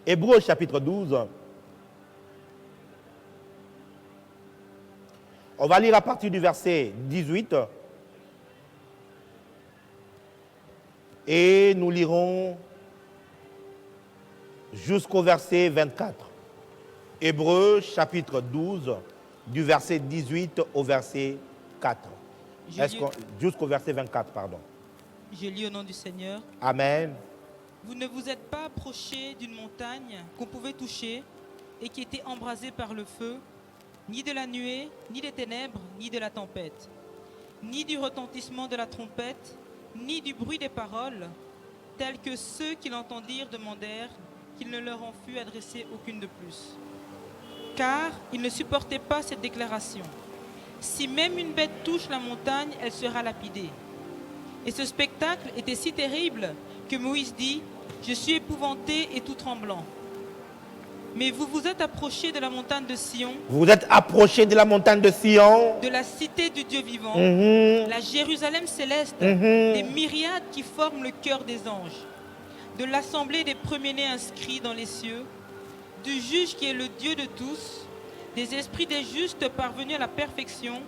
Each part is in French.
Hébreux chapitre 12. On va lire à partir du verset 18. Et nous lirons jusqu'au verset 24. Hébreux chapitre 12, du verset 18 au verset 4. Jusqu'au verset 24, pardon. Je lis au nom du Seigneur. Amen. Vous ne vous êtes pas approchés d'une montagne qu'on pouvait toucher et qui était embrasée par le feu, ni de la nuée, ni des ténèbres, ni de la tempête, ni du retentissement de la trompette, ni du bruit des paroles, tels que ceux qui l'entendirent demandèrent qu'il ne leur en fût adressé aucune de plus. Car ils ne supportaient pas cette déclaration. Si même une bête touche la montagne, elle sera lapidée. Et ce spectacle était si terrible que Moïse dit « Je suis épouvanté et tout tremblant. » Mais vous vous êtes approchés de la montagne de Sion. Vous vous êtes approchés de la montagne de Sion. De la cité du Dieu vivant. La Jérusalem céleste. Des myriades qui forment le cœur des anges. De l'assemblée des premiers-nés inscrits dans les cieux. Du juge qui est le Dieu de tous. Des esprits des justes parvenus à la perfection.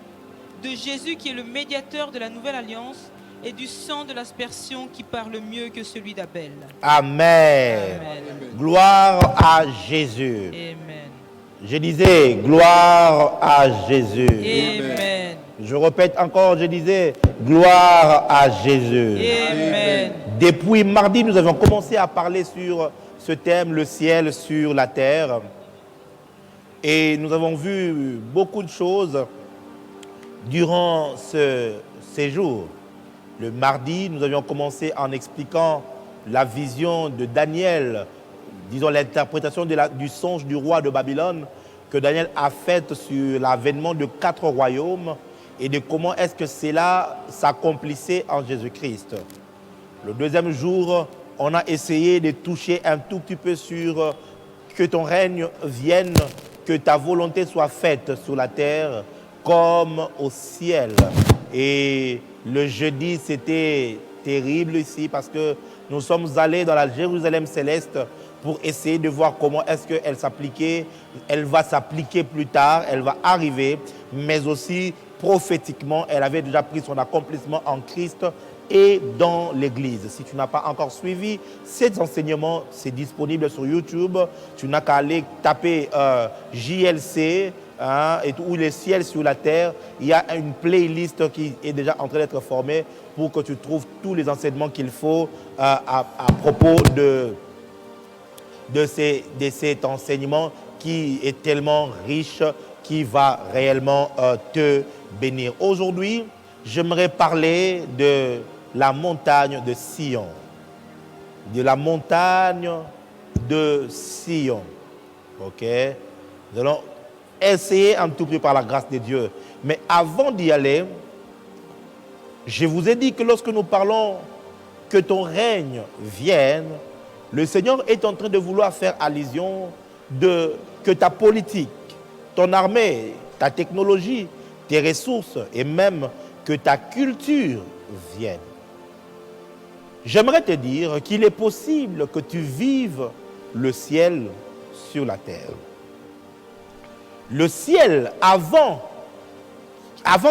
De Jésus qui est le médiateur de la nouvelle alliance. Et du sang de l'aspersion qui parle mieux que celui d'Abel. Amen. Amen. Gloire à Jésus. Amen. Je disais, gloire à Jésus. Amen. Je répète encore, je disais, gloire à Jésus. Amen. Depuis mardi, nous avons commencé à parler sur ce thème, le ciel sur la terre. Et nous avons vu beaucoup de choses durant ce séjour. Le mardi, nous avions commencé en expliquant la vision de Daniel, disons l'interprétation du songe du roi de Babylone que Daniel a faite sur l'avènement de 4 royaumes et de comment est-ce que cela s'accomplissait en Jésus-Christ. Le deuxième jour, on a essayé de toucher un tout petit peu sur que ton règne vienne, que ta volonté soit faite sur la terre comme au ciel. Et le jeudi, c'était terrible ici parce que nous sommes allés dans la Jérusalem céleste pour essayer de voir comment est-ce qu'elle s'appliquait. Elle va s'appliquer plus tard, elle va arriver, mais aussi prophétiquement, elle avait déjà pris son accomplissement en Christ et dans l'Église. Si tu n'as pas encore suivi ces enseignements, c'est disponible sur YouTube. Tu n'as qu'à aller taper JLC, et où le ciel sur la terre. Il y a une playlist qui est déjà en train d'être formée pour que tu trouves tous les enseignements qu'il faut à propos de cet enseignement qui est tellement riche, qui va réellement te bénir. Aujourd'hui, j'aimerais parler de la montagne de Sion. De la montagne de Sion. OK? Nous allons essayer un tout petit peu par la grâce de Dieu. Mais avant d'y aller, je vous ai dit que lorsque nous parlons que ton règne vienne, le Seigneur est en train de vouloir faire allusion que ta politique, ton armée, ta technologie, tes ressources et même que ta culture viennent. J'aimerais te dire qu'il est possible que tu vives le ciel sur la terre. Le ciel, avant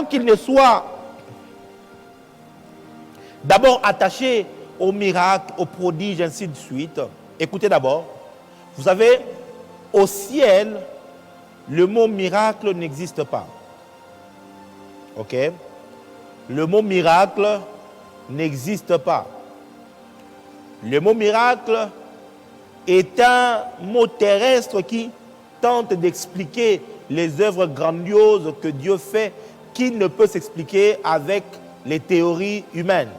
qu'il ne soit d'abord attaché au miracle, au prodige, ainsi de suite. Écoutez d'abord, vous savez, au ciel, le mot miracle n'existe pas. OK? Le mot miracle n'existe pas. Le mot miracle est un mot terrestre qui tente d'expliquer les œuvres grandioses que Dieu fait, qui ne peut s'expliquer avec les théories humaines.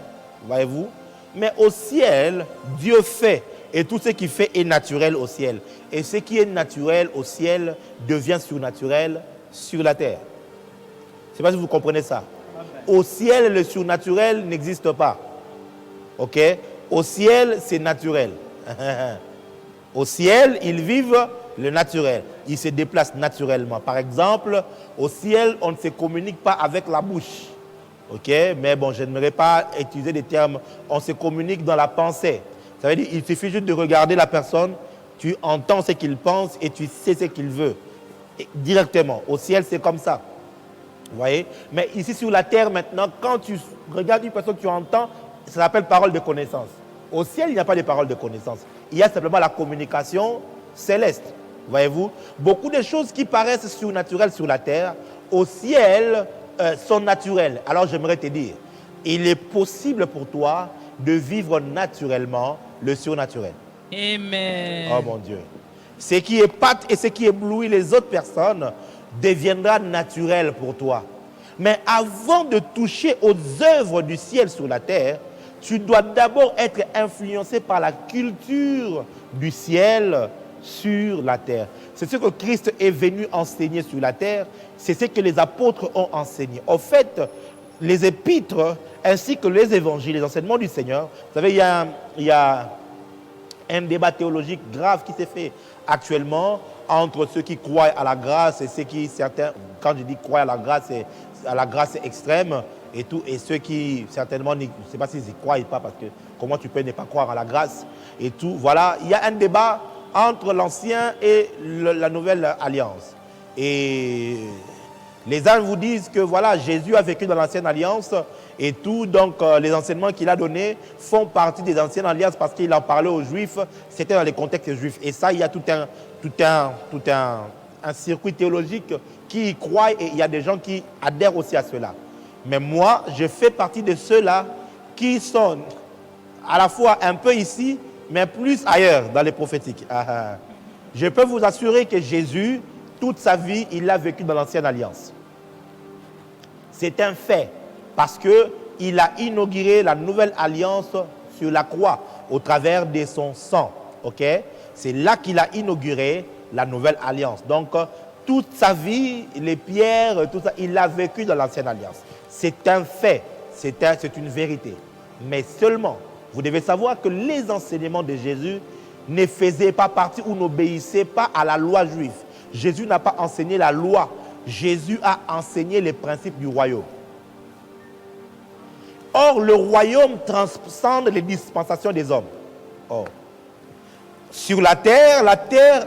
Voyez-vous? Mais au ciel, Dieu fait. Et tout ce qu'il fait est naturel au ciel. Et ce qui est naturel au ciel devient surnaturel sur la terre. Je ne sais pas si vous comprenez ça. Au ciel, le surnaturel n'existe pas. OK? Au ciel, c'est naturel. Au ciel, ils vivent le naturel. Ils se déplacent naturellement. Par exemple, au ciel, on ne se communique pas avec la bouche. OK? Mais bon, je n'aimerais pas utiliser des termes. On se communique dans la pensée. Ça veut dire qu'il suffit juste de regarder la personne Tu entends ce qu'il pense et tu sais ce qu'il veut. Et directement. Au ciel, c'est comme ça. Vous voyez? Mais ici sur la terre maintenant, quand tu regardes une personne, tu entends, ça s'appelle parole de connaissance. Au ciel, il n'y a pas de parole de connaissance. Il y a simplement la communication céleste. Voyez-vous? Beaucoup de choses qui paraissent surnaturelles sur la terre, au ciel, sont naturelles. Alors j'aimerais te dire, il est possible pour toi de vivre naturellement le surnaturel. Amen. Oh mon Dieu. Ce qui épate et ce qui éblouit les autres personnes deviendra naturel pour toi. Mais avant de toucher aux œuvres du ciel sur la terre, tu dois d'abord être influencé par la culture du ciel sur la terre. C'est ce que Christ est venu enseigner sur la terre. C'est ce que les apôtres ont enseigné. En fait, les épîtres ainsi que les évangiles, les enseignements du Seigneur, vous savez, il y a un débat théologique grave qui s'est fait actuellement entre ceux qui croient à la grâce et ceux qui, certains, quand je dis croient à la grâce extrême et tout, et ceux qui certainement, je ne sais pas s'ils y croient ou pas, parce que comment tu peux ne pas croire à la grâce et tout. Voilà, il y a un débat entre l'ancien et la nouvelle alliance. Et les uns vous disent que voilà, Jésus a vécu dans l'ancienne alliance et tout, donc les enseignements qu'il a donnés font partie des anciennes alliances parce qu'il en parlait aux Juifs, c'était dans les contextes juifs. Et ça, il y a tout un circuit théologique qui y croit et il y a des gens qui adhèrent aussi à cela. Mais moi, je fais partie de ceux-là qui sont à la fois un peu ici, mais plus ailleurs dans les prophétiques. Je peux vous assurer que Jésus, toute sa vie, il l'a vécu dans l'ancienne alliance. C'est un fait, parce qu'il a inauguré la nouvelle alliance sur la croix, au travers de son sang. Okay? C'est là qu'il a inauguré la nouvelle alliance. Donc, toute sa vie, les pierres, tout ça, il l'a vécu dans l'ancienne alliance. C'est un fait, c'est une vérité. Mais seulement, vous devez savoir que les enseignements de Jésus ne faisaient pas partie ou n'obéissaient pas à la loi juive. Jésus n'a pas enseigné la loi. Jésus a enseigné les principes du royaume. Or, le royaume transcende les dispensations des hommes. Or, sur la terre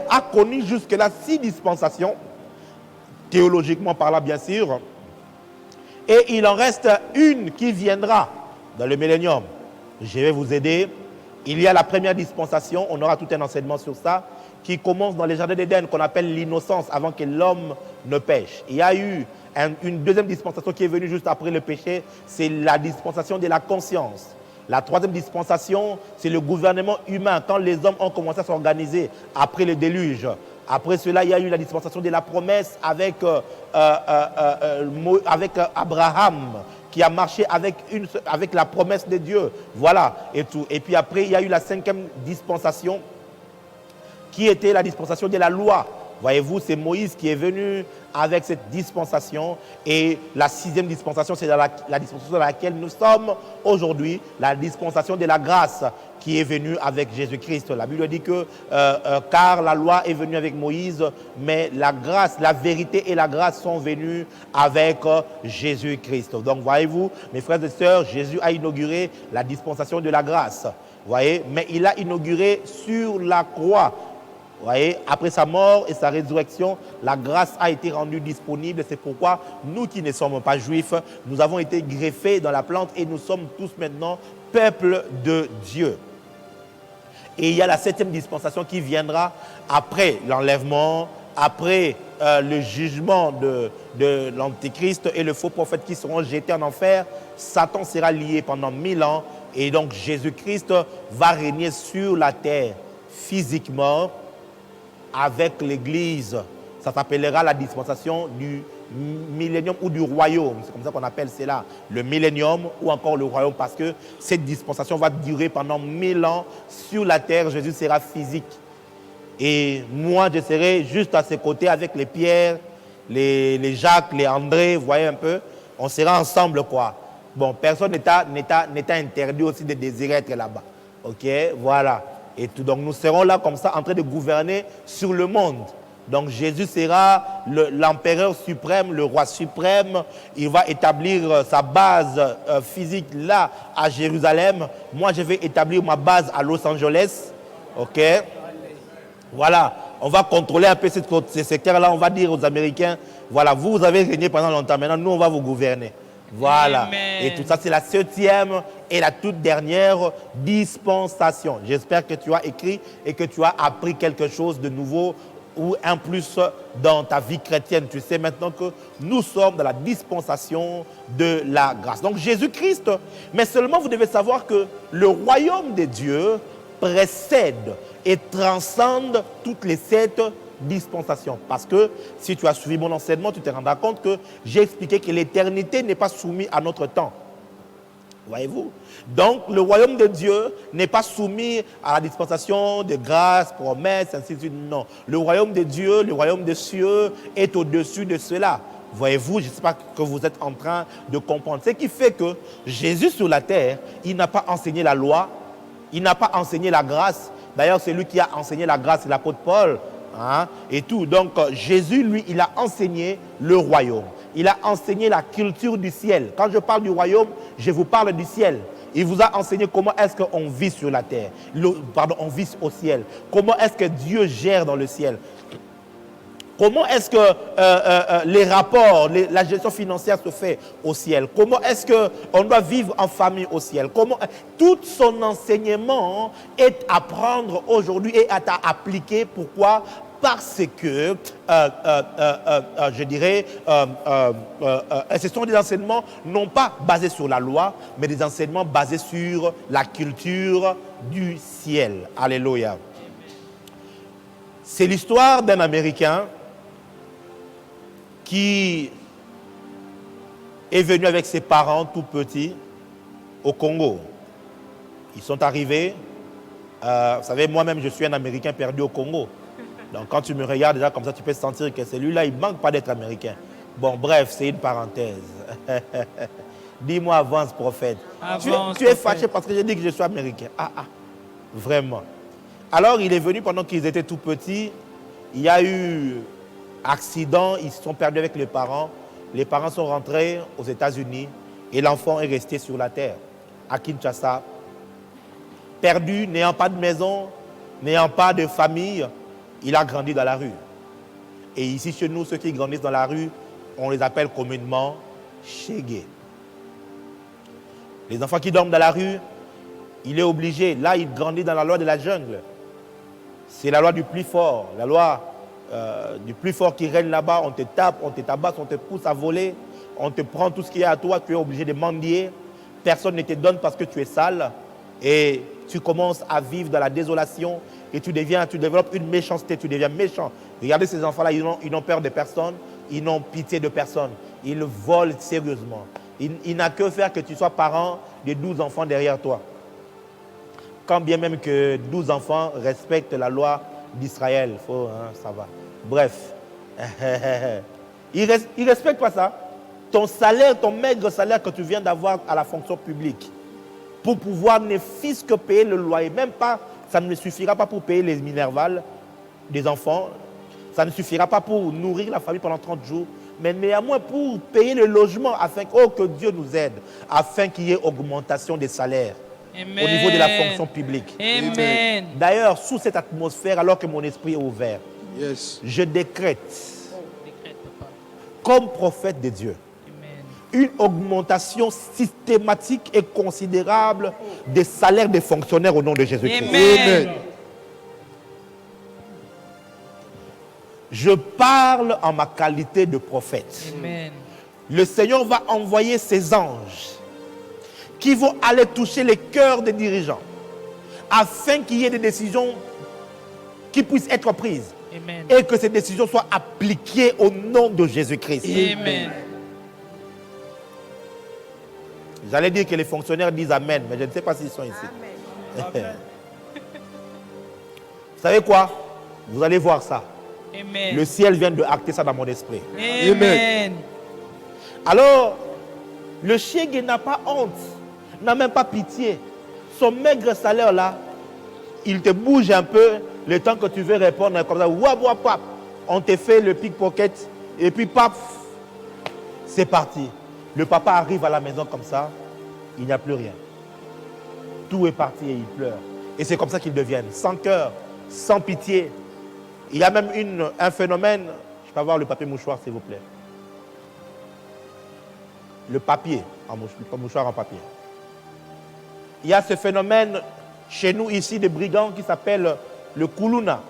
a connu jusque-là 6 dispensations, théologiquement parlant bien sûr, et il en reste une qui viendra dans le millénium. Je vais vous aider. Il y a la première dispensation, on aura tout un enseignement sur ça, qui commence dans les jardins d'Éden, qu'on appelle l'innocence, avant que l'homme ne pêche. Il y a eu une deuxième dispensation qui est venue juste après le péché, c'est la dispensation de la conscience. La troisième dispensation, c'est le gouvernement humain, quand les hommes ont commencé à s'organiser après le déluge. Après cela, il y a eu la dispensation de la promesse avec Abraham, qui a marché avec la promesse de Dieu. Voilà, et tout. Et puis après, il y a eu la 5e dispensation, qui était la dispensation de la loi. Voyez-vous, c'est Moïse qui est venu avec cette dispensation. Et la 6e dispensation, c'est la dispensation dans laquelle nous sommes aujourd'hui, la dispensation de la grâce qui est venue avec Jésus-Christ. La Bible dit que, car la loi est venue avec Moïse, mais la grâce, la vérité et la grâce sont venues avec Jésus-Christ. Donc, voyez-vous, mes frères et sœurs, Jésus a inauguré la dispensation de la grâce. Voyez, mais il a inauguré sur la croix. Vous voyez, après sa mort et sa résurrection, la grâce a été rendue disponible. C'est pourquoi nous qui ne sommes pas juifs, nous avons été greffés dans la plante et nous sommes tous maintenant peuple de Dieu. Et il y a la 7e dispensation qui viendra après l'enlèvement, après le jugement de l'Antéchrist et le faux prophète qui seront jetés en enfer. Satan sera lié pendant 1000 ans et donc Jésus-Christ va régner sur la terre physiquement avec l'Église. Ça s'appellera la dispensation du millénium ou du royaume. C'est comme ça qu'on appelle cela, le millénium ou encore le royaume, parce que cette dispensation va durer pendant 1000 ans sur la terre. Jésus sera physique. Et moi, je serai juste à ses côtés avec les Pierre, les Jacques, les André, vous voyez un peu. On sera ensemble, quoi. Bon, personne n'est interdit aussi de désirer être là-bas. OK, voilà. Et tout, donc nous serons là comme ça en train de gouverner sur le monde. Donc Jésus sera l'empereur suprême, le roi suprême. Il va établir sa base physique là à Jérusalem. Moi je vais établir ma base à Los Angeles. Ok. Voilà, on va contrôler un peu ces secteurs-là. On va dire aux Américains, voilà, vous avez régné pendant longtemps, maintenant nous on va vous gouverner. Voilà. Amen. Et tout ça, c'est la 7e et la toute dernière dispensation. J'espère que tu as écrit et que tu as appris quelque chose de nouveau ou un plus dans ta vie chrétienne. Tu sais maintenant que nous sommes dans la dispensation de la grâce. Donc Jésus-Christ, mais seulement vous devez savoir que le royaume de Dieu précède et transcende toutes les 7 dispensations. Parce que si tu as suivi mon enseignement, tu te rendras compte que j'ai expliqué que l'éternité n'est pas soumise à notre temps. Voyez-vous? Donc, le royaume de Dieu n'est pas soumis à la dispensation de grâce, promesses, ainsi de suite. Non. Le royaume de Dieu, le royaume des cieux est au-dessus de cela. Voyez-vous, je ne sais pas que vous êtes en train de comprendre. Ce qui fait que Jésus sur la terre, il n'a pas enseigné la loi, il n'a pas enseigné la grâce. D'ailleurs, c'est lui qui a enseigné la grâce, c'est l'apôtre Paul. Hein, et tout. Donc, Jésus, lui, il a enseigné le royaume. Il a enseigné la culture du ciel. Quand je parle du royaume, je vous parle du ciel. Il vous a enseigné comment est-ce qu'on vit sur la terre. On vit au ciel. Comment est-ce que Dieu gère dans le ciel. Comment est-ce que les rapports, la gestion financière se fait au ciel. Comment est-ce qu'on doit vivre en famille au ciel. Tout son enseignement est à prendre aujourd'hui et à appliquer. Pourquoi? Parce que, je dirais, ce sont des enseignements non pas basés sur la loi, mais des enseignements basés sur la culture du ciel. Alléluia. C'est l'histoire d'un Américain qui est venu avec ses parents tout petits au Congo. Ils sont arrivés, vous savez, moi-même je suis un Américain perdu au Congo. Donc quand tu me regardes déjà comme ça, tu peux sentir que celui-là, il ne manque pas d'être américain. Bon, bref, c'est une parenthèse. Dis-moi, avance, prophète. Tu es fâché parce que j'ai dit que je suis américain. Vraiment. Alors, il est venu pendant qu'ils étaient tout petits. Il y a eu accident, ils se sont perdus avec les parents. Les parents sont rentrés aux États-Unis et l'enfant est resté sur la terre, à Kinshasa. Perdu, n'ayant pas de maison, n'ayant pas de famille, il a grandi dans la rue. Et ici, chez nous, ceux qui grandissent dans la rue, on les appelle communément Chégué. Les enfants qui dorment dans la rue, il est obligé. Là, il grandit dans la loi de la jungle. C'est la loi du plus fort. La loi du plus fort qui règne là-bas. On te tape, on te tabasse, on te pousse à voler. On te prend tout ce qui est à toi. Tu es obligé de mendier. Personne ne te donne parce que tu es sale. Et tu commences à vivre dans la désolation. Et tu développes une méchanceté. Tu deviens méchant. Regardez ces enfants-là, ils n'ont peur de personne. Ils n'ont pitié de personne. Ils volent sérieusement. Il n'a que faire que tu sois parent de 12 enfants derrière toi. Quand bien même que 12 enfants respectent la loi d'Israël. Ça va. Bref. Ils ne respectent pas ça. Ton salaire, ton maigre salaire que tu viens d'avoir à la fonction publique, pour pouvoir ne fût-ce que payer le loyer, même pas, ça ne suffira pas pour payer les minervales des enfants, ça ne suffira pas pour nourrir la famille pendant 30 jours, mais néanmoins pour payer le logement, afin que Dieu nous aide, afin qu'il y ait augmentation des salaires. Amen. Au niveau de la fonction publique. Amen. D'ailleurs, sous cette atmosphère, alors que mon esprit est ouvert, je décrète, comme prophète de Dieu, une augmentation systématique et considérable des salaires des fonctionnaires au nom de Jésus-Christ. Amen. Je parle en ma qualité de prophète. Amen. Le Seigneur va envoyer ses anges qui vont aller toucher les cœurs des dirigeants afin qu'il y ait des décisions qui puissent être prises. Amen. Et que ces décisions soient appliquées au nom de Jésus-Christ. Amen. J'allais dire que les fonctionnaires disent Amen, mais je ne sais pas s'ils sont ici. Amen. Vous savez quoi? Vous allez voir ça. Amen. Le ciel vient de acter ça dans mon esprit. Amen. Alors, le Chégué n'a pas honte, n'a même pas pitié. Son maigre salaire là, il te bouge un peu le temps que tu veux répondre comme ça. Wap, wap, wap. On te fait le pickpocket et puis paf, c'est parti. Le papa arrive à la maison comme ça, il n'y a plus rien. Tout est parti et il pleure. Et c'est comme ça qu'ils deviennent, sans cœur, sans pitié, Il y a même un phénomène, je peux avoir le papier mouchoir s'il vous plaît. Le papier, pas mouchoir en papier. Il y a ce phénomène chez nous ici de brigands qui s'appelle le Kuluna.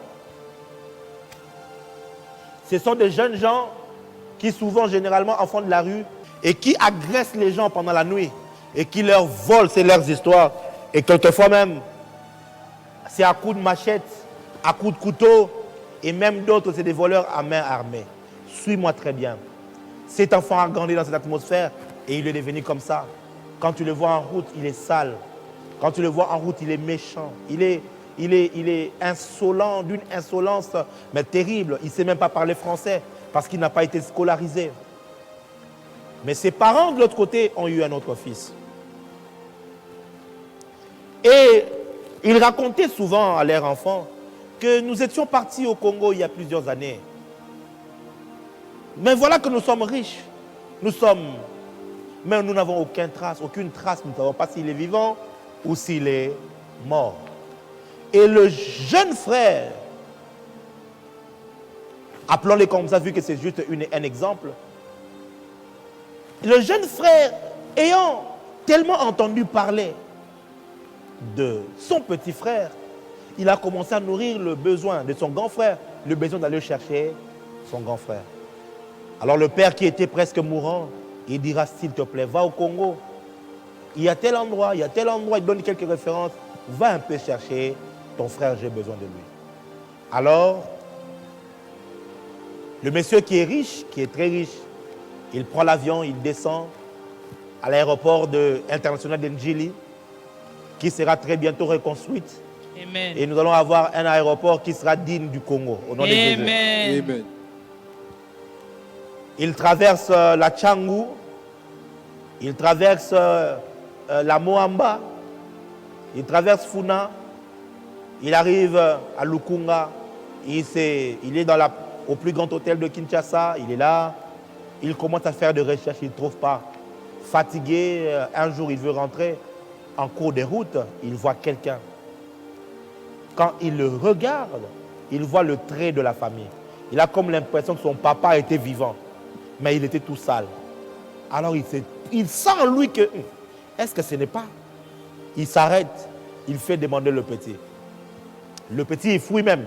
Ce sont des jeunes gens qui souvent, généralement, enfants de la rue et qui agressent les gens pendant la nuit et qui leur volent, c'est leurs histoires. Et quelquefois même, c'est à coups de machette, à coups de couteau et même d'autres, c'est des voleurs à main armée. Suis-moi très bien. Cet enfant a grandi dans cette atmosphère et il est devenu comme ça. Quand tu le vois en route, il est sale. Quand tu le vois en route, il est méchant. Il est insolent, d'une insolence mais terrible. Il ne sait même pas parler français parce qu'il n'a pas été scolarisé. Mais ses parents, de l'autre côté, ont eu un autre fils. Et ils racontaient souvent à leurs enfants que nous étions partis au Congo il y a plusieurs années. Mais voilà que nous sommes riches. Mais nous n'avons aucune trace. Nous ne savons pas s'il est vivant ou s'il est mort. Et le jeune frère, appelons-le comme ça, vu que c'est juste un exemple, le jeune frère, ayant tellement entendu parler de son petit frère, il a commencé à nourrir le besoin de son grand frère, le besoin d'aller chercher son grand frère. Alors le père qui était presque mourant, il dira, s'il te plaît, va au Congo. Il y a tel endroit, il donne quelques références. Va un peu chercher ton frère, j'ai besoin de lui. Alors, le monsieur qui est riche, qui est très riche, il prend l'avion, il descend à l'aéroport international d'Ndjili, qui sera très bientôt reconstruite. Amen. Et nous allons avoir un aéroport qui sera digne du Congo, au nom de Jésus. Amen. Il traverse la Tchangou, il traverse la Moamba, il traverse Funa, il arrive à Lukunga, il est au plus grand hôtel de Kinshasa, il est là, il commence à faire des recherches, il ne trouve pas. Fatigué, un jour il veut rentrer, en cours de route, il voit quelqu'un. Quand il le regarde, il voit le trait de la famille. Il a comme l'impression que son papa était vivant, mais il était tout sale. Alors il sent en lui que, est-ce que ce n'est pas? Il s'arrête, il fait demander le petit. Le petit, il fouille même.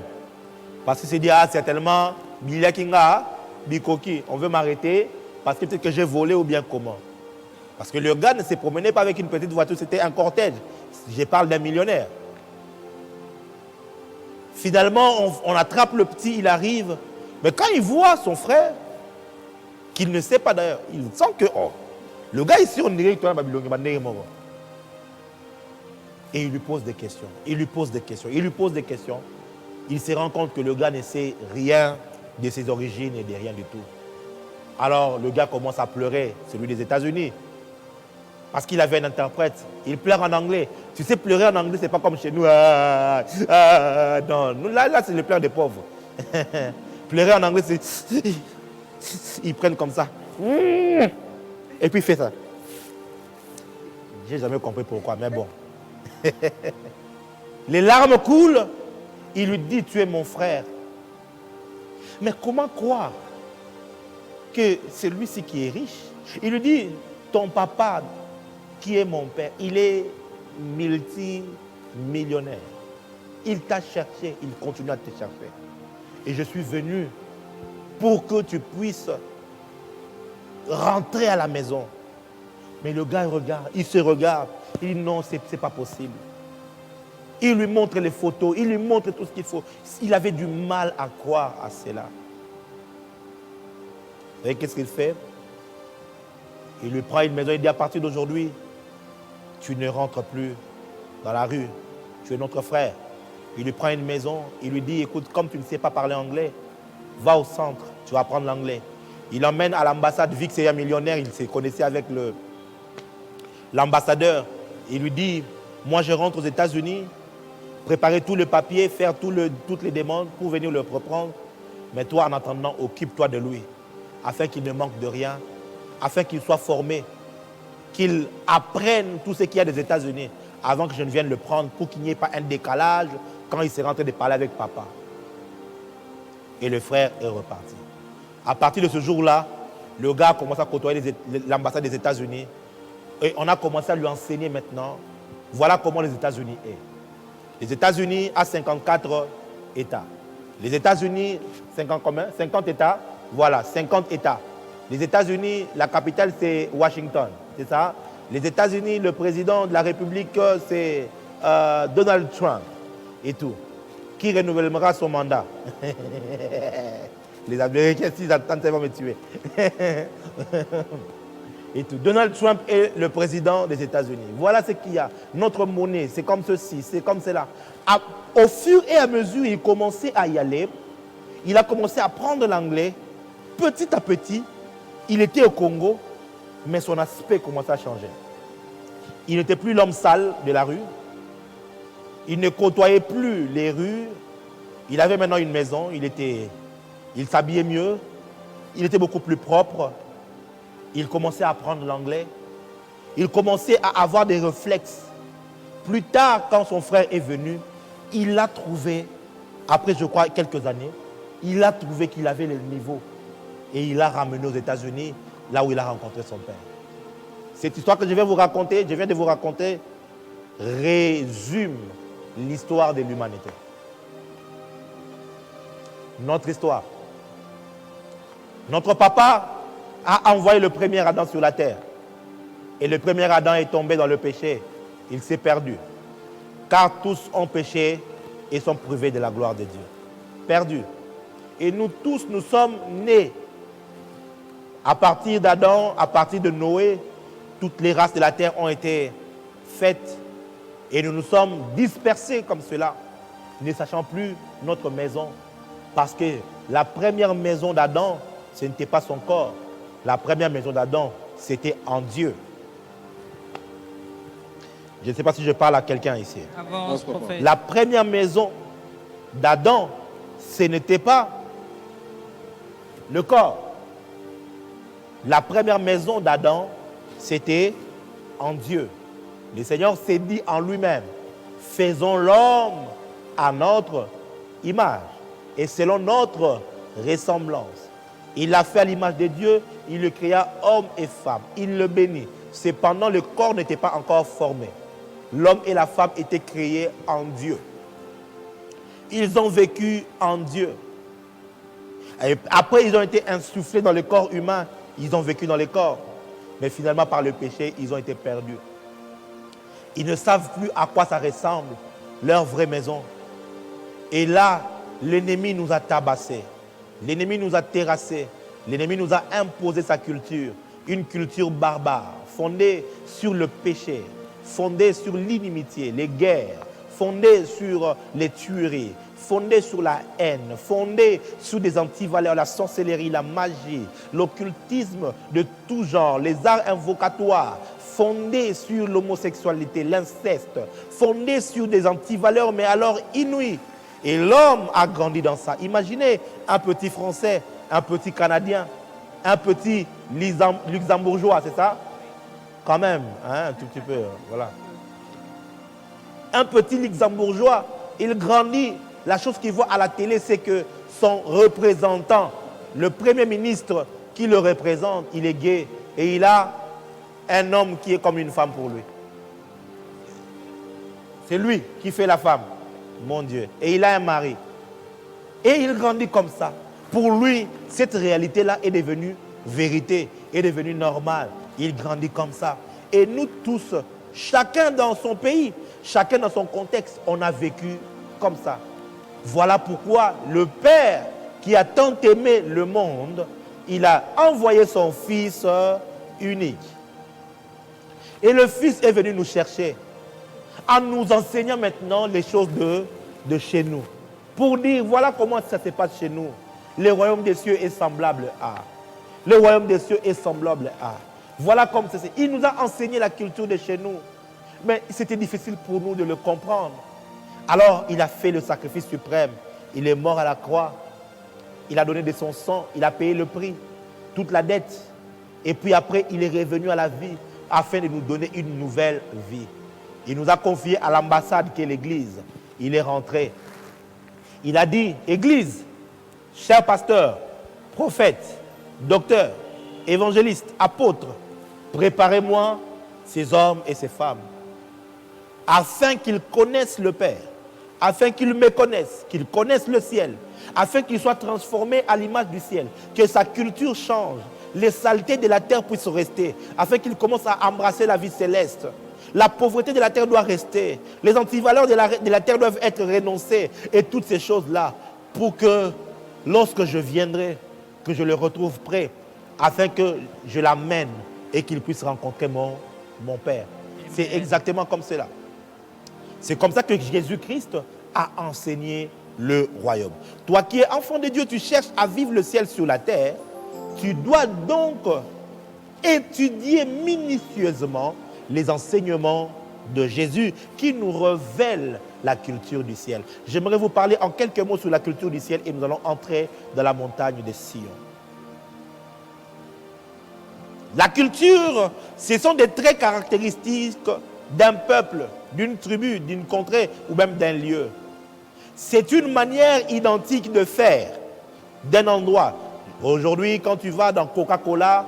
Parce qu'il s'est dit, certainement, Bilia Kinga, Bikoki, on veut m'arrêter parce que peut-être que j'ai volé ou bien comment. Parce que le gars ne s'est promené pas avec une petite voiture, c'était un cortège. Je parle d'un millionnaire. Finalement, on attrape le petit, il arrive. Mais quand il voit son frère, qu'il ne sait pas d'ailleurs, il sent que, le gars ici, on dirait que et il lui pose des questions. Il se rend compte que le gars ne sait rien de ses origines et de rien du tout. Alors le gars commence à pleurer, celui des États-Unis. Parce qu'il avait un interprète. Il pleure en anglais. Tu sais, pleurer en anglais, c'est pas comme chez nous. Non, là c'est le pleur des pauvres. Pleurer en anglais, c'est... Ils prennent comme ça. Et puis il fait ça. J'ai jamais compris pourquoi, mais bon. Les larmes coulent. Il lui dit, tu es mon frère. Mais comment croire que c'est lui-ci qui est riche? Il lui dit, ton papa, qui est mon père, il est multimillionnaire. Il t'a cherché, il continue à te chercher. Et je suis venu pour que tu puisses rentrer à la maison. Mais le gars, il se regarde. Il dit non, c'est pas possible. Il lui montre les photos, il lui montre tout ce qu'il faut. Il avait du mal à croire à cela. Vous savez qu'est-ce qu'il fait? Il lui prend une maison, il dit à partir d'aujourd'hui, tu ne rentres plus dans la rue. Tu es notre frère. Il lui prend une maison, il lui dit, écoute, comme tu ne sais pas parler anglais, va au centre, tu vas apprendre l'anglais. Il l'emmène à l'ambassade, vu que c'est un millionnaire, il s'est connaissé avec l'ambassadeur. Il lui dit, moi je rentre aux États-Unis, préparer tout le papier, faire toutes les demandes pour venir le reprendre. Mais toi, en attendant, occupe-toi de lui, afin qu'il ne manque de rien, afin qu'il soit formé, qu'il apprenne tout ce qu'il y a des États-Unis, avant que je ne vienne le prendre, pour qu'il n'y ait pas un décalage quand il sera en train de parler avec papa. Et le frère est reparti. À partir de ce jour-là, le gars a commencé à côtoyer l'ambassade des États-Unis. Et on a commencé à lui enseigner maintenant. Voilà comment les États-Unis est. Les États-Unis a 54 États. Les États-Unis, 50 combien? 50 États. Voilà, 50 États. Les États-Unis, la capitale, c'est Washington. C'est ça? Les États-Unis, le président de la République, c'est Donald Trump. Et tout. Qui renouvellera son mandat? Les Américains, s'ils attendent, ils vont me tuer. Et tout. Donald Trump est le président des États-Unis. Voilà ce qu'il y a. Notre monnaie, c'est comme ceci, c'est comme cela. Au fur et à mesure, il commençait à y aller. Il a commencé à apprendre l'anglais. Petit à petit, il était au Congo, mais son aspect commençait à changer. Il n'était plus l'homme sale de la rue. Il ne côtoyait plus les rues. Il avait maintenant une maison. Il s'habillait mieux. Il était beaucoup plus propre. Il commençait à apprendre l'anglais. Il commençait à avoir des réflexes. Plus tard, quand son frère est venu, il l'a trouvé, après je crois quelques années, il a trouvé qu'il avait le niveau. Et il l'a ramené aux États-Unis, là où il a rencontré son père. Cette histoire que je viens de vous raconter, résume l'histoire de l'humanité. Notre histoire. Notre papa a envoyé le premier Adam sur la terre. Et le premier Adam est tombé dans le péché. Il s'est perdu. Car tous ont péché et sont privés de la gloire de Dieu. Perdus. Et nous tous, nous sommes nés. À partir d'Adam, à partir de Noé, toutes les races de la terre ont été faites. Et nous nous sommes dispersés comme cela, ne sachant plus notre maison. Parce que la première maison d'Adam, ce n'était pas son corps. La première maison d'Adam, c'était en Dieu. Je ne sais pas si je parle à quelqu'un ici. Avance, prophète. La première maison d'Adam, ce n'était pas le corps. La première maison d'Adam, c'était en Dieu. Le Seigneur s'est dit en lui-même, faisons l'homme à notre image et selon notre ressemblance. Il l'a fait à l'image de Dieu, il le créa homme et femme, il le bénit. Cependant, le corps n'était pas encore formé. L'homme et la femme étaient créés en Dieu. Ils ont vécu en Dieu. Et après, ils ont été insufflés dans le corps humain. Ils ont vécu dans le corps. Mais finalement, par le péché, ils ont été perdus. Ils ne savent plus à quoi ça ressemble, leur vraie maison. Et là, l'ennemi nous a tabassés. L'ennemi nous a terrassés. L'ennemi nous a imposé sa culture. Une culture barbare, fondée sur le péché, fondée sur l'inimitié, les guerres, fondée sur les tueries, fondée sur la haine, fondée sur des antivaleurs, la sorcellerie, la magie, l'occultisme de tout genre, les arts invocatoires, fondée sur l'homosexualité, l'inceste, fondée sur des antivaleurs, mais alors inouïes. Et l'homme a grandi dans ça. Imaginez un petit Français, un petit Canadien, un petit Luxembourgeois, c'est ça? Quand même, hein, un tout petit peu, voilà. Un petit Luxembourgeois, il grandit. La chose qu'il voit à la télé, c'est que son représentant, le premier ministre qui le représente, il est gay. Et il a un homme qui est comme une femme pour lui. C'est lui qui fait la femme, mon Dieu. Et il a un mari. Et il grandit comme ça. Pour lui, cette réalité-là est devenue vérité, est devenue normale. Il grandit comme ça. Et nous tous, chacun dans son pays, chacun dans son contexte, on a vécu comme ça. Voilà pourquoi le Père, qui a tant aimé le monde, il a envoyé son Fils unique. Et le Fils est venu nous chercher, en nous enseignant maintenant les choses de chez nous. Pour dire, voilà comment ça se passe chez nous. Le royaume des cieux est semblable à. Le royaume des cieux est semblable à. Voilà comme c'est. Il nous a enseigné la culture de chez nous. Mais c'était difficile pour nous de le comprendre. Alors, il a fait le sacrifice suprême. Il est mort à la croix. Il a donné de son sang. Il a payé le prix. Toute la dette. Et puis après, il est revenu à la vie afin de nous donner une nouvelle vie. Il nous a confié à l'ambassade qui est l'Église. Il est rentré. Il a dit, Église, chers pasteurs, prophètes, docteurs, évangélistes, apôtres, préparez-moi ces hommes et ces femmes, afin qu'ils connaissent le Père, afin qu'ils me connaissent, qu'ils connaissent le ciel, afin qu'ils soient transformés à l'image du ciel, que sa culture change, les saletés de la terre puissent rester, afin qu'ils commencent à embrasser la vie céleste. La pauvreté de la terre doit rester, les antivaleurs de la terre doivent être renoncées, et toutes ces choses-là, pour que lorsque je viendrai, que je le retrouve prêt, afin que je l'amène et qu'il puisse rencontrer mon Père. Amen. C'est exactement comme cela. C'est comme ça que Jésus-Christ a enseigné le royaume. Toi qui es enfant de Dieu, tu cherches à vivre le ciel sur la terre. Tu dois donc étudier minutieusement les enseignements de Jésus qui nous révèlent la culture du ciel. J'aimerais vous parler en quelques mots sur la culture du ciel et nous allons entrer dans la montagne de Sion. La culture, ce sont des traits caractéristiques d'un peuple, d'une tribu, d'une contrée ou même d'un lieu. C'est une manière identique de faire d'un endroit. Aujourd'hui, quand tu vas dans Coca-Cola,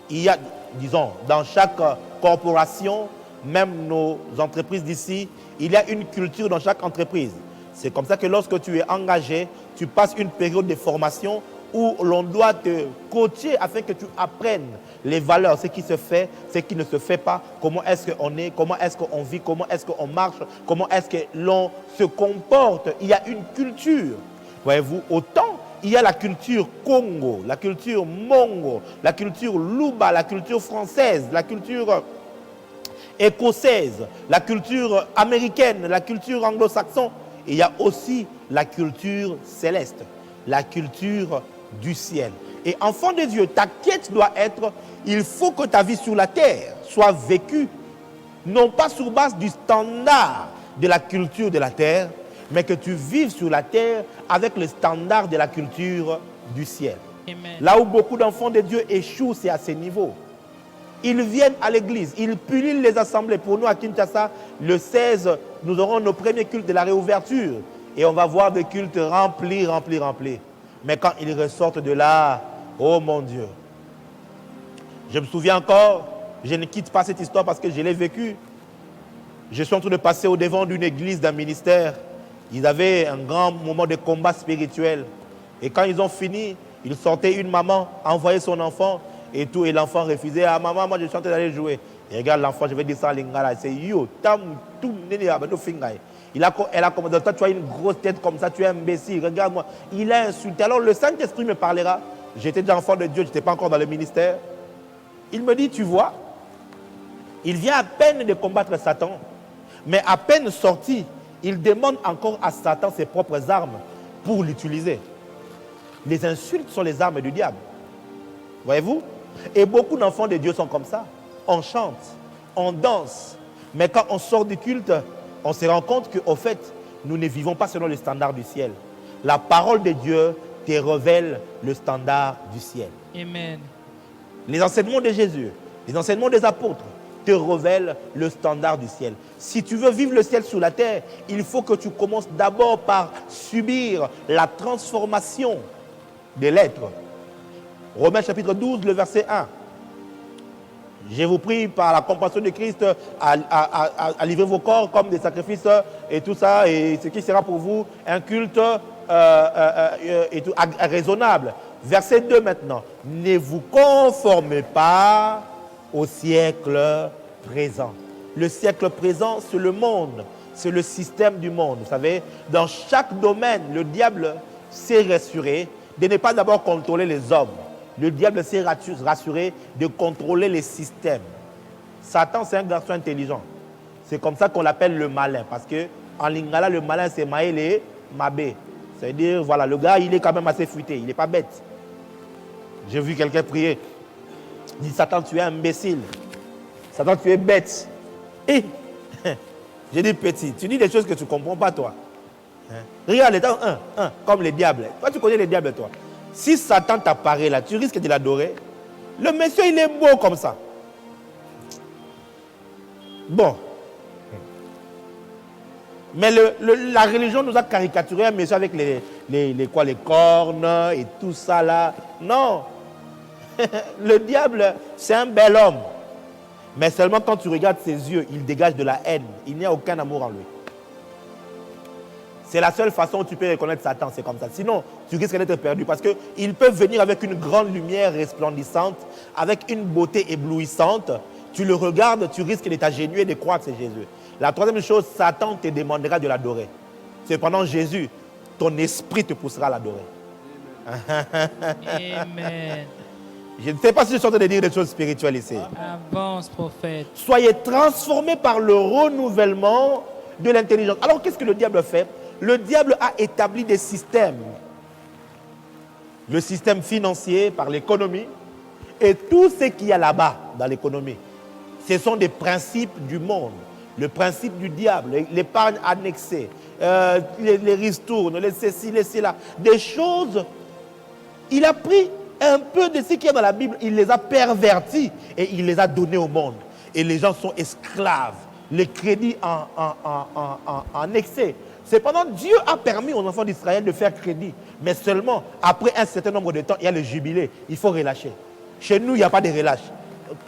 il y a, disons, dans chaque corporation, même nos entreprises d'ici, il y a une culture dans chaque entreprise. C'est comme ça que lorsque tu es engagé, tu passes une période de formation où l'on doit te coacher afin que tu apprennes les valeurs, ce qui se fait, ce qui ne se fait pas, comment est-ce qu'on est, comment est-ce qu'on vit, comment est-ce qu'on marche, comment est-ce que l'on se comporte. Il y a une culture. Voyez-vous, autant il y a la culture Congo, la culture Mongo, la culture Luba, la culture française, la culture écossaise, la culture américaine, la culture anglo-saxonne. Il y a aussi la culture céleste, la culture du ciel. Et enfant de Dieu, ta quête doit être, il faut que ta vie sur la terre soit vécue, non pas sur base du standard de la culture de la terre, mais que tu vives sur la terre avec le standard de la culture du ciel. Amen. Là où beaucoup d'enfants de Dieu échouent, c'est à ce niveau. Ils viennent à l'église, ils pullulent les assemblées. Pour nous à Kinshasa, le 16, nous aurons nos premiers cultes de la réouverture. Et on va voir des cultes remplis. Mais quand ils ressortent de là, oh mon Dieu. Je me souviens encore, je ne quitte pas cette histoire parce que je l'ai vécue. Je suis en train de passer au devant d'une église, d'un ministère. Ils avaient un grand moment de combat spirituel. Et quand ils ont fini, ils sortaient une maman, envoyaient son enfant et tout. Et l'enfant refusait. Ah maman, moi je suis en train d'aller jouer. Et regarde l'enfant, je vais dire ça en lingala. C'est yo, tam, tout, nene, abado fingay. Elle a commencé, toi tu as une grosse tête comme ça, tu es imbécile, regarde-moi. Il a insulté. Alors le Saint-Esprit me parlera. J'étais déjà enfant de Dieu, je n'étais pas encore dans le ministère. Il me dit, tu vois, il vient à peine de combattre Satan. Mais à peine sorti, il demande encore à Satan ses propres armes pour l'utiliser. Les insultes sont les armes du diable. Voyez-vous? Et beaucoup d'enfants de Dieu sont comme ça. On chante, on danse. Mais quand on sort du culte, on se rend compte qu'au fait, nous ne vivons pas selon les standards du ciel. La parole de Dieu te révèle le standard du ciel. Amen. Les enseignements de Jésus, les enseignements des apôtres te révèlent le standard du ciel. Si tu veux vivre le ciel sur la terre, il faut que tu commences d'abord par subir la transformation de l'être. Romains chapitre 12, le verset 1. Je vous prie par la compassion de Christ à livrer vos corps comme des sacrifices et tout ça, et ce qui sera pour vous un culte raisonnable. Verset 2 maintenant. Ne vous conformez pas au siècle présent. Le siècle présent, c'est le monde, c'est le système du monde. Vous savez, dans chaque domaine, le diable s'est rassuré de ne pas d'abord contrôler les hommes. Le diable s'est rassuré de contrôler les systèmes. Satan, c'est un garçon intelligent. C'est comme ça qu'on l'appelle le malin. Parce qu'en lingala, le malin, c'est Maël et Mabé. C'est-à-dire, voilà, le gars, il est quand même assez futé. Il n'est pas bête. J'ai vu quelqu'un prier. Il dit, Satan, tu es imbécile. Satan, tu es bête. Et, j'ai dit, petit, tu dis des choses que tu ne comprends pas, toi. Regarde, l'état 1, comme les diables. Toi, tu connais les diables, toi. Si Satan t'apparaît là, tu risques de l'adorer. Le monsieur, il est beau comme ça. Bon. Mais la religion nous a caricaturé un monsieur avec les cornes et tout ça là. Non. Le diable, c'est un bel homme. Mais seulement quand tu regardes ses yeux, il dégage de la haine. Il n'y a aucun amour en lui. C'est la seule façon où tu peux reconnaître Satan, c'est comme ça. Sinon, tu risques d'être perdu parce qu'il peut venir avec une grande lumière resplendissante, avec une beauté éblouissante. Tu le regardes, tu risques de t'agenouiller et de croire que c'est Jésus. La troisième chose, Satan te demandera de l'adorer. Cependant, Jésus, ton esprit te poussera à l'adorer. Amen. Je ne sais pas si je suis en train de dire des choses spirituelles ici. Avance, prophète. Soyez transformés par le renouvellement de l'intelligence. Alors, qu'est-ce que le diable fait? Le diable a établi des systèmes. Le système financier par l'économie et tout ce qu'il y a là-bas dans l'économie. Ce sont des principes du monde. Le principe du diable, l'épargne annexée, les ristournes, les ceci, les cela. Des choses, il a pris un peu de ce qu'il y a dans la Bible, il les a pervertis et il les a donnés au monde. Et les gens sont esclaves. Les crédits en excès. Cependant, Dieu a permis aux enfants d'Israël de faire crédit. Mais seulement, après un certain nombre de temps, il y a le jubilé. Il faut relâcher. Chez nous, il n'y a pas de relâche.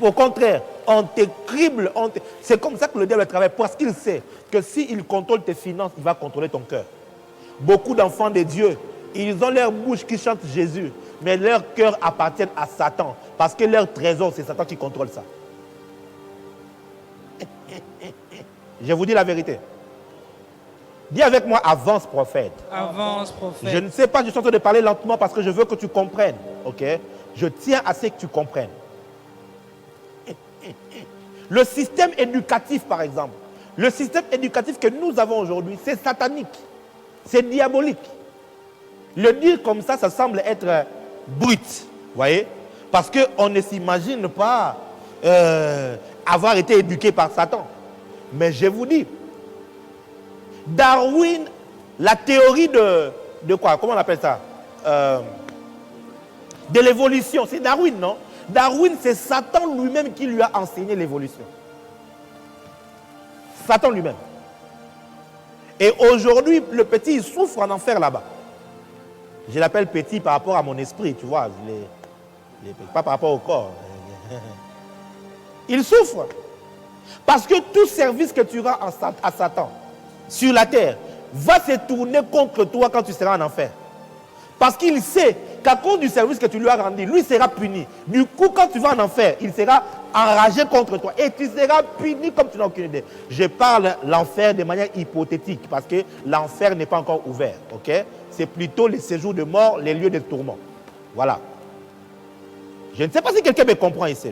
Au contraire, on te crible. C'est comme ça que le diable travaille. Parce qu'il sait que s'il contrôle tes finances, il va contrôler ton cœur. Beaucoup d'enfants de Dieu, ils ont leur bouche qui chante Jésus. Mais leur cœur appartient à Satan. Parce que leur trésor, c'est Satan qui contrôle ça. Je vous dis la vérité. Dis avec moi, avance prophète. Avance, prophète. Je ne sais pas, je suis en train de parler lentement parce que je veux que tu comprennes. Ok? Je tiens à ce que tu comprennes. Le système éducatif, par exemple. Le système éducatif que nous avons aujourd'hui, c'est satanique. C'est diabolique. Le dire comme ça, ça semble être brut. Vous voyez? Parce qu'on ne s'imagine pas avoir été éduqué par Satan. Mais je vous dis, Darwin, la théorie de quoi? Comment on appelle ça? De l'évolution. C'est Darwin, non? Darwin, c'est Satan lui-même qui lui a enseigné l'évolution. Satan lui-même. Et aujourd'hui, le petit, il souffre en enfer là-bas. Je l'appelle petit par rapport à mon esprit, tu vois. Pas par rapport au corps. Il souffre. Parce que tout service que tu rends à Satan sur la terre va se tourner contre toi quand tu seras en enfer. Parce qu'il sait qu'à cause du service que tu lui as rendu, lui sera puni. Du coup, quand tu vas en enfer, il sera enragé contre toi. Et tu seras puni comme tu n'as aucune idée. Je parle l'enfer de manière hypothétique parce que l'enfer n'est pas encore ouvert. Okay? C'est plutôt les séjours de mort, les lieux de tourment. Voilà. Je ne sais pas si quelqu'un me comprend ici.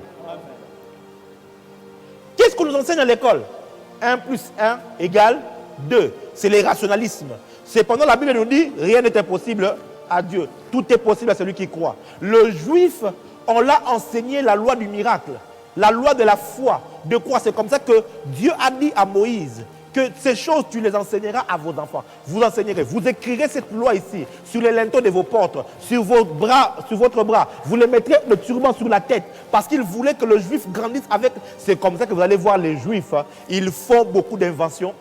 Qu'est-ce qu'on nous enseigne à l'école? 1 plus 1 égale 2. C'est le rationalisme. Cependant, la Bible nous dit, rien n'est impossible à Dieu. Tout est possible à celui qui croit. Le juif, on l'a enseigné la loi du miracle, la loi de la foi, de croire. C'est comme ça que Dieu a dit à Moïse que ces choses, tu les enseigneras à vos enfants. Vous enseignerez, vous écrirez cette loi ici, sur les linteaux de vos portes, sur vos bras, sur votre bras. Vous les mettrez le turban sur la tête, parce qu'il voulait que le juif grandisse avec. C'est comme ça que vous allez voir les juifs, hein. Ils font beaucoup d'inventions.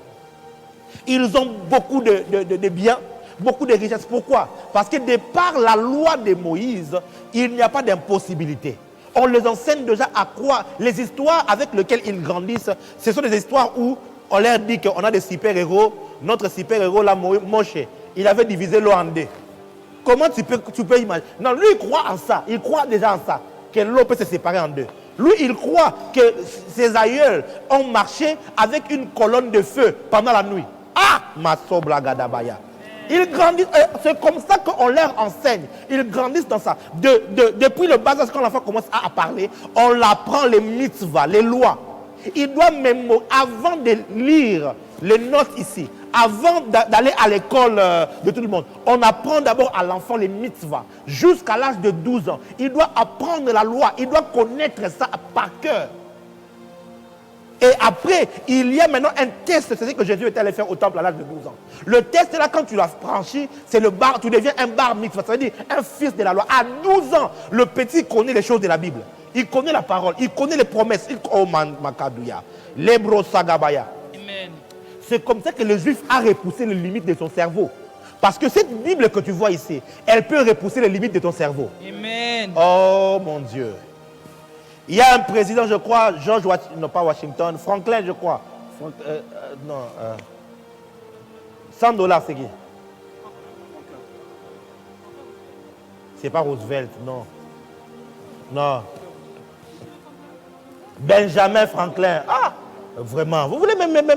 Ils ont beaucoup de biens, beaucoup de richesses. Pourquoi? Parce que de par la loi de Moïse, il n'y a pas d'impossibilité. On les enseigne déjà à croire. Les histoires avec lesquelles ils grandissent, ce sont des histoires où on leur dit qu'on a des super-héros. Notre super-héros, là, Moshe, il avait divisé l'eau en deux. Comment tu peux imaginer? Non, lui, il croit en ça. Il croit déjà en ça, que l'eau peut se séparer en deux. Lui, il croit que ses aïeuls ont marché avec une colonne de feu pendant la nuit. Ah, Masobla Gadabaya. Ils grandissent, c'est comme ça qu'on leur enseigne. Ils grandissent dans ça. Depuis le bas âge, quand l'enfant commence à parler, on l'apprend les mitzvahs, les lois. Il doit même, avant de lire les notes ici, avant d'aller à l'école de tout le monde, on apprend d'abord à l'enfant les mitzvahs. Jusqu'à l'âge de 12 ans, il doit apprendre la loi. Il doit connaître ça par cœur. Et après, il y a maintenant un test. C'est ce que Jésus était allé faire au temple à l'âge de 12 ans. Le test, là, quand tu l'as franchi, c'est le bar, tu deviens un bar mitzvah. Ça veut dire un fils de la loi. À 12 ans, le petit connaît les choses de la Bible. Il connaît la parole. Il connaît les promesses. Oh, Makadouya. Lebro Sagabaya. Amen. C'est comme ça que le juif a repoussé les limites de son cerveau. Parce que cette Bible que tu vois ici, elle peut repousser les limites de ton cerveau. Amen. Oh mon Dieu. Il y a un président, je crois, non pas Washington, Franklin, je crois. Non. 100 $, c'est qui? C'est pas Roosevelt, non. Non. Benjamin Franklin. Ah, vraiment. Vous voulez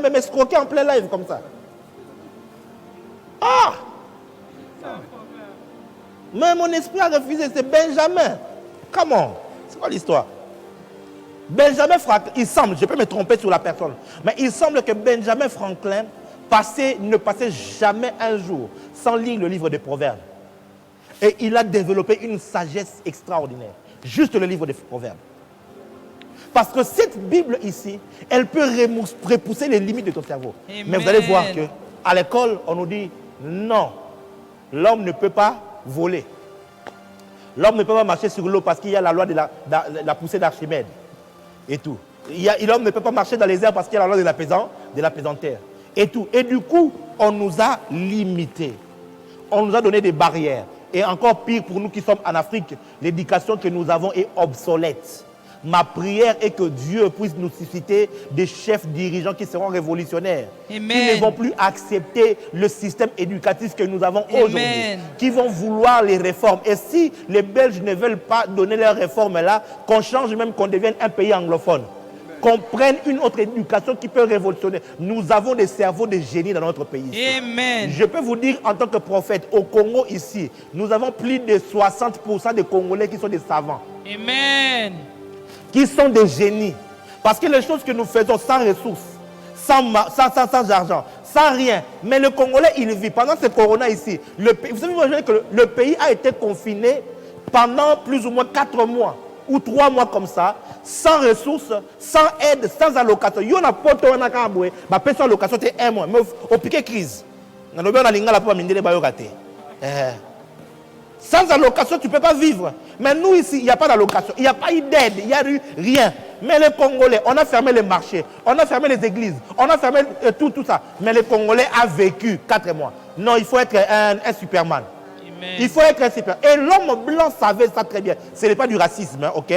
m'escroquer en plein live comme ça? Ah! Mais mon esprit a refusé, c'est Benjamin. Comment? C'est quoi l'histoire? Benjamin Franklin, il semble, je peux me tromper sur la personne, mais il semble que Benjamin Franklin ne passait jamais un jour sans lire le livre des Proverbes. Et il a développé une sagesse extraordinaire. Juste le livre des Proverbes. Parce que cette Bible ici, elle peut repousser les limites de ton cerveau. Amen. Mais vous allez voir qu'à l'école, on nous dit non, l'homme ne peut pas voler. L'homme ne peut pas marcher sur l'eau parce qu'il y a la loi de la poussée d'Archimède. Et tout. L'homme ne peut pas marcher dans les airs parce qu'il y a la loi de la pesanteur. Et tout. Et du coup, on nous a limités. On nous a donné des barrières. Et encore pire pour nous qui sommes en Afrique, l'éducation que nous avons est obsolète. Ma prière est que Dieu puisse nous susciter des chefs dirigeants qui seront révolutionnaires. Amen. Qui ne vont plus accepter le système éducatif que nous avons aujourd'hui. Qui vont vouloir les réformes. Et si les Belges ne veulent pas donner leurs réformes là, qu'on change même, qu'on devienne un pays anglophone. Qu'on prenne une autre éducation qui peut révolutionner. Nous avons des cerveaux de génie dans notre pays. Amen. Je peux vous dire en tant que prophète, au Congo ici, nous avons plus de 60% des Congolais qui sont des savants. Amen. Qui sont des génies. Parce que les choses que nous faisons sans ressources, sans argent, sans rien. Mais le Congolais, il vit. Pendant ce corona ici, vous savez que le pays a été confiné pendant plus ou moins 4 mois ou 3 mois comme ça, sans ressources, sans aide, sans allocation. Il y a un pote qui a été en allocation, c'est 1 mois. Mais au piqué crise. Sans allocation, tu ne peux pas vivre. Mais nous ici, il n'y a pas d'allocation, il n'y a pas eu d'aide, il n'y a eu rien. Mais les Congolais, on a fermé les marchés, on a fermé les églises, on a fermé tout ça. Mais les Congolais ont vécu 4 mois. Non, il faut être un Superman. Amen. Il faut être un Superman. Et l'homme blanc savait ça très bien. Ce n'est pas du racisme, hein, ok?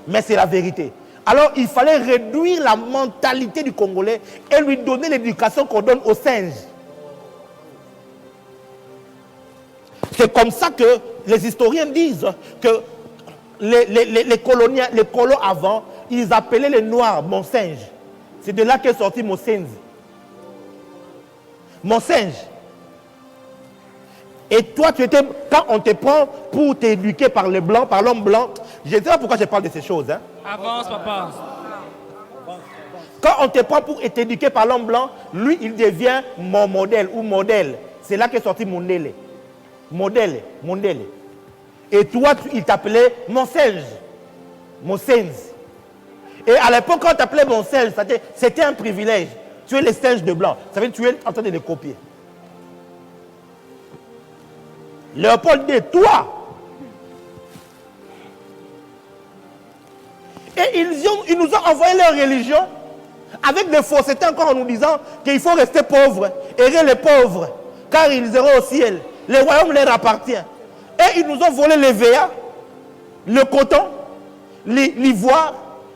Mais c'est la vérité. Alors, il fallait réduire la mentalité du Congolais et lui donner l'éducation qu'on donne aux singes. C'est comme ça que les historiens disent que les colons avant, ils appelaient les Noirs mon singe. C'est de là qu'est sorti mon singe. Mon singe. Et toi, quand on te prend pour t'éduquer par les Blancs, par l'homme blanc, je ne sais pas pourquoi je parle de ces choses. Hein. Avance, papa. Quand on te prend pour t'éduquer par l'homme blanc, lui, il devient mon modèle ou modèle. C'est là qu'est sorti mon Mondele. Mondele. Et toi, il t'appelait mon singe. Mon singe. Et à l'époque, quand on t'appelait mon singe, c'était un privilège. Tu es les singes de blanc. Ça veut dire que tu es en train de les copier. Léopold dit, toi. Et ils nous ont envoyé leur religion avec des faussetés encore en nous disant qu'il faut rester pauvre, errer les pauvres, car ils iront au ciel. Le royaume leur appartient. Et ils nous ont volé les VA, le coton, l'ivoire,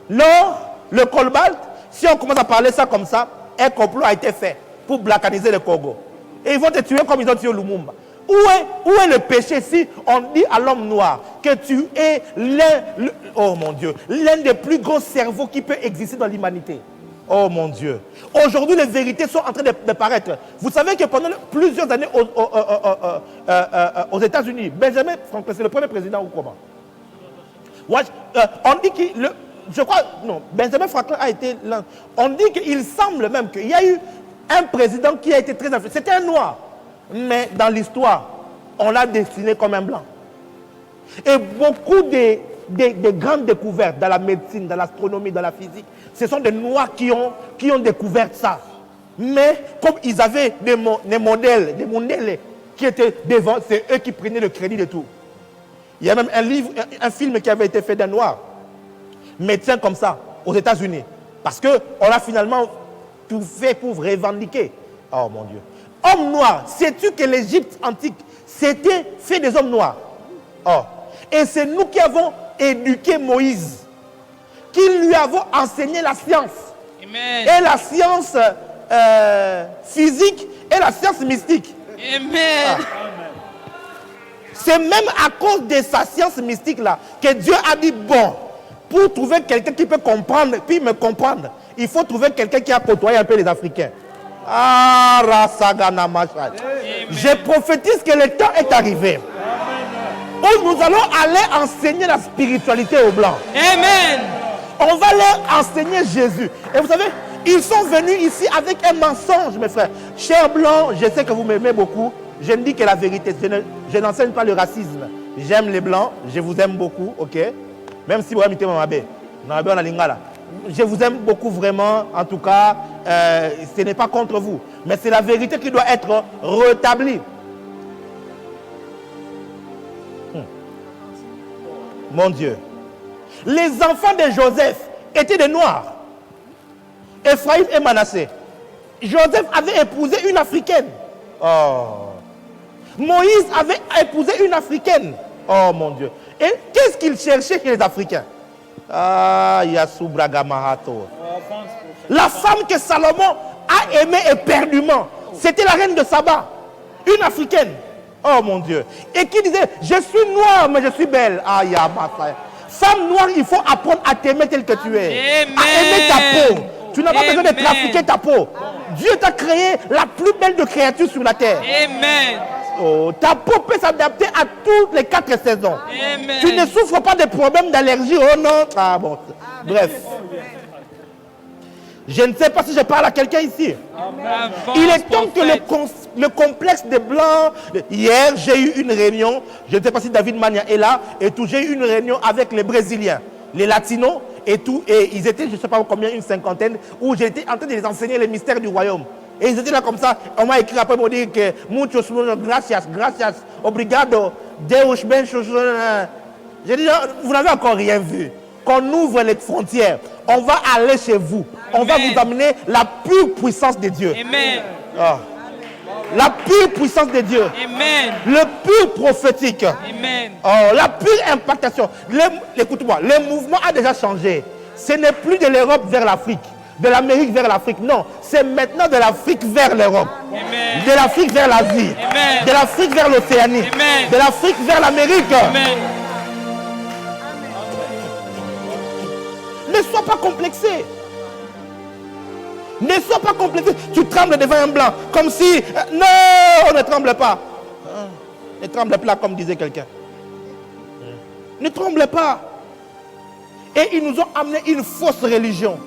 l'or, le cobalt. Si on commence à parler ça comme ça, un complot a été fait pour blacaniser le Congo. Et ils vont te tuer comme ils ont tué Lumumba. Où est le péché si on dit à l'homme noir que tu es l'un des plus grands cerveaux qui peut exister dans l'humanité? Oh mon Dieu. Aujourd'hui, les vérités sont en train de paraître. Vous savez que pendant plusieurs années aux États-Unis, Benjamin Franklin, c'est le premier président ou comment? On dit que, je crois, non, Benjamin Franklin a été l'un. On dit qu'il semble même qu'il y a eu un président qui a été très influent. C'était un noir. Mais dans l'histoire, on l'a dessiné comme un blanc. Et beaucoup des grandes découvertes dans la médecine, dans l'astronomie, dans la physique, ce sont des noirs qui ont découvert ça. Mais comme ils avaient des modèles qui étaient devant, c'est eux qui prenaient le crédit de tout. Il y a même un film qui avait été fait d'un noir, médecin comme ça, aux États-Unis. Parce qu'on a finalement tout fait pour revendiquer. Oh mon Dieu. Homme noir, sais-tu que l'Égypte antique, c'était fait des hommes noirs? Oh. Et c'est nous qui avons éduqué Moïse, qui lui avons enseigné la science. Amen. Et la science physique et la science mystique. Amen. C'est même à cause de sa science mystique là que Dieu a dit bon, pour trouver quelqu'un qui peut comprendre, puis me comprendre, il faut trouver quelqu'un qui a côtoyé un peu les Africains. Ah, Rasagana Machad. Je prophétise que le temps est arrivé où nous allons aller enseigner la spiritualité aux Blancs. Amen. On va leur enseigner Jésus. Et vous savez, ils sont venus ici avec un mensonge, mes frères. Chers Blancs, je sais que vous m'aimez beaucoup. Je ne dis que la vérité. Je n'enseigne pas le racisme. J'aime les Blancs. Je vous aime beaucoup, ok? Même si vous aimez mon abbé. Je vous aime beaucoup vraiment. En tout cas, ce n'est pas contre vous. Mais c'est la vérité qui doit être rétablie. Mon Dieu. Les enfants de Joseph étaient des Noirs. Ephraïm et Manassé. Joseph avait épousé une Africaine. Oh. Moïse avait épousé une Africaine. Oh mon Dieu. Et qu'est-ce qu'il cherchait chez les Africains? Ah, Yassou Braga Mahato. La femme que Salomon a aimée éperdument, c'était la reine de Saba. Une Africaine. Oh mon Dieu. Et qui disait, je suis noire mais je suis belle. Ah, Yamasa. Femme noire, il faut apprendre à t'aimer tel que tu es. Amen. À aimer ta peau. Tu n'as pas besoin de trafiquer ta peau. Dieu t'a créé la plus belle de créatures sur la terre. Amen. Oh, ta peau peut s'adapter à toutes les 4 saisons. Amen. Tu ne souffres pas de problèmes d'allergie. Oh non. Ah bon. Bref. Je ne sais pas si je parle à quelqu'un ici. Avance, Il est temps que prophète. le complexe des Blancs... Hier, j'ai eu une réunion. Je ne sais pas si David Mania est là. Et tout, j'ai eu une réunion avec les Brésiliens, les Latinos et tout. Et ils étaient, je ne sais pas combien, une cinquantaine, où j'étais en train de les enseigner les mystères du royaume. Et ils étaient là comme ça. On m'a écrit après pour dire que muchos, gracias, gracias, obrigado, Deus bencho. J'ai dit, vous n'avez encore rien vu. Qu'on ouvre les frontières, on va aller chez vous. On va Amen. vous amener la pure puissance de Dieu. Amen. Ah. La pure puissance de Dieu. Amen. Le pur prophétique. Amen. Oh, la pure impactation. Écoute-moi, le mouvement a déjà changé. Ce n'est plus de l'Europe vers l'Afrique, de l'Amérique vers l'Afrique. Non, c'est maintenant de l'Afrique vers l'Europe, Amen. de l'Afrique vers l'Asie, Amen. de l'Afrique vers l'Océanie, Amen. de l'Afrique vers l'Amérique. Amen. Ne sois pas complexé. Ne sois pas complexé. Tu trembles devant un blanc comme si... non, ne tremble pas. Ne tremble pas comme disait quelqu'un. Ne tremble pas. Et ils nous ont amené une fausse religion.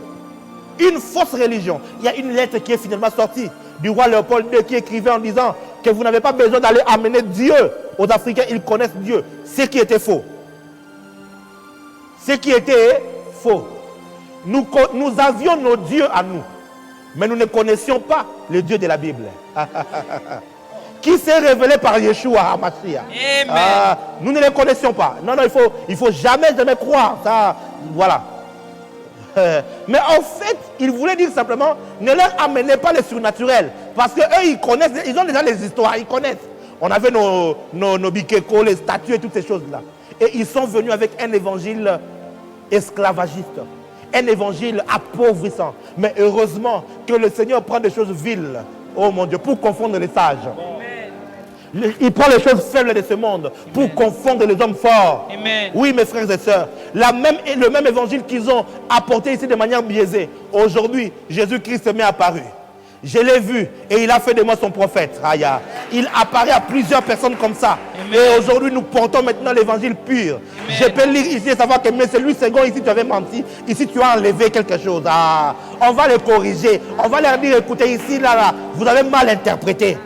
Une fausse religion. Il y a une lettre qui est finalement sortie du roi Léopold II qui écrivait en disant que vous n'avez pas besoin d'aller amener Dieu aux Africains. Ils connaissent Dieu. Ce qui était faux. Ce qui était faux. Nous avions nos dieux à nous. Mais nous ne connaissions pas le Dieu de la Bible. Qui s'est révélé par Yeshua HaMashiach. Amen. Nous ne les connaissions pas. Non, il faut jamais croire. Ça, voilà. Mais en fait, il voulait dire simplement, ne leur amenez pas le surnaturel. Parce qu'eux, ils connaissent, ils ont déjà les histoires, ils connaissent. On avait nos bikeko, les statues et toutes ces choses-là. Et ils sont venus avec un évangile esclavagiste. Un évangile appauvrissant. Mais heureusement que le Seigneur prend des choses viles, oh mon Dieu, pour confondre les sages. Il prend les choses faibles de ce monde pour confondre les hommes forts. Amen. Oui, mes frères et sœurs, le même évangile qu'ils ont apporté ici de manière biaisée. Aujourd'hui, Jésus-Christ m'est apparu. Je l'ai vu et il a fait de moi son prophète. Raya. Il apparaît à plusieurs personnes comme ça. Amen. Et aujourd'hui, nous portons maintenant l'évangile pur. Amen. Je peux lire ici et savoir que mais celui second, ici tu avais menti. Ici tu as enlevé quelque chose. Ah, on va les corriger. On va leur dire, écoutez, ici, là, vous avez mal interprété.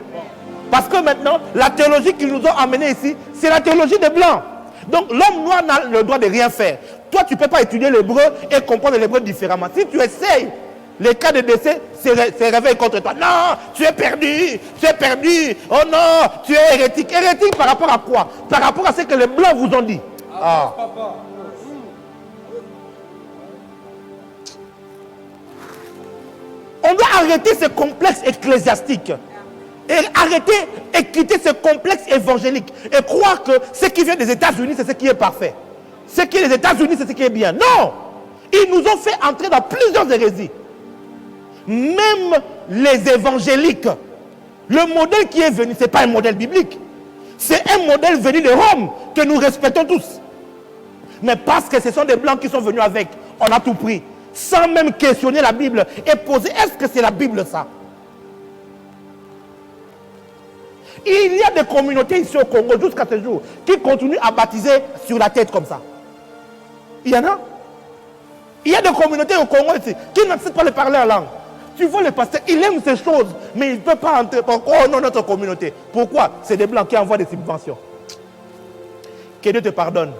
Parce que maintenant, la théologie qu'ils nous ont amenée ici, c'est la théologie des Blancs. Donc l'homme noir n'a le droit de rien faire. Toi, tu ne peux pas étudier l'hébreu et comprendre l'hébreu différemment. Si tu essayes, les cas de décès se réveillent contre toi. Non, tu es perdu, tu es perdu. Oh non, tu es hérétique. Hérétique par rapport à quoi? Par rapport à ce que les Blancs vous ont dit. Ah. On doit arrêter ce complexe ecclésiastique. Et arrêtez et quittez ce complexe évangélique et croire que ce qui vient des États-Unis, c'est ce qui est parfait. Ce qui est des États-Unis, c'est ce qui est bien. Non! Ils nous ont fait entrer dans plusieurs hérésies. Même les évangéliques, le modèle qui est venu, ce n'est pas un modèle biblique. C'est un modèle venu de Rome que nous respectons tous. Mais parce que ce sont des Blancs qui sont venus avec, on a tout pris. Sans même questionner la Bible et poser, est-ce que c'est la Bible ça? Il y a des communautés ici au Congo jusqu'à ce jour qui continuent à baptiser sur la tête comme ça. Il y en a. Il y a des communautés au Congo ici qui n'acceptent pas de parler en langue. Tu vois le pasteur, il aime ces choses, mais il ne peut pas entrer. Oh non, notre communauté. Pourquoi? C'est des Blancs qui envoient des subventions. Que Dieu te pardonne.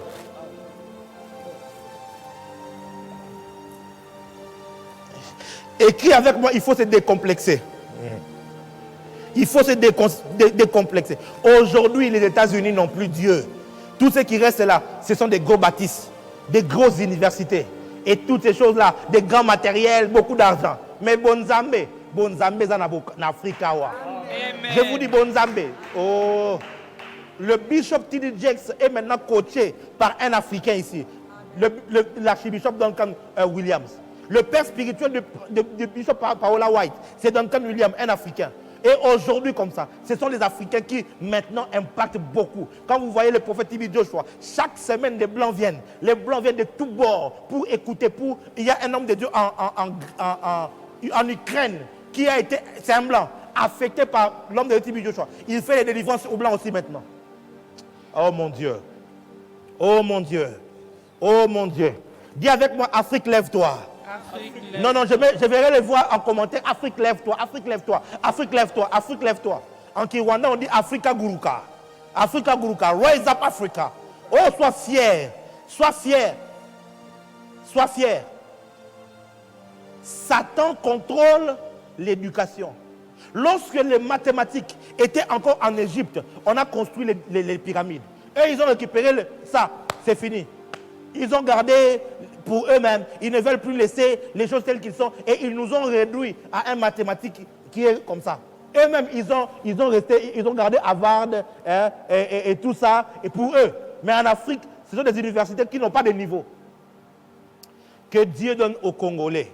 Écris avec moi, il faut se décomplexer. Il faut se décomplexer. Aujourd'hui, les États-Unis n'ont plus Dieu. Tout ce qui reste là, ce sont des gros bâtisses, des grosses universités. Et toutes ces choses-là, des grands matériels, beaucoup d'argent. Mais Bonzambe, c'est en Afrique. Je vous dis Bonzambe. Oh, le bishop T.D. Jakes est maintenant coaché par un Africain ici. L'archibishop Duncan Williams. Le père spirituel du bishop Paola White, c'est Duncan Williams, un Africain. Et aujourd'hui, comme ça, ce sont les Africains qui maintenant impactent beaucoup. Quand vous voyez le prophète T.B. Joshua, chaque semaine, des Blancs viennent. Les Blancs viennent de tous bords pour écouter. Il y a un homme de Dieu en Ukraine qui a été, c'est un Blanc, affecté par l'homme de T.B. Joshua. Il fait les délivrances aux Blancs aussi maintenant. Oh mon Dieu. Oh mon Dieu. Oh mon Dieu. Dis avec moi, Afrique, lève-toi. Non, je verrai les voix en commentaire. Afrique, lève-toi, Afrique, lève-toi, Afrique, lève-toi, Afrique, lève-toi. En Kiwanda, on dit Africa Guruka. Africa Guruka, rise up Africa. Oh, sois fier, sois fier, sois fier. Satan contrôle l'éducation. Lorsque les mathématiques étaient encore en Égypte, on a construit les pyramides. Et ils ont récupéré ça, c'est fini. Ils ont gardé pour eux-mêmes, ils ne veulent plus laisser les choses telles qu'elles sont et ils nous ont réduit à un mathématique qui est comme ça. Eux-mêmes, ils ont gardé Harvard et tout ça, et pour eux. Mais en Afrique, ce sont des universités qui n'ont pas de niveau. Que Dieu donne aux Congolais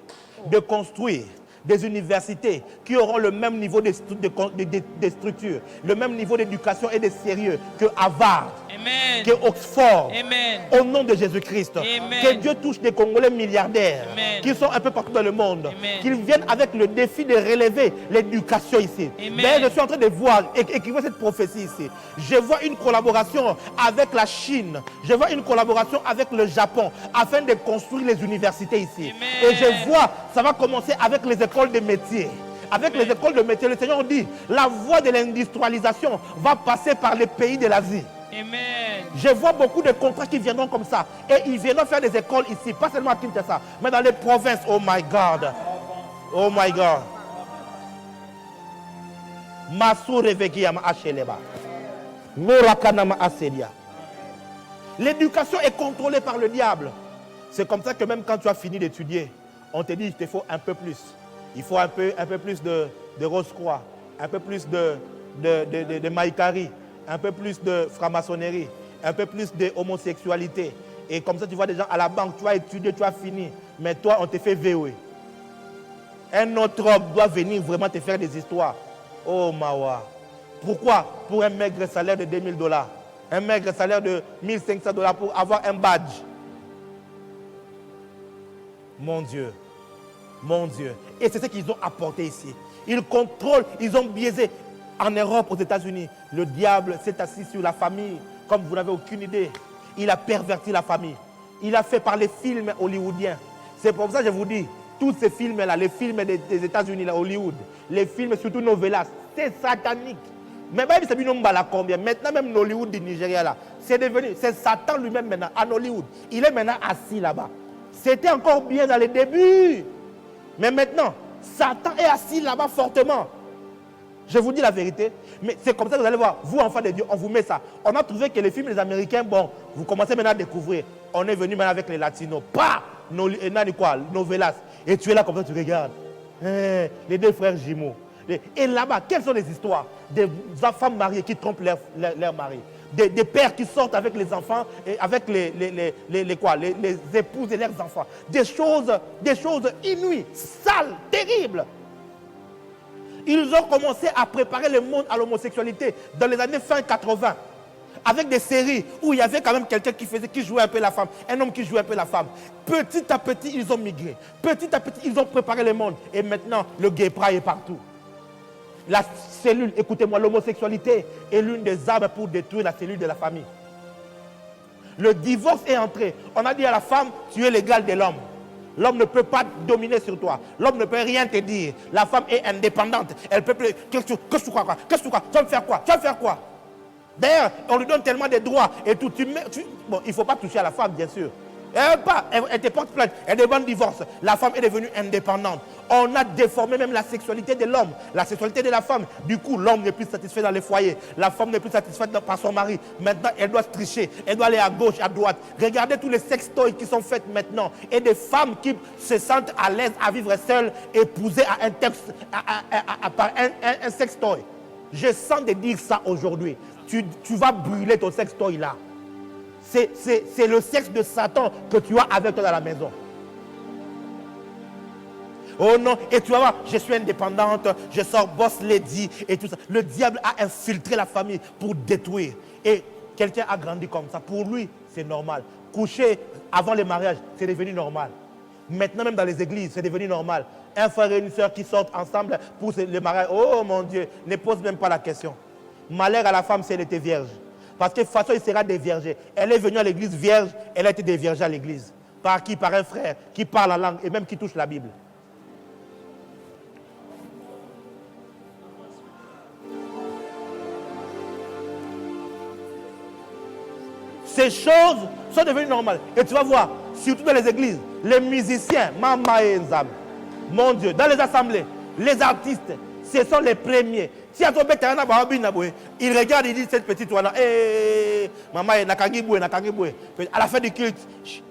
de construire des universités qui auront le même niveau de structure, le même niveau d'éducation et de sérieux que Harvard, Amen. que Oxford. Amen. Au nom de Jésus-Christ. Amen. Que Dieu touche des Congolais milliardaires. Amen. Qui sont un peu partout dans le monde. Amen. Qu'ils viennent avec le défi de relever l'éducation ici. Mais je suis en train de voir, écrivez cette prophétie ici. Je vois une collaboration avec la Chine. Je vois une collaboration avec le Japon afin de construire les universités ici. Amen. Et je vois, ça va commencer avec les écoles de métiers. Avec les écoles de métiers, le Seigneur dit, la voie de l'industrialisation va passer par les pays de l'Asie. Amen. Je vois beaucoup de contrats qui viendront comme ça. Et ils viendront faire des écoles ici, pas seulement à Kinshasa, mais dans les provinces. Oh my God. Oh my God. L'éducation est contrôlée par le diable. C'est comme ça que même quand tu as fini d'étudier, on te dit il te faut un peu plus. Il faut un peu plus de Rose-Croix, un peu plus de Maïkari, un peu plus de franc-maçonnerie, un peu plus d'homosexualité. Et comme ça, tu vois des gens à la banque, tu as étudié, tu as fini. Mais toi, on te fait VOE. Un autre homme doit venir vraiment te faire des histoires. Oh, Mawa. Pourquoi? Pour un maigre salaire de $2000. Un maigre salaire de $1500 pour avoir un badge. Mon Dieu. Mon Dieu. Et c'est ce qu'ils ont apporté ici. Ils contrôlent, ils ont biaisé. En Europe, aux États-Unis, le diable s'est assis sur la famille, comme vous n'avez aucune idée. Il a perverti la famille. Il a fait par les films hollywoodiens. C'est pour ça que je vous dis, tous ces films-là, les films des États-Unis, là, Hollywood, les films, surtout novelas, c'est satanique. Mais même c'est une combien. Maintenant, même Hollywood du Nigeria, là, c'est Satan lui-même maintenant, en Hollywood. Il est maintenant assis là-bas. C'était encore bien dans les débuts. Mais maintenant, Satan est assis là-bas fortement. Je vous dis la vérité, mais c'est comme ça que vous allez voir, vous enfants de Dieu, on vous met ça. On a trouvé que les films des Américains, bon, vous commencez maintenant à découvrir. On est venu maintenant avec les Latinos, pas novelas. Et tu es là comme ça, tu regardes. Les deux frères jumeaux. Et là-bas, quelles sont les histoires des femmes mariées qui trompent leur mari? Des pères qui sortent avec les enfants et avec les épouses et leurs enfants. Des choses inouïes, sales, terribles. Ils ont commencé à préparer le monde à l'homosexualité dans les années fin 80. Avec des séries où il y avait quand même quelqu'un qui jouait un peu la femme, un homme qui jouait un peu la femme. Petit à petit, ils ont migré. Petit à petit, ils ont préparé le monde. Et maintenant, le gay pride est partout. La cellule, écoutez-moi, l'homosexualité est l'une des armes pour détruire la cellule de la famille. Le divorce est entré. On a dit à la femme, tu es l'égal de l'homme. L'homme ne peut pas dominer sur toi. L'homme ne peut rien te dire. La femme est indépendante. Elle peut plus. Qu'est-ce que tu crois? Qu'est-ce que tu crois? Tu vas me faire quoi? Tu vas me faire quoi? D'ailleurs, on lui donne tellement de droits et tout. Bon, il ne faut pas toucher à la femme, bien sûr. Elle te porte plainte, elle demande divorce. La femme est devenue indépendante. On a déformé même la sexualité de l'homme, la sexualité de la femme. Du coup, l'homme n'est plus satisfait dans les foyers. La femme n'est plus satisfaite par son mari. Maintenant, elle doit tricher. Elle doit aller à gauche, à droite. Regardez tous les sextoys qui sont faits maintenant. Et des femmes qui se sentent à l'aise à vivre seules, épousées à un sextoy. Je sens de dire ça aujourd'hui. Tu vas brûler ton sextoy là. C'est le sexe de Satan que tu as avec toi dans la maison. Oh non, et tu vas voir, je suis indépendante, je sors boss lady et tout ça. Le diable a infiltré la famille pour détruire. Et quelqu'un a grandi comme ça. Pour lui, c'est normal. Coucher avant le mariage, c'est devenu normal. Maintenant, même dans les églises, c'est devenu normal. Un frère et une soeur qui sortent ensemble pour le mariage. Oh mon Dieu, ne pose même pas la question. Malheur à la femme si elle était vierge. Parce que de toute façon, il sera déviergé. Elle est venue à l'église vierge, elle a été déviergée à l'église. Par qui? Par un frère qui parle la langue et même qui touche la Bible. Ces choses sont devenues normales. Et tu vas voir, surtout dans les églises, les musiciens, Mama et Nzam, mon Dieu, dans les assemblées, les artistes, ce sont les premiers. Si à ton bête, il regarde, il dit cette petite là, maman, à la fin du culte,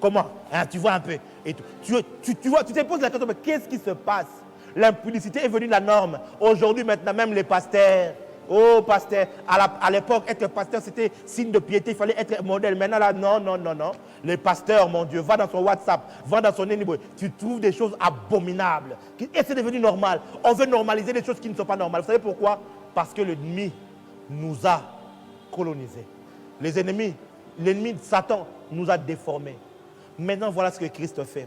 comment? Hein, tu vois un peu. Et tu te poses la question, mais qu'est-ce qui se passe? L'impudicité est venue la norme. Aujourd'hui, maintenant, même les pasteurs. Oh, pasteur, à l'époque, être pasteur, c'était signe de piété, il fallait être modèle. Maintenant, là, non. Les pasteurs, mon Dieu, va dans son WhatsApp, va dans son ennemi, tu trouves des choses abominables. Et c'est devenu normal. On veut normaliser des choses qui ne sont pas normales. Vous savez pourquoi? Parce que l'ennemi nous a colonisés. L'ennemi de Satan nous a déformés. Maintenant, voilà ce que Christ fait.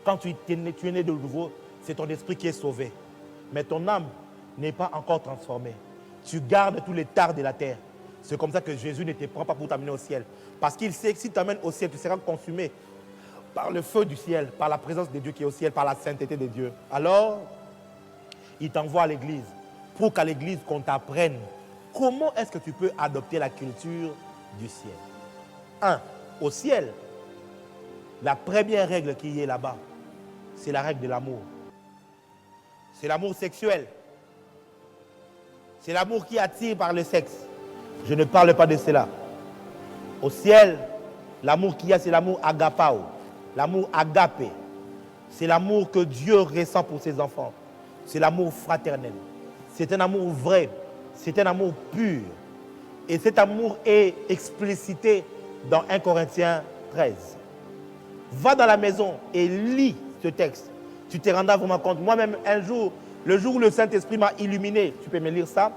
Quand tu es né de nouveau, c'est ton esprit qui est sauvé. Mais ton âme n'est pas encore transformé. Tu gardes tous les tares de la terre. C'est comme ça que Jésus ne te prend pas pour t'amener au ciel. Parce qu'il sait que si tu t'amènes au ciel, tu seras consumé par le feu du ciel, par la présence de Dieu qui est au ciel, par la sainteté de Dieu. Alors, il t'envoie à l'église pour qu'à l'église, qu'on t'apprenne comment est-ce que tu peux adopter la culture du ciel. Au ciel, la première règle qui est là-bas, c'est la règle de l'amour. C'est l'amour sexuel. C'est l'amour qui attire par le sexe. Je ne parle pas de cela. Au ciel, l'amour qu'il y a, c'est l'amour agapao. L'amour agapé. C'est l'amour que Dieu ressent pour ses enfants. C'est l'amour fraternel. C'est un amour vrai. C'est un amour pur. Et cet amour est explicité dans 1 Corinthiens 13. Va dans la maison et lis ce texte. Tu te rendras vraiment compte. Moi-même, un jour, le jour où le Saint-Esprit m'a illuminé, tu peux me lire ça?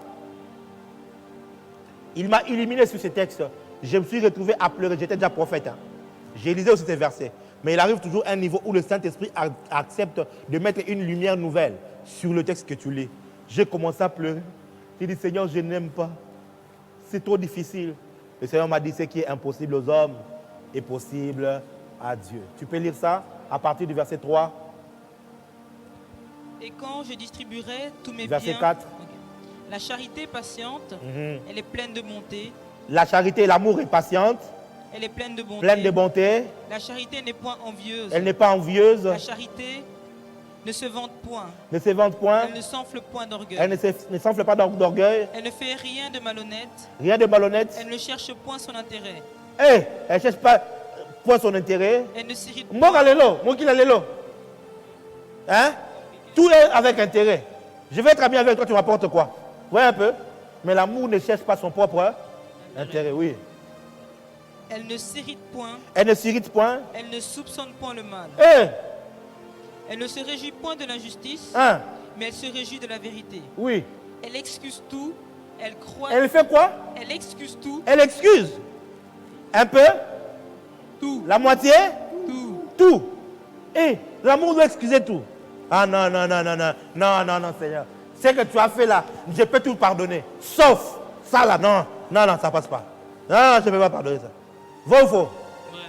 Il m'a illuminé sur ce texte. Je me suis retrouvé à pleurer. J'étais déjà prophète. J'ai lisé aussi ces versets. Mais il arrive toujours un niveau où le Saint-Esprit accepte de mettre une lumière nouvelle sur le texte que tu lis. J'ai commencé à pleurer. J'ai dit, Seigneur, je n'aime pas. C'est trop difficile. Le Seigneur m'a dit, ce qui est impossible aux hommes est possible à Dieu. Tu peux lire ça à partir du verset 3. Et quand je distribuerai tous mes verset biens... 4. Okay. La charité est patiente, elle est pleine de bonté. La charité, l'amour est patiente. Elle est pleine de bonté. Pleine de bonté. La charité n'est point envieuse. Elle n'est pas envieuse. La charité ne se vante point. Ne se vante point. Elle ne s'enfle point d'orgueil. Elle ne s'enfle pas d'orgueil. Elle ne fait rien de malhonnête. Rien de malhonnête. Elle ne cherche point son intérêt. Elle ne cherche pas point son intérêt. Elle ne s'irrite pas. Hein? Tout est avec intérêt. Je vais être ami avec toi, tu m'apportes quoi? Vous voyez un peu? Mais l'amour ne cherche pas son propre intérêt, oui. Elle ne s'irrite point. Elle ne s'irrite point. Elle ne soupçonne point le mal. Eh! Elle ne se réjouit point de l'injustice, Hein? mais elle se réjouit de la vérité. Oui. Elle excuse tout. Elle croit. Elle fait quoi? Elle excuse tout. Elle excuse. Un peu? Tout. La moitié? Tout. Tout. Et l'amour doit excuser tout. Ah non, non, non, non, non, non, non, non, Seigneur. Ce que tu as fait là, je peux tout pardonner. Sauf ça là, non, non, non, ça passe pas. Non, je ne peux pas pardonner ça. Vrai ou faux? Ouais.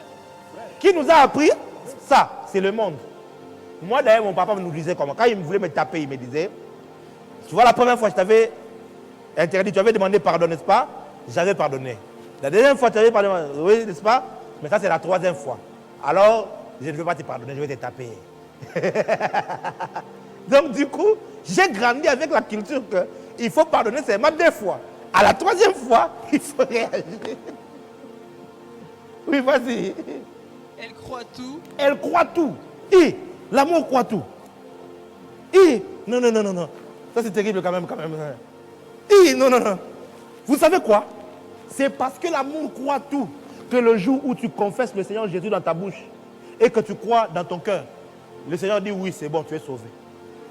Qui nous a appris ça? C'est le monde. Moi d'ailleurs, mon papa nous disait comment. Quand il voulait me taper, il me disait, tu vois la première fois je t'avais interdit, tu avais demandé pardon, n'est-ce pas? J'avais pardonné. La deuxième fois, tu avais pardonné, oui, n'est-ce pas? Mais ça c'est la troisième fois. Alors, je ne vais pas te pardonner, je vais te taper. Donc du coup, j'ai grandi avec la culture qu'il faut pardonner seulement 2 fois. À la troisième fois, il faut réagir. Oui, vas-y. Elle croit tout. Elle croit tout. Et l'amour croit tout. Et non, non, non, non, non. Ça c'est terrible quand même, quand même. Et non, non, non. Vous savez quoi? C'est parce que l'amour croit tout que le jour où tu confesses le Seigneur Jésus dans ta bouche et que tu crois dans ton cœur, le Seigneur dit oui, c'est bon, tu es sauvé.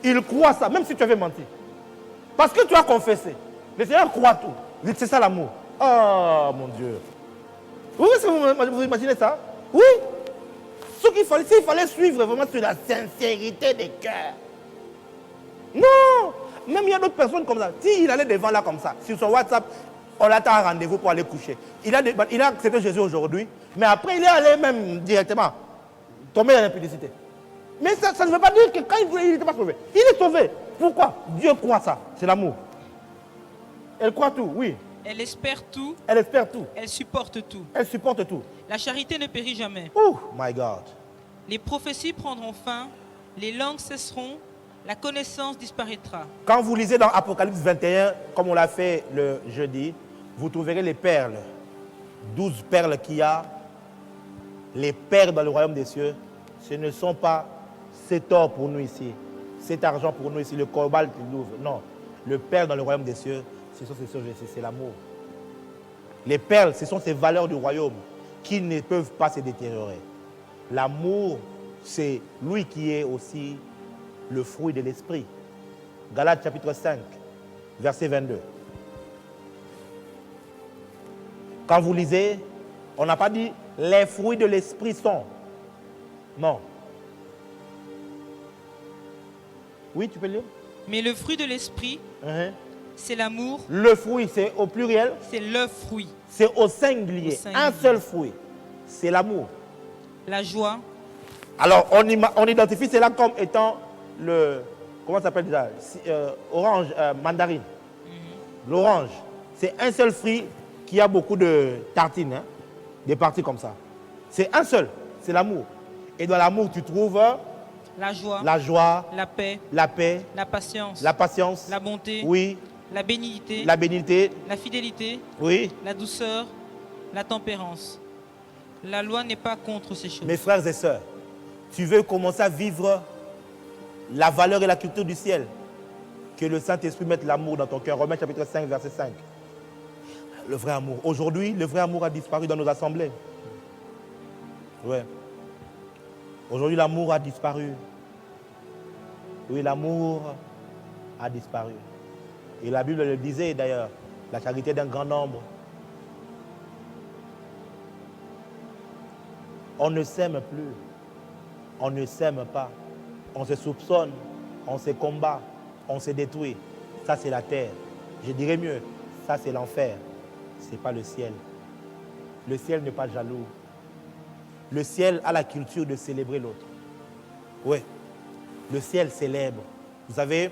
Il croit ça, même si tu avais menti. Parce que tu as confessé. Le Seigneur croit tout. C'est ça l'amour. Oh mon Dieu. Oui, vous imaginez ça? Oui. S'il fallait suivre vraiment sur la sincérité des cœurs. Non. Même il y a d'autres personnes comme ça. S'il allait devant là comme ça, sur son WhatsApp, on l'attend à rendez-vous pour aller coucher. Il a accepté Jésus aujourd'hui, mais après il est allé même directement tomber dans l'impudicité. Mais ça ne veut pas dire que quand il n'était pas sauvé, il est sauvé. Pourquoi? Dieu croit ça. C'est l'amour. Elle croit tout, oui. Elle espère tout. Elle espère tout. Elle supporte tout. Elle supporte tout. La charité ne périt jamais. Oh my God. Les prophéties prendront fin. Les langues cesseront. La connaissance disparaîtra. Quand vous lisez dans Apocalypse 21, comme on l'a fait le jeudi, vous trouverez les perles. 12 perles qu'il y a. Les perles dans le royaume des cieux, ce ne sont pas cet or pour nous ici, cet argent pour nous ici, le cobalt qui l'ouvre. Non. Le perle dans le royaume des cieux, c'est l'amour. Les perles, ce sont ces valeurs du royaume qui ne peuvent pas se détériorer. L'amour, c'est lui qui est aussi le fruit de l'esprit. Galates chapitre 5, verset 22. Quand vous lisez, on n'a pas dit les fruits de l'esprit sont. Non. Oui, tu peux lire? Mais le fruit de l'esprit, c'est l'amour. Le fruit, c'est au pluriel. C'est le fruit. C'est au singulier. Un seul fruit. C'est l'amour. La joie. Alors, on identifie cela comme étant le... Comment ça s'appelle déjà? Orange, mandarine. L'orange. C'est un seul fruit qui a beaucoup de tartines, hein, des parties comme ça. C'est un seul. C'est l'amour. Et dans l'amour, tu trouves... La joie. La joie. La paix. La paix. La patience. La patience. La bonté. Oui. La bénignité. La bénignité. La fidélité. Oui. La douceur. La tempérance. La loi n'est pas contre ces choses. Mes frères et sœurs, tu veux commencer à vivre la valeur et la culture du ciel, que le Saint-Esprit mette l'amour dans ton cœur. Romains chapitre 5, verset 5. Le vrai amour. Aujourd'hui, le vrai amour a disparu dans nos assemblées. Ouais. Aujourd'hui, l'amour a disparu. Oui, l'amour a disparu. Et la Bible le disait d'ailleurs, la charité d'un grand nombre. On ne s'aime plus. On ne s'aime pas. On se soupçonne. On se combat. On se détruit. Ça, c'est la terre. Je dirais mieux, ça, c'est l'enfer. Ce n'est pas le ciel. Le ciel n'est pas jaloux. Le ciel a la culture de célébrer l'autre. Oui. Le ciel célèbre. Vous savez,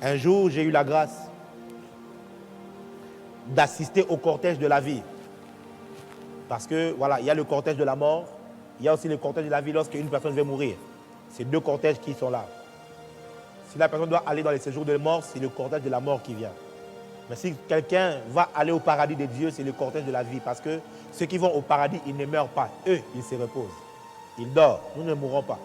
un jour, j'ai eu la grâce d'assister au cortège de la vie. Parce que, voilà, il y a le cortège de la mort, il y a aussi le cortège de la vie lorsqu'une personne veut mourir. C'est 2 cortèges qui sont là. Si la personne doit aller dans les séjours de mort, c'est le cortège de la mort qui vient. Mais si quelqu'un va aller au paradis de Dieu, c'est le cortège de la vie. Parce que ceux qui vont au paradis, ils ne meurent pas. Eux, ils se reposent. Ils dorment. Nous ne mourrons pas.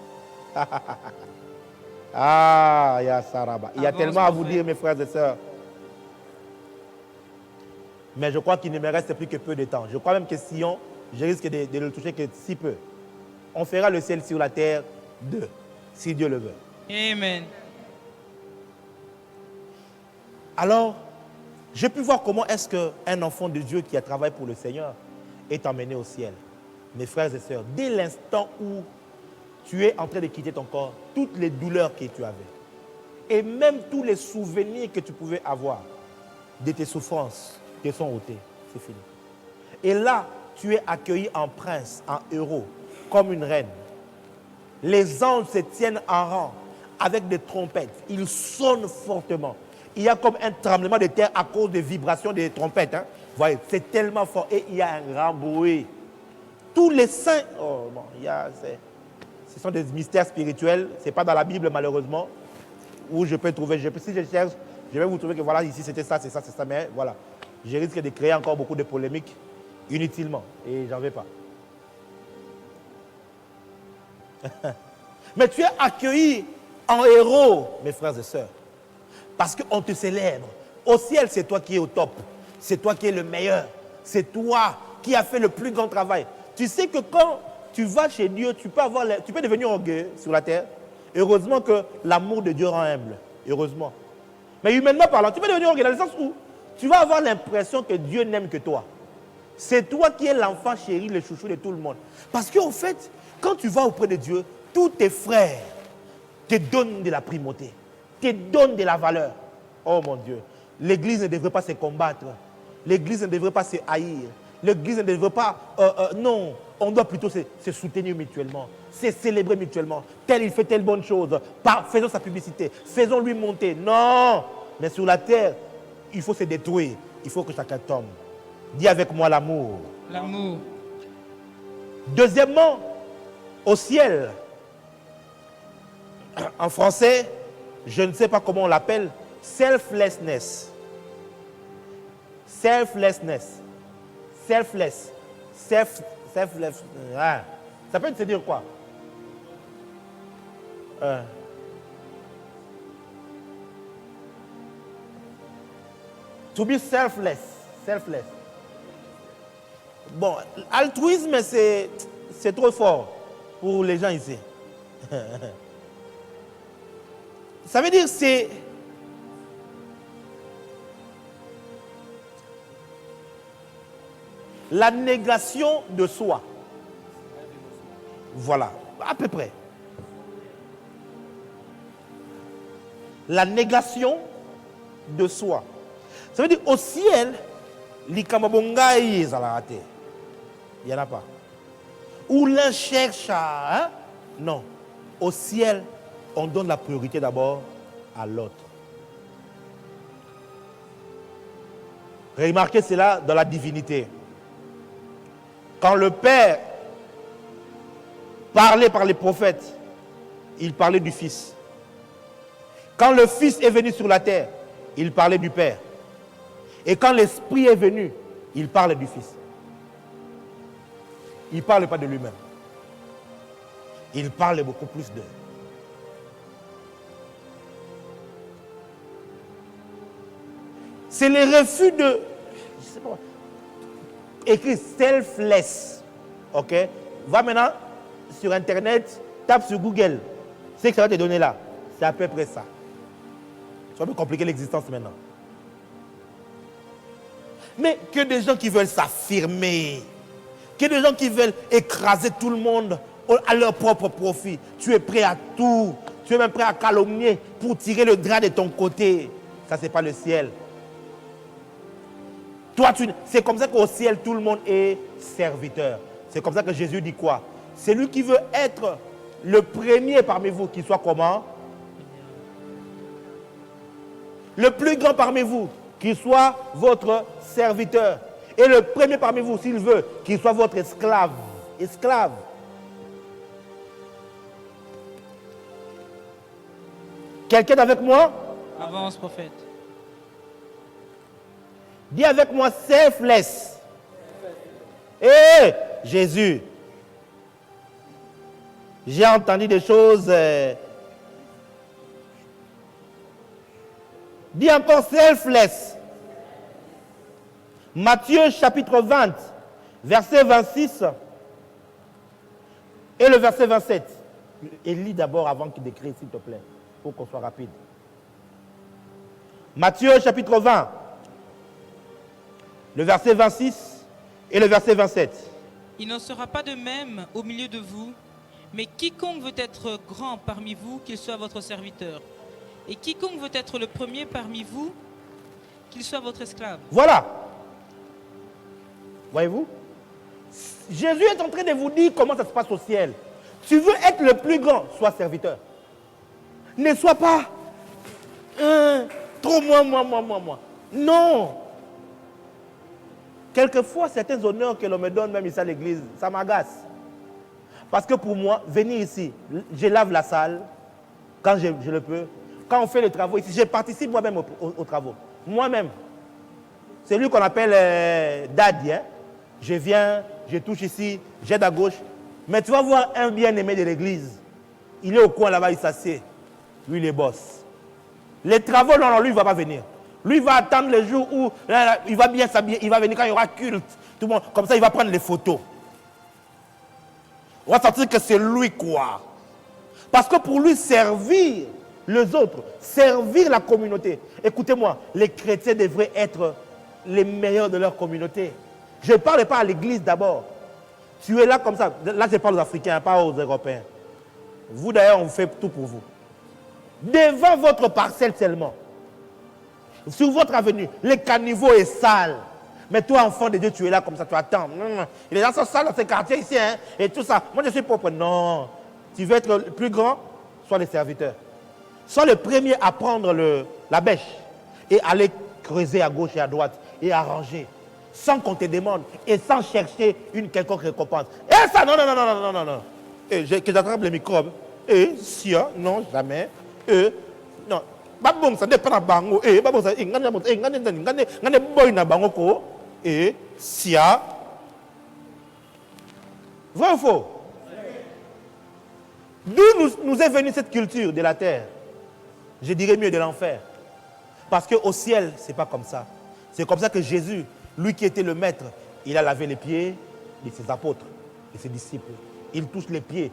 Ah, il y a Saraba. Il y a Avance, tellement à vous prophète. dire, mes frères et sœurs. Mais je crois qu'il ne me reste plus que peu de temps. Je crois même que Sion, je risque de le toucher que si peu. On fera le ciel sur la terre 2, si Dieu le veut. Amen. Alors, j'ai pu voir comment est-ce qu'un enfant de Dieu qui a travaillé pour le Seigneur est emmené au ciel. Mes frères et sœurs, dès l'instant où tu es en train de quitter ton corps, toutes les douleurs que tu avais, et même tous les souvenirs que tu pouvais avoir de tes souffrances te sont ôtés. C'est fini. Et là, tu es accueilli en prince, en héros, comme une reine. Les anges se tiennent en rang avec des trompettes. Ils sonnent fortement. Il y a comme un tremblement de terre à cause des vibrations des trompettes. Hein. Vous voyez, c'est tellement fort. Et il y a un grand bruit. Tous les saints, oh bon, ce sont des mystères spirituels. Ce n'est pas dans la Bible, malheureusement, où je peux trouver. Si je cherche, je vais vous trouver que voilà, ici c'était ça, c'est ça, c'est ça. Mais voilà, je risque de créer encore beaucoup de polémiques inutilement. Et j'en veux pas. Mais tu es accueilli en héros, mes frères et sœurs. Parce qu'on te célèbre. Au ciel, c'est toi qui es au top. C'est toi qui es le meilleur. C'est toi qui as fait le plus grand travail. Tu sais que quand tu vas chez Dieu, tu peux devenir orgueilleux sur la terre. Heureusement que l'amour de Dieu rend humble. Heureusement. Mais humainement parlant, tu peux devenir orgueilleux dans le sens où tu vas avoir l'impression que Dieu n'aime que toi. C'est toi qui es l'enfant chéri, le chouchou de tout le monde. Parce qu'en fait, quand tu vas auprès de Dieu, tous tes frères te donnent de la primauté, te donnent de la valeur. Oh mon Dieu, l'Église ne devrait pas se combattre. L'Église ne devrait pas se haïr. L'Église ne devrait pas... non, on doit plutôt se soutenir mutuellement, se célébrer mutuellement. Tel, il fait telle bonne chose. Faisons sa publicité. Faisons-lui monter. Non, mais sur la terre, il faut se détruire. Il faut que chacun tombe. Dis avec moi l'amour. L'amour. Deuxièmement, au ciel, en français, je ne sais pas comment on l'appelle, selflessness. Selflessness. Selfless. Selfless. Ah. Ça peut se dire quoi? To be selfless. Selfless. Bon, altruisme, c'est trop fort pour les gens ici. Ça veut dire c'est la négation de soi. Voilà, à peu près. La négation de soi. Ça veut dire au ciel, l'ikamabongaï zalaraté. Il n'y en a pas. Où l'un cherche à... Hein? Non. Au ciel, on donne la priorité d'abord à l'autre. Remarquez cela dans la divinité. Quand le Père parlait par les prophètes, il parlait du Fils. Quand le Fils est venu sur la terre, il parlait du Père. Et quand l'Esprit est venu, il parle du Fils. Il ne parle pas de lui-même. Il parle beaucoup plus d'eux. C'est le refus de... Je sais pas. Écrit selfless. Ok? Va maintenant sur Internet, tape sur Google. C'est que ça va te donner là. C'est à peu près ça. Ça va me compliquer l'existence maintenant. Mais que des gens qui veulent s'affirmer, que des gens qui veulent écraser tout le monde à leur propre profit. Tu es prêt à tout. Tu es même prêt à calomnier pour tirer le drap de ton côté. Ça, ce n'est pas le ciel. Toi, c'est comme ça qu'au ciel, tout le monde est serviteur. C'est comme ça que Jésus dit quoi? C'est lui qui veut être le premier parmi vous, qui soit comment? Le plus grand parmi vous, qui soit votre serviteur. Et le premier parmi vous, s'il veut, qu'il soit votre esclave. Esclave. Quelqu'un avec moi? Avance, prophète. Dis avec moi, selfless. Hé, Jésus. J'ai entendu des choses Dis encore selfless. Matthieu chapitre 20, verset 26 et le verset 27. Et lis d'abord avant qu'il décrit, s'il te plaît, pour qu'on soit rapide. Matthieu chapitre 20, le verset 26 et le verset 27. Il n'en sera pas de même au milieu de vous, mais quiconque veut être grand parmi vous, qu'il soit votre serviteur. Et quiconque veut être le premier parmi vous, qu'il soit votre esclave. Voilà. Voyez-vous? Jésus est en train de vous dire comment ça se passe au ciel. Tu veux être le plus grand, sois serviteur. Ne sois pas trop moi. Non. Quelquefois, certains honneurs que l'on me donne, même ici à l'église, ça m'agace. Parce que pour moi, venir ici, je lave la salle quand je le peux. Quand on fait les travaux ici, je participe moi-même aux travaux. Moi-même. C'est lui qu'on appelle Daddy. Hein? Je viens, je touche ici, j'aide à gauche. Mais tu vas voir un bien-aimé de l'église. Il est au coin là-bas, il s'assied. Lui, il est boss. Les travaux, non, lui, il ne va pas venir. Lui, il va attendre le jour où il va bien s'habiller. Il va venir quand il y aura culte. Tout le monde, comme ça, il va prendre les photos. On va sentir que c'est lui quoi. Parce que pour lui, servir les autres, servir la communauté. Écoutez-moi, les chrétiens devraient être les meilleurs de leur communauté. Je ne parle pas à l'église d'abord. Tu es là comme ça. Là, je parle aux Africains, pas aux Européens. Vous, d'ailleurs, on fait tout pour vous. Devant votre parcelle seulement. Sur votre avenue, le caniveau est sale. Mais toi, enfant de Dieu, tu es là comme ça, tu attends. Les gens sont sales dans ces quartiers ici, hein, et tout ça. Moi, je suis propre. Non. Tu veux être le plus grand, sois le serviteur. Sois le premier à prendre la bêche et aller creuser à gauche et à droite et arranger. Sans qu'on te demande et sans chercher une quelconque récompense. Et ça, non. Et que j'attrape les microbes. Et si, non, jamais. Non. Babong ça dépend de bango. Babong ça, ngane boy na bango ko. Sia. Vrai ou faux? D'où nous est venue cette culture de la terre? Je dirais mieux de l'enfer. Parce qu'au ciel, ce n'est pas comme ça. C'est comme ça que Jésus, lui qui était le maître, il a lavé les pieds de ses apôtres, de ses disciples. Il touche les pieds.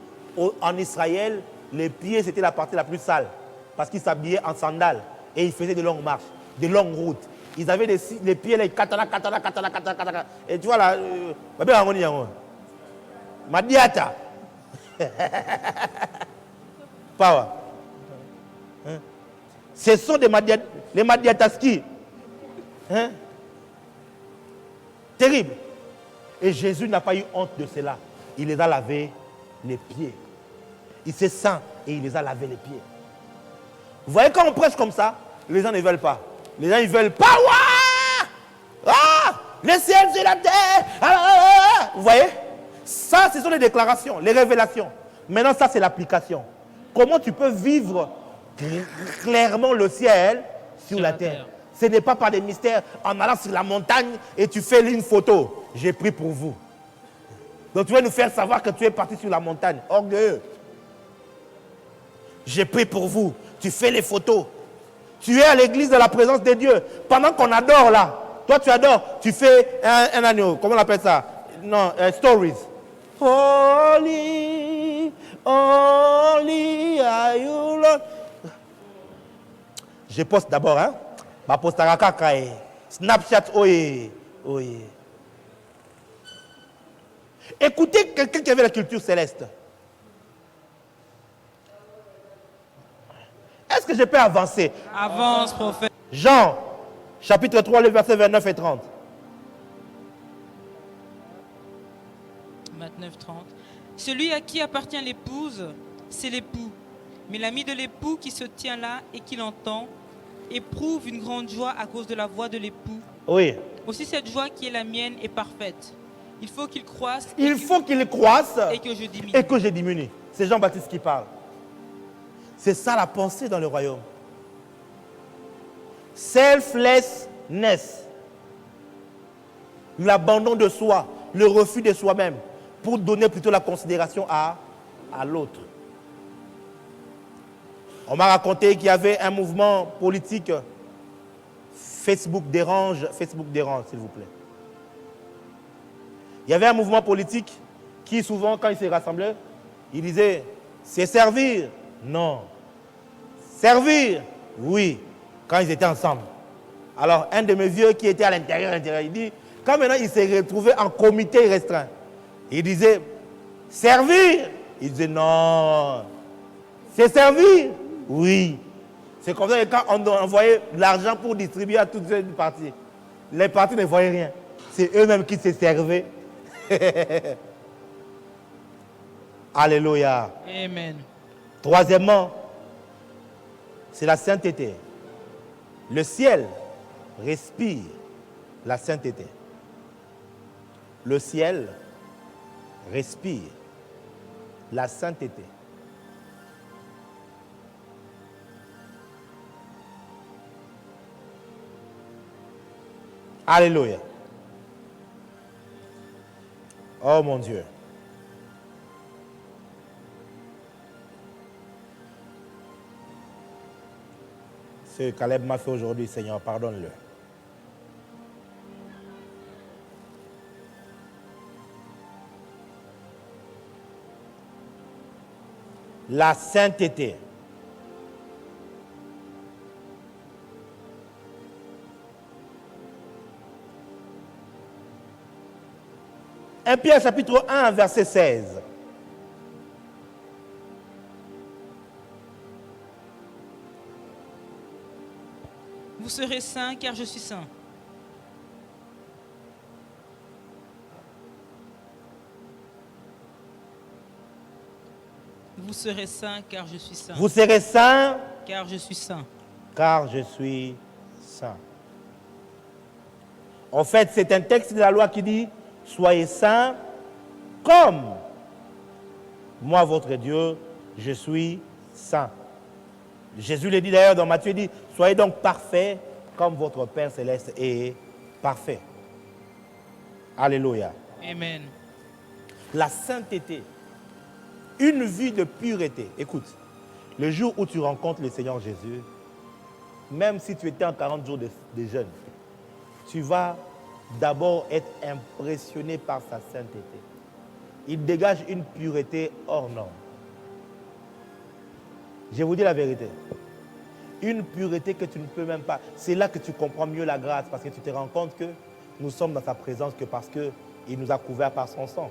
En Israël, les pieds, c'était la partie la plus sale. Parce qu'ils s'habillaient en sandales. Et ils faisaient de longues marches, de longues routes. Ils avaient les pieds, les katana. Et tu vois là, Madiata. Power. Ce sont les Madiataski. Terrible. Et Jésus n'a pas eu honte de cela. Il les a lavés les pieds. Il s'est saint et il les a lavés les pieds. Vous voyez, quand on prêche comme ça, les gens ne veulent pas. Les gens, ils veulent pas. Le ciel sur la terre. Vous voyez? Ça, ce sont les déclarations, les révélations. Maintenant, ça, c'est l'application. Comment tu peux vivre clairement le ciel sur la terre? Ce n'est pas par des mystères en allant sur la montagne et tu fais une photo. J'ai pris pour vous. Donc tu vas nous faire savoir que tu es parti sur la montagne. Orgueilleux. J'ai pris pour vous. Tu fais les photos. Tu es à l'église de la présence de Dieu. Pendant qu'on adore là, toi tu adores, tu fais un agneau. Comment on appelle ça? Non, stories. Holy, holy are you, Lord. Je poste d'abord, hein. Ma poste à Kakae. Snapchat, oye. Écoutez quelqu'un qui avait la culture céleste. Est-ce que je peux avancer? Avance, prophète. Jean, chapitre 3, le verset 29 et 30. 29, 30. Celui à qui appartient l'épouse, c'est l'époux. Mais l'ami de l'époux qui se tient là et qui l'entend éprouve une grande joie à cause de la voix de l'époux. Oui. Aussi cette joie qui est la mienne est parfaite. Il faut qu'il croisse. Il faut qu'il croisse et que je diminue. Et que je diminue. C'est Jean-Baptiste qui parle. C'est ça la pensée dans le royaume. Selflessness. L'abandon de soi, le refus de soi-même pour donner plutôt la considération à l'autre. On m'a raconté qu'il y avait un mouvement politique Facebook dérange, s'il vous plaît. Il y avait un mouvement politique qui, souvent, quand il s'est rassemblé, il disait, c'est servir. Non. Servir, oui, quand ils étaient ensemble. Alors, un de mes vieux qui était à l'intérieur, il dit, quand maintenant il s'est retrouvé en comité restreint, il disait, servir. Il disait, non. C'est servir, oui. C'est comme ça que quand on envoyait l'argent pour distribuer à toutes les parties, les partis ne voyaient rien. C'est eux-mêmes qui se servaient. Alléluia. Amen. Troisièmement, c'est la sainteté. Le ciel respire la sainteté. Le ciel respire la sainteté. Alléluia. Oh mon Dieu. Ce que Caleb m'a fait aujourd'hui, Seigneur, pardonne-le. La sainteté. Un Pierre chapitre 1, verset 16. Vous serez saints car je suis saint. Vous serez saints car je suis saint. Vous serez saints Car je suis saint. car je suis saint. En fait, c'est un texte de la loi qui dit, soyez saints comme moi, votre Dieu, je suis saint. Jésus le dit d'ailleurs dans Matthieu, il dit, soyez donc parfaits comme votre Père céleste est parfait. Alléluia. Amen. La sainteté, une vie de pureté. Écoute, le jour où tu rencontres le Seigneur Jésus, même si tu étais en 40 jours de jeûne, tu vas d'abord être impressionné par sa sainteté. Il dégage une pureté hors norme. Je vous dis la vérité. Une pureté que tu ne peux même pas. C'est là que tu comprends mieux la grâce, parce que tu te rends compte que nous sommes dans sa présence que parce qu'il nous a couverts par son sang.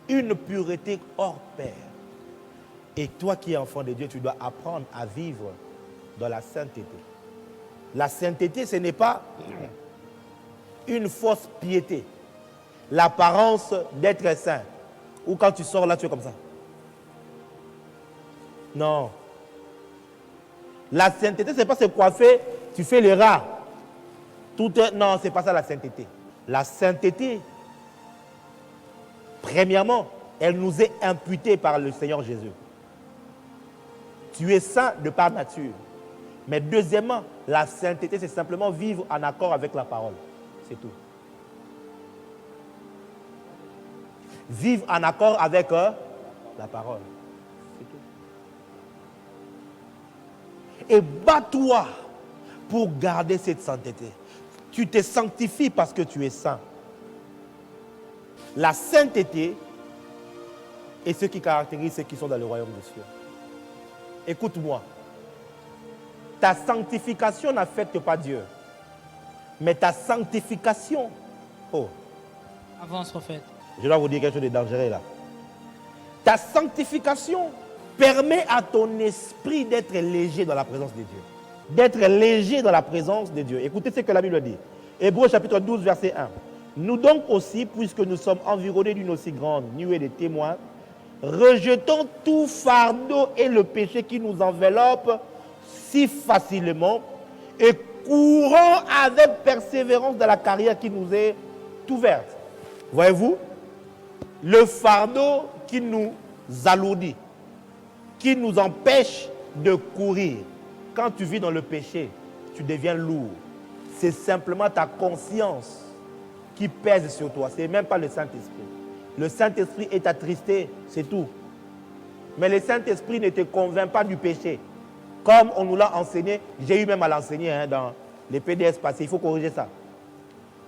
Une pureté hors pair. Et toi qui es enfant de Dieu, tu dois apprendre à vivre dans la sainteté. La sainteté, ce n'est pas une fausse piété. L'apparence d'être saint. Ou quand tu sors là, tu es comme ça. Non. La sainteté, ce n'est pas se coiffer, tu fais le rat. Non, ce n'est pas ça la sainteté. La sainteté, premièrement, elle nous est imputée par le Seigneur Jésus. Tu es saint de par nature. Mais deuxièmement, la sainteté, c'est simplement vivre en accord avec la parole. C'est tout. Vivre en accord avec la parole. C'est tout. Et bats-toi pour garder cette sainteté. Tu te sanctifies parce que tu es saint. La sainteté est ce qui caractérise ceux qui sont dans le royaume des cieux. Écoute-moi. Ta sanctification n'affecte pas Dieu. Mais ta sanctification... Oh. Avance, prophète. Je dois vous dire quelque chose de dangereux là. Ta sanctification permet à ton esprit d'être léger dans la présence de Dieu. D'être léger dans la présence de Dieu. Écoutez ce que la Bible dit. Hébreux chapitre 12, verset 1. Nous donc aussi, puisque nous sommes environnés d'une aussi grande nuée de témoins, rejetons tout fardeau et le péché qui nous enveloppe si facilement et courons avec persévérance dans la carrière qui nous est ouverte. Voyez-vous, le fardeau qui nous alourdit, qui nous empêche de courir. Quand tu vis dans le péché, tu deviens lourd. C'est simplement ta conscience qui pèse sur toi. Ce n'est même pas le Saint-Esprit. Le Saint-Esprit est attristé, c'est tout. Mais le Saint-Esprit ne te convainc pas du péché. comme on nous l'a enseigné. J'ai eu même à l'enseigner dans les PDS passés. Il faut corriger ça.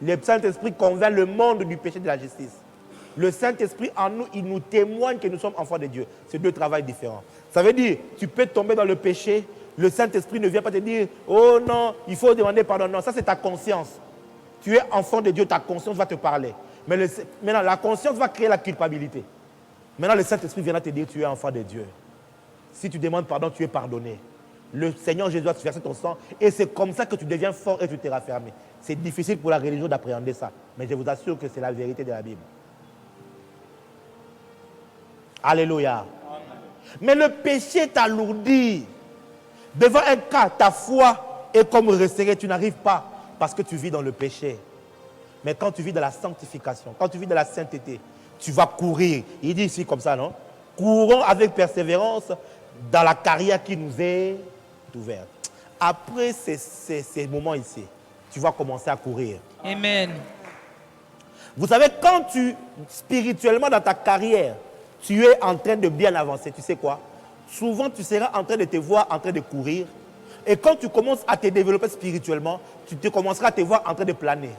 Le Saint-Esprit convainc le monde du péché et de la justice. Le Saint-Esprit en nous, il nous témoigne que nous sommes enfants de Dieu. C'est deux travails différents. Ça veut dire, tu peux tomber dans le péché. Le Saint-Esprit ne vient pas te dire, oh non, il faut demander pardon. Non, ça c'est ta conscience. Tu es enfant de Dieu, ta conscience va te parler. Mais maintenant, la conscience va créer la culpabilité. Maintenant, le Saint-Esprit viendra te dire, tu es enfant de Dieu. Si tu demandes pardon, tu es pardonné. Le Seigneur Jésus va te verser ton sang et c'est comme ça que tu deviens fort et tu t'es raffermé. C'est difficile pour la religion d'appréhender ça. Mais je vous assure que c'est la vérité de la Bible. Alléluia. Amen. Mais le péché t'alourdit. Devant un cas, ta foi est comme resserrée. Tu n'arrives pas parce que tu vis dans le péché. Mais quand tu vis dans la sanctification, quand tu vis dans la sainteté, tu vas courir. Il dit ici comme ça, non? Courons avec persévérance dans la carrière qui nous est ouverte. Après ces moments ici, tu vas commencer à courir. Amen. Vous savez, quand spirituellement dans ta carrière, tu es en train de bien avancer, tu sais quoi? Souvent, tu seras en train de te voir en train de courir. Et quand tu commences à te développer spirituellement, tu commenceras à te voir en train de planer.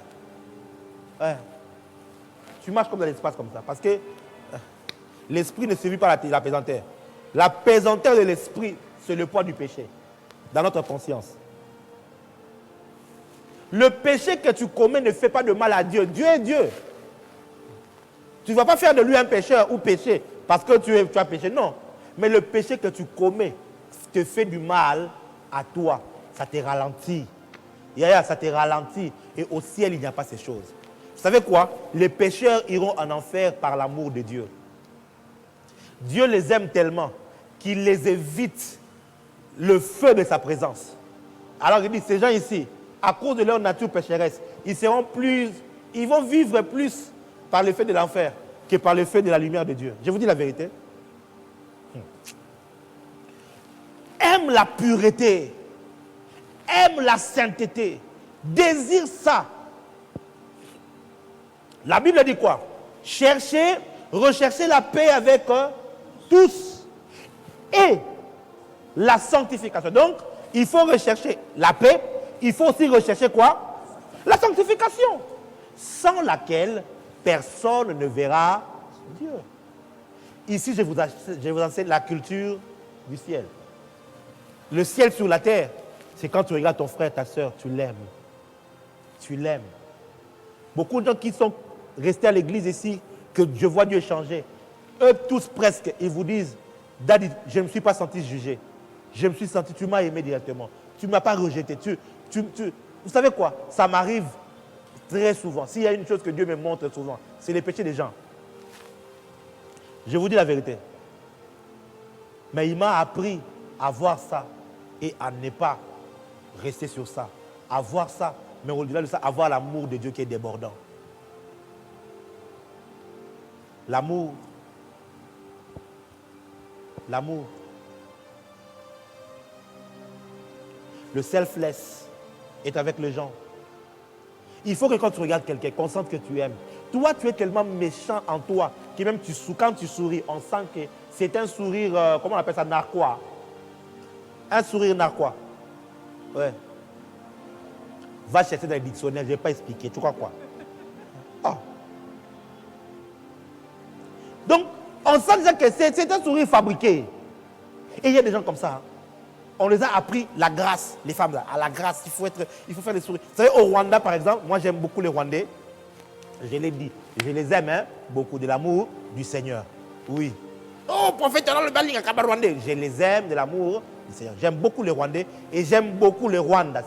Ouais. Tu marches comme dans l'espace comme ça. Parce que l'esprit ne suffit pas la pesanteur. La pesanteur de l'esprit, c'est le poids du péché dans notre conscience. Le péché que tu commets ne fait pas de mal à Dieu. Dieu est Dieu. Tu ne vas pas faire de lui un pécheur ou pécher parce que tu as péché. Non. Mais le péché que tu commets te fait du mal à toi. Ça te ralentit. Ça te ralentit. Et au ciel, il n'y a pas ces choses. Vous savez quoi? Les pécheurs iront en enfer par l'amour de Dieu. Dieu les aime tellement qu'il les évite le feu de sa présence. Alors il dit, ces gens ici, à cause de leur nature pécheresse, ils vont vivre plus par le feu de l'enfer que par le feu de la lumière de Dieu. Je vous dis la vérité. Aime la pureté, aime la sainteté, désire ça. La Bible dit quoi? Recherchez la paix avec tous et la sanctification. Donc, il faut rechercher la paix, il faut aussi rechercher quoi? La sanctification, sans laquelle personne ne verra Dieu. Ici, je vous enseigne la culture du ciel. Le ciel sur la terre, c'est quand tu regardes ton frère, ta soeur, tu l'aimes. Tu l'aimes. Beaucoup de gens qui sont restés à l'église ici, que je vois Dieu changer, eux tous presque, ils vous disent, Daddy, je ne me suis pas senti jugé. Je me suis senti, tu m'as aimé directement. Tu ne m'as pas rejeté. Vous savez quoi? Ça m'arrive très souvent. S'il y a une chose que Dieu me montre souvent, c'est les péchés des gens. Je vous dis la vérité. Mais il m'a appris à voir ça et à ne pas rester sur ça. À voir ça, mais au-delà de ça, avoir l'amour de Dieu qui est débordant. L'amour. L'amour. Le selfless est avec les gens. Il faut que quand tu regardes quelqu'un, qu'on sente que tu aimes. Toi, tu es tellement méchant en toi que même quand tu souris, on sent que c'est un sourire, comment on appelle ça, narquois. Un sourire narquois. Ouais. Va chercher dans les dictionnaires, je ne vais pas expliquer. Tu crois quoi? Oh. Donc, on sent déjà que c'est un sourire fabriqué. Et il y a des gens comme ça. Hein. On les a appris la grâce, les femmes là, à la grâce, il faut faire des sourires. Vous savez, au Rwanda par exemple, moi j'aime beaucoup les Rwandais. Je l'ai dit, je les aime, hein, beaucoup de l'amour du Seigneur. Oui. Oh, prophète, alors le Baling à Kaba Rwandais. Je les aime de l'amour du Seigneur. J'aime beaucoup les Rwandais et j'aime beaucoup le Rwanda.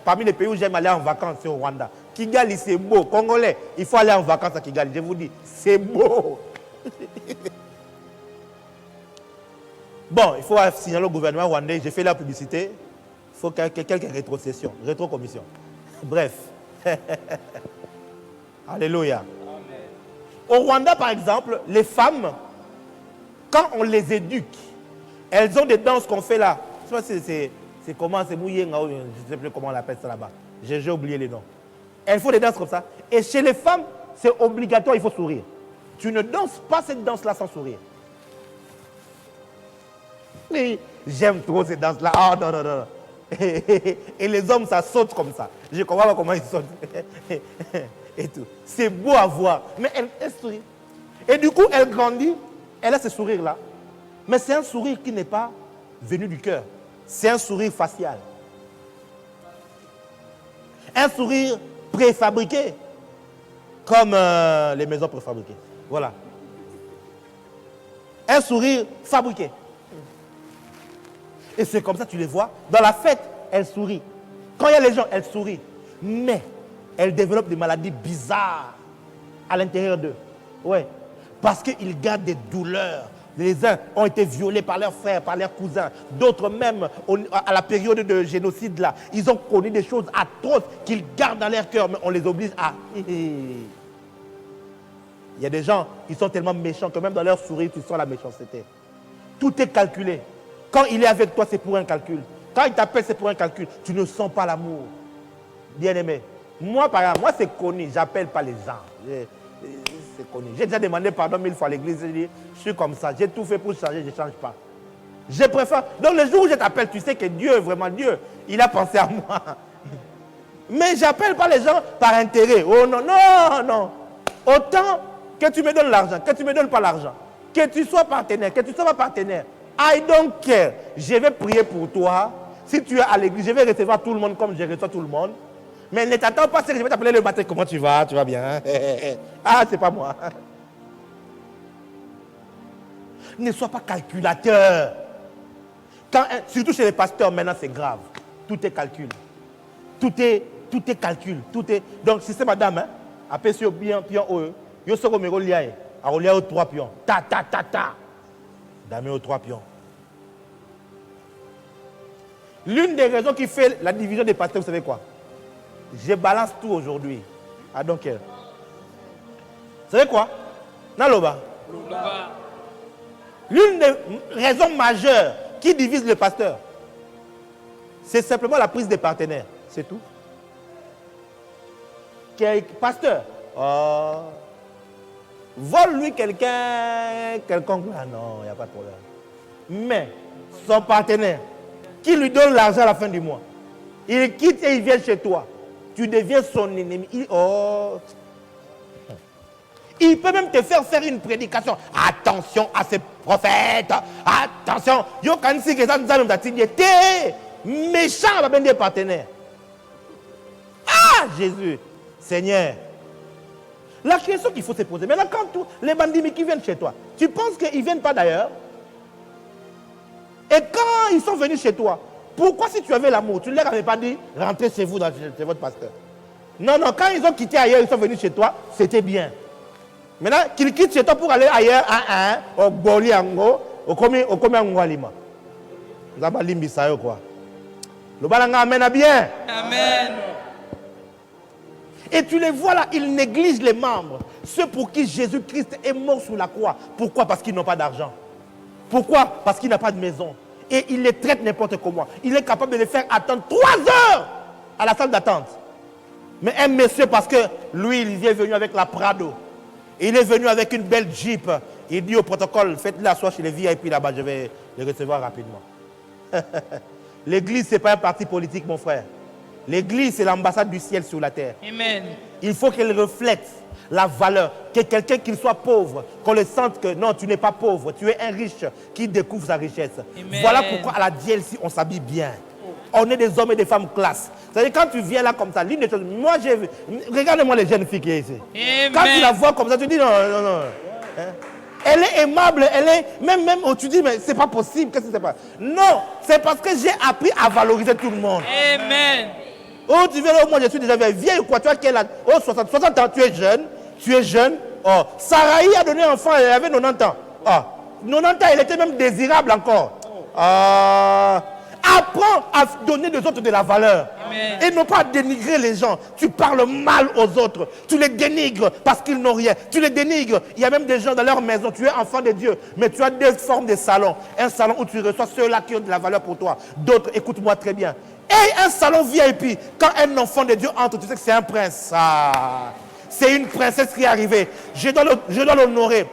Parmi les pays où j'aime aller en vacances, c'est au Rwanda. Kigali, c'est beau. Congolais, il faut aller en vacances à Kigali. Je vous dis, c'est beau. Bon, il faut signaler au gouvernement rwandais, j'ai fait la publicité, il faut quelques rétrocessions, rétrocommissions. Bref. Alléluia. Amen. Au Rwanda, par exemple, les femmes, quand on les éduque, elles ont des danses qu'on fait là. C'est comment, c'est mouillé, je ne sais plus comment on appelle ça là-bas. J'ai oublié les noms. Elles font des danses comme ça. Et chez les femmes, c'est obligatoire, il faut sourire. Tu ne danses pas cette danse-là sans sourire. J'aime trop ces danses-là. Ah non, non, non. Et les hommes, ça saute comme ça. Je ne comprends pas comment ils sautent. Et tout. C'est beau à voir. Mais elle sourit. Et du coup, elle grandit. Elle a ce sourire-là. Mais c'est un sourire qui n'est pas venu du cœur. C'est un sourire facial. Un sourire préfabriqué. Comme les maisons préfabriquées. Voilà. Un sourire fabriqué. Et c'est comme ça, tu les vois. Dans la fête, elle sourit. Quand il y a les gens, elle sourit. Mais elle développe des maladies bizarres à l'intérieur d'eux. Ouais. Parce qu'ils gardent des douleurs. Les uns ont été violés par leurs frères, par leurs cousins. D'autres même, à la période de génocide, là, ils ont connu des choses atroces qu'ils gardent dans leur cœur, mais on les oblige à... Il y a des gens qui sont tellement méchants que même dans leur sourire, tu sens la méchanceté. Tout est calculé. Quand il est avec toi, c'est pour un calcul. Quand il t'appelle, c'est pour un calcul. Tu ne sens pas l'amour. Bien-aimé. Moi, par exemple, moi, c'est connu. Je n'appelle pas les gens. C'est connu. J'ai déjà demandé pardon 1000 fois à l'église. J'ai dit, je suis comme ça. J'ai tout fait pour changer. Je ne change pas. Je préfère. Donc, le jour où je t'appelle, tu sais que Dieu, vraiment Dieu, il a pensé à moi. Mais je n'appelle pas les gens par intérêt. Oh non, non, non. Autant que tu me donnes l'argent, que tu ne me donnes pas l'argent, que tu sois partenaire, que tu ne sois pas partenaire. I don't care. Je vais prier pour toi. Si tu es à l'église, je vais recevoir tout le monde comme je reçois tout le monde. Mais ne t'attends pas, je vais t'appeler le matin. Comment tu vas? Tu vas bien? Ah, c'est pas moi. Ne sois pas calculateur. Surtout chez les pasteurs, maintenant c'est grave. Tout est calcul. Tout est calcul. Donc, si c'est madame, hein, après sur pion, yo soko me reliaye. A reliaye aux 3 pions. Ta. Damé aux 3 pions. L'une des raisons qui fait la division des pasteurs, vous savez quoi? Je balance tout aujourd'hui. I don't care. Vous savez quoi? Naloba. L'une des raisons majeures qui divise le pasteur, c'est simplement la prise des partenaires. C'est tout. Pasteur, vole-lui quelconque. Ah non, il n'y a pas de problème. Mais son partenaire, qui lui donne l'argent à la fin du mois, il quitte et il vient chez toi. Tu deviens son ennemi. Il peut même te faire une prédication. Attention à ces prophètes. Attention. Yo kan si que ça nous a été méchant avec des partenaires. Ah, Jésus, Seigneur. La question qu'il faut se poser. Maintenant, quand les bandits qui viennent chez toi, tu penses qu'ils ne viennent pas d'ailleurs? Et quand ils sont venus chez toi, pourquoi si tu avais l'amour, tu ne leur avais pas dit rentrez chez vous, chez votre pasteur? Non, quand ils ont quitté ailleurs, ils sont venus chez toi, c'était bien. Maintenant, qu'ils quittent chez toi pour aller ailleurs, au Boliango, au Komiangwalima. Vous avez limbi ça, quoi. Le balanga amène à bien. Amen. Et tu les vois là, ils négligent les membres. Ceux pour qui Jésus-Christ est mort sur la croix. Pourquoi? Parce qu'ils n'ont pas d'argent. Pourquoi? Parce qu'il n'a pas de maison. Et il les traite n'importe comment. Il est capable de les faire attendre 3 heures à la salle d'attente. Mais un monsieur, parce que lui, il est venu avec la Prado. Il est venu avec une belle Jeep. Il dit au protocole, faites-le asseoir chez les VIP là-bas, je vais les recevoir rapidement. L'église, ce n'est pas un parti politique, mon frère. L'église, c'est l'ambassade du ciel sur la terre. Amen. Il faut qu'elle reflète la valeur. Que quelqu'un qu'il soit pauvre, qu'on le sente que non, tu n'es pas pauvre, tu es un riche qui découvre sa richesse. Amen. Voilà pourquoi à la DLC, on s'habille bien. On est des hommes et des femmes classe. C'est-à-dire quand tu viens là comme ça, l'une des choses, moi j'ai vu, regardez-moi les jeunes filles qui sont ici. Amen. Quand tu la vois comme ça, tu dis non. Hein? Elle est aimable, elle est, même, tu dis, mais c'est pas possible, qu'est-ce que c'est pas? Non, c'est parce que j'ai appris à valoriser tout le monde. Amen. Oh, tu verras, moi je suis déjà vieille ou quoi, tu vois qu'elle a, 60 ans, tu es jeune. Oh, Saraï a donné un enfant, elle avait 90 ans. Ah, 90 ans, elle était même désirable encore. Apprends à donner aux autres de la valeur. Amen. Et non pas à dénigrer les gens. Tu parles mal aux autres. Tu les dénigres parce qu'ils n'ont rien. Tu les dénigres. Il y a même des gens dans leur maison. Tu es enfant de Dieu. Mais tu as des formes de salons. Un salon où tu reçois ceux-là qui ont de la valeur pour toi. D'autres, écoute-moi très bien. Et un salon VIP, quand un enfant de Dieu entre, tu sais que c'est un prince. C'est une princesse qui est arrivée. Je dois l'honorer.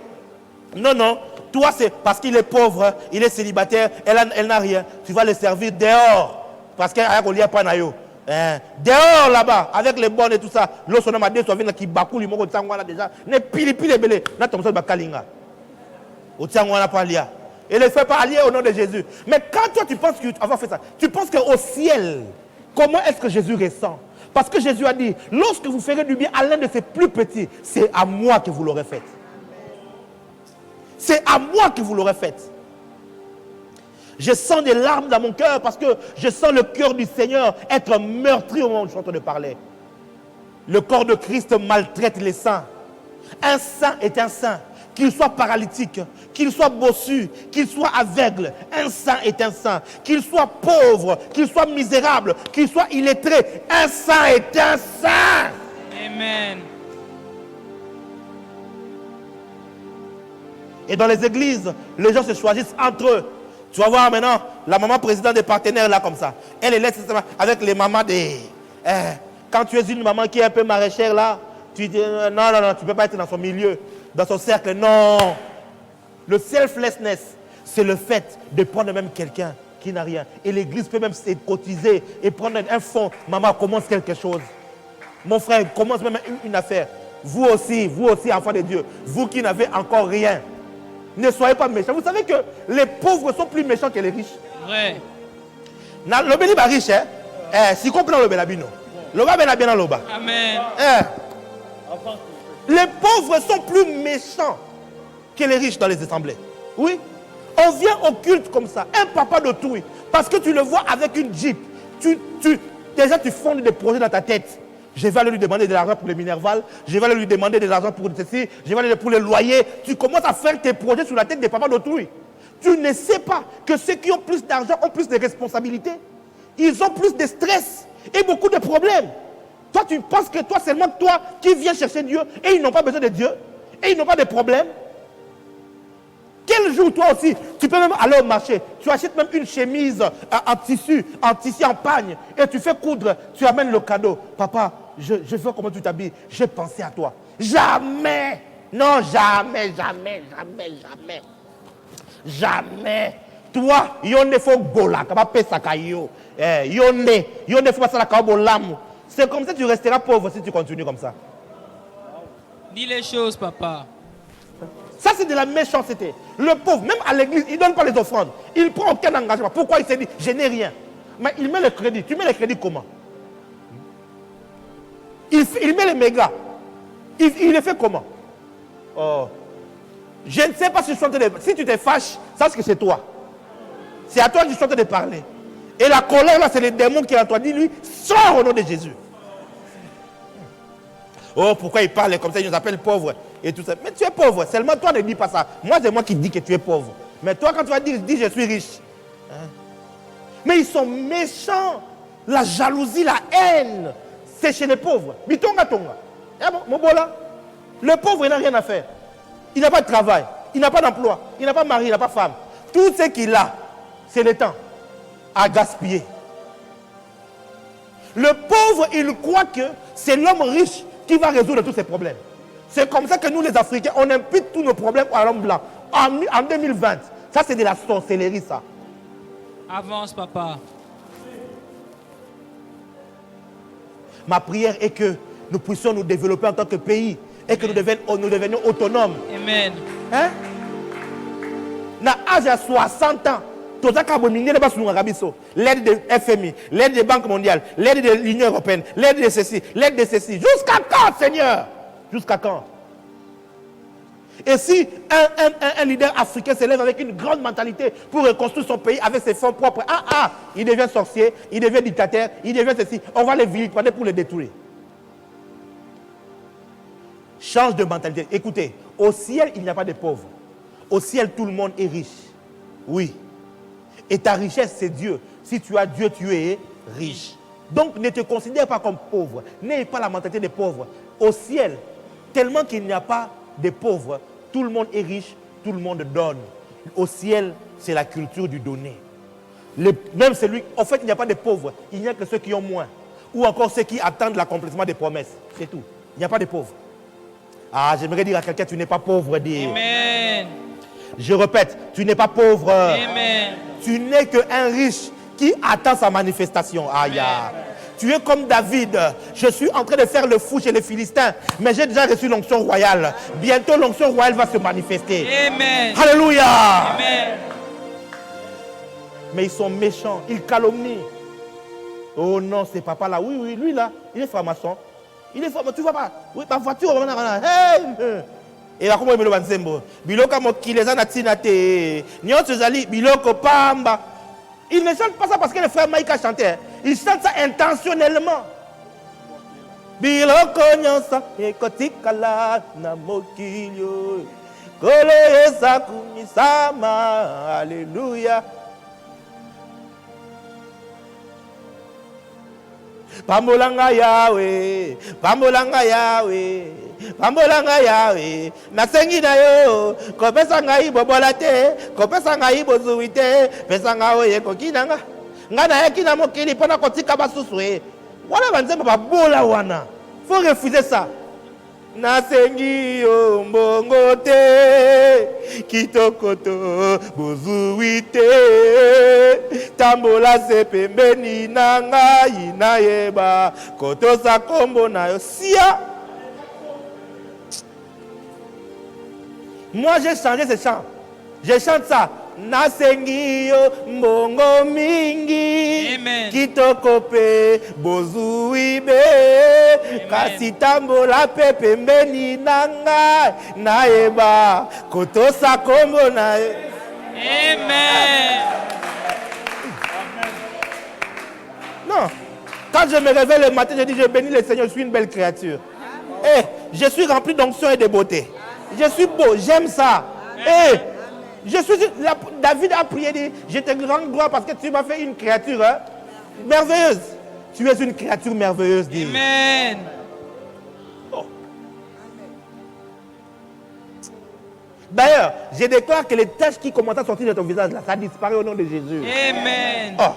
Non. Toi, c'est parce qu'il est pauvre, il est célibataire, elle n'a rien. Tu vas le servir dehors. Parce qu'elle a un pas nayo. Dehors là-bas, avec les bonnes et tout ça. Lorsqu'on a dit, qui bakou, il m'a déjà. Ne pili belé. N'a pas besoin de kalinga. Au tiangwana pas lié. Et ne fais pas allier au nom de Jésus. Mais quand toi tu penses que avoir fait ça, tu penses qu'au ciel, comment est-ce que Jésus ressent? Parce que Jésus a dit, lorsque vous ferez du bien à l'un de ses plus petits, c'est à moi que vous l'aurez fait. C'est à moi que vous l'aurez fait. Je sens des larmes dans mon cœur parce que je sens le cœur du Seigneur être meurtri au moment où je suis en train de parler. Le corps de Christ maltraite les saints. Un saint est un saint. Qu'il soit paralytique, qu'il soit bossu, qu'il soit aveugle. Un saint est un saint. Qu'il soit pauvre, qu'il soit misérable, qu'il soit illettré. Un saint est un saint. Amen. Et dans les églises, les gens se choisissent entre eux. Tu vas voir maintenant la maman présidente des partenaires là comme ça. Elle est là avec les mamans des... quand tu es une maman qui est un peu maraîchère là, tu dis non, tu ne peux pas être dans son milieu, dans son cercle. Non. Le selflessness, c'est le fait de prendre même quelqu'un qui n'a rien. Et l'église peut même se cotiser et prendre un fonds. Maman, commence quelque chose. Mon frère, commence même une affaire. Vous aussi, enfants de Dieu, vous qui n'avez encore rien. Ne soyez pas méchants. Vous savez que les pauvres sont plus méchants que les riches. Vrai. Le béni est riche, si comprend le bénabino. Le bas bien dans le bas. Amen. Les pauvres sont plus méchants que les riches dans les assemblées. Oui. On vient au culte comme ça. Un papa de tout. Parce que tu le vois avec une jeep. Déjà, tu fondes des projets dans ta tête. Je vais aller lui demander de l'argent pour les Minerval. Je vais aller lui demander de l'argent pour ceci. Je vais aller pour les loyers. Tu commences à faire tes projets sur la tête des papas d'autrui. Tu ne sais pas que ceux qui ont plus d'argent ont plus de responsabilités. Ils ont plus de stress et beaucoup de problèmes. Toi, tu penses que toi, seulement toi qui viens chercher Dieu et ils n'ont pas besoin de Dieu et ils n'ont pas de problème. Quel jour, toi aussi, tu peux même aller au marché, tu achètes même une chemise en tissu en pagne, et tu fais coudre, tu amènes le cadeau. Papa, je veux comment tu t'habilles, j'ai pensé à toi. Jamais, non, jamais. Toi, yonne faut bola, kaba pesa kayo. Yonne faut passer la kaba bolam. C'est comme ça que tu resteras pauvre si tu continues comme ça. Dis les choses, papa. Ça, c'est de la méchanceté. Le pauvre, même à l'église, il ne donne pas les offrandes. Il ne prend aucun engagement. Pourquoi il s'est dit, je n'ai rien. Mais il met le crédit. Tu mets le crédit comment? Il met les mégas. Il le fait comment? Oh. Je ne sais pas si je suis en train de... Si tu te fâches, sache que c'est toi. C'est à toi que je suis en train de parler. Et la colère, là, c'est les démons qui sont en toi. Dis-lui, sors au nom de Jésus. Oh, pourquoi il parle comme ça, il nous appelle pauvres et tout ça. Mais tu es pauvre, seulement toi ne dis pas ça. Moi, c'est moi qui dis que tu es pauvre. Mais toi, quand tu vas dire, dis je suis riche. Hein? Mais ils sont méchants. La jalousie, la haine, c'est chez les pauvres. Bitonga tonga. Le pauvre, il n'a rien à faire. Il n'a pas de travail, il n'a pas d'emploi, il n'a pas de mari, il n'a pas de femme. Tout ce qu'il a, c'est le temps à gaspiller. Le pauvre, il croit que c'est l'homme riche qui va résoudre tous ces problèmes. C'est comme ça que nous, les Africains, on impute tous nos problèmes à l'homme blanc. En 2020, ça c'est de la sorcellerie, ça. Avance, papa. Ma prière est que nous puissions nous développer en tant que pays et que nous devenions autonomes. Amen. Hein? Na âge à 60 ans, l'aide de FMI, l'aide des banques mondiales, l'aide de l'Union européenne, l'aide de ceci, l'aide de ceci. Jusqu'à quand, Seigneur? Jusqu'à quand? Et si un leader africain se lève avec une grande mentalité pour reconstruire son pays avec ses fonds propres, il devient sorcier, il devient dictateur, il devient ceci, on va les vilipender pour les détruire. Change de mentalité. Écoutez, au ciel, il n'y a pas de pauvres. Au ciel, tout le monde est riche. Oui. Et ta richesse, c'est Dieu. Si tu as Dieu, tu es riche. Donc, ne te considère pas comme pauvre. N'aie pas la mentalité des pauvres. Au ciel, tellement qu'il n'y a pas de pauvres, tout le monde est riche, tout le monde donne. Au ciel, c'est la culture du donner. Même celui, en fait, il n'y a pas de pauvres. Il n'y a que ceux qui ont moins. Ou encore ceux qui attendent l'accomplissement des promesses. C'est tout. Il n'y a pas de pauvres. J'aimerais dire à quelqu'un, tu n'es pas pauvre. Dis. Amen. Je répète, tu n'es pas pauvre. Amen. Tu n'es qu'un riche qui attend sa manifestation. Aïe. Tu es comme David. Je suis en train de faire le fou chez les Philistins, mais j'ai déjà reçu l'onction royale. Bientôt, l'onction royale va se manifester. Amen. Alléluia. Amen. Mais ils sont méchants, ils calomnient. Oh non, c'est papa là. Oui, oui, lui là, il est franc-maçon. Il est franc-maçon, tu vois pas. Oui, ma voiture, hey! Et là, comment il me le banzembo? Biloka mokileza na tinate. Nyoto zali, biloko pamba. Il ne chante pas ça parce que le frère Maïka chantait. Il chante ça intentionnellement. Biloko nyosa ekotikala na mokilio. Kole esa kumisama. Alléluia. Pambolanga Yahweh, Pambolanga Yahweh, Pambolanga Yahweh. Nasengi na yo, kopesa ngai bobolate, kopesa ngai bozuite, pesa ngai kokinanga. Ngana yakina mokili pona kotika basuswe. Wala banzemba babola wana. Faut refuser ça. Nasengi yo mbongo te, kitokoto bozuite, tambola se pembeni na ngai nayeba, kotosa kombo na yo sia. Moi j'ai changé ce chant. Je chante ça. Nasengi yo mbongo mingi. Amen. Kitokope bozuibe. Kasi tambola pe pembeni nanga naeba. Kotosa kombo na yo. Amen. Non. Quand je me réveille le matin, je dis je bénis le Seigneur, je suis une belle créature. Et je suis rempli d'onction et de beauté. Je suis beau, j'aime ça. Et David a prié, dit, je te rends gloire parce que tu m'as fait une créature merveilleuse. Tu es une créature merveilleuse, dit. Amen. Oh. D'ailleurs, je déclare que les taches qui commencent à sortir de ton visage, là, ça disparaît au nom de Jésus. Amen. Oh.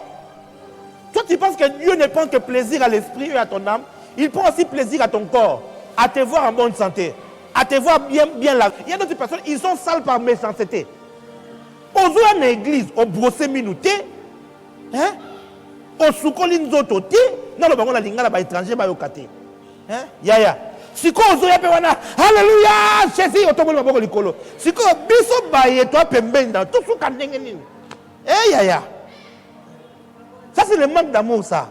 Toi, tu penses que Dieu ne prend que plaisir à l'esprit et à ton âme. Il prend aussi plaisir à ton corps, à te voir en bonne santé, à te voir bien là. Il y a d'autres personnes, ils sont sales par méchanceté. Aux gens en église, au brossé minouté, hein? Au soukoli nzototé, non, le bangon la lingala ba étranger ba yokate. Hein? Ya. Siko ozoya pe wana, alléluia, Jésus otomoli maboko likolo. Siko biso ba yeto pembenda, tout souka ndenge nini. Ya. Ça c'est le manque d'amour ça.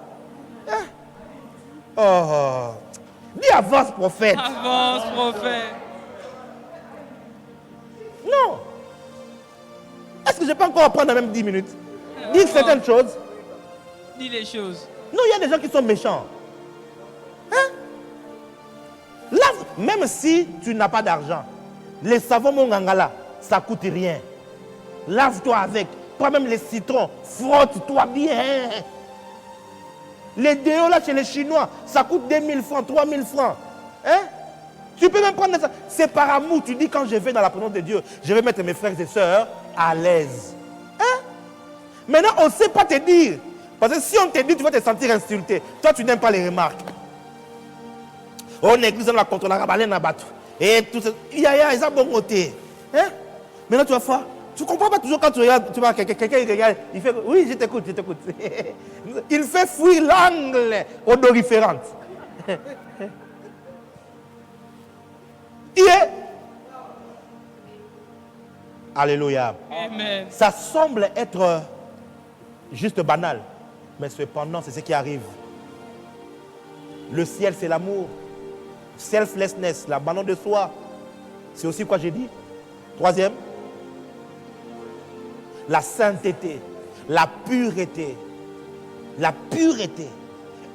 Hein? Oh. Dis avance prophète. Avance prophète. Non. Est-ce que je peux encore apprendre en même 10 minutes? Dire certaines choses. Dis les choses. Non, il y a des gens qui sont méchants. Hein? Lave, même si tu n'as pas d'argent, les savons mon gangala, ça ne coûte rien. Lave-toi avec. Prends même les citrons. Frotte-toi bien. Les déos là chez les Chinois, ça coûte 2000 francs, 3000 francs. Hein? Tu peux même prendre ça. C'est par amour. Tu dis quand je vais dans la présence de Dieu, je vais mettre mes frères et sœurs à l'aise. Hein? Maintenant, on ne sait pas te dire. Parce que si on te dit, tu vas te sentir insulté. Toi, tu n'aimes pas les remarques. On église, on la contrôle, la rabalène, la batte. Et tout ça. Il y a bon côté. Hein? Maintenant, tu vas faire. Tu ne comprends pas toujours quand tu regardes, tu vois, quelqu'un regarde, il fait, oui, je t'écoute. Il fait fuir l'angle odoriférante. Il est. Alléluia. Amen. Ça semble être juste banal, mais cependant, c'est ce qui arrive. Le ciel, c'est l'amour. Selflessness, l'abandon de soi. C'est aussi quoi j'ai dit. Troisième, la sainteté, la pureté. La pureté.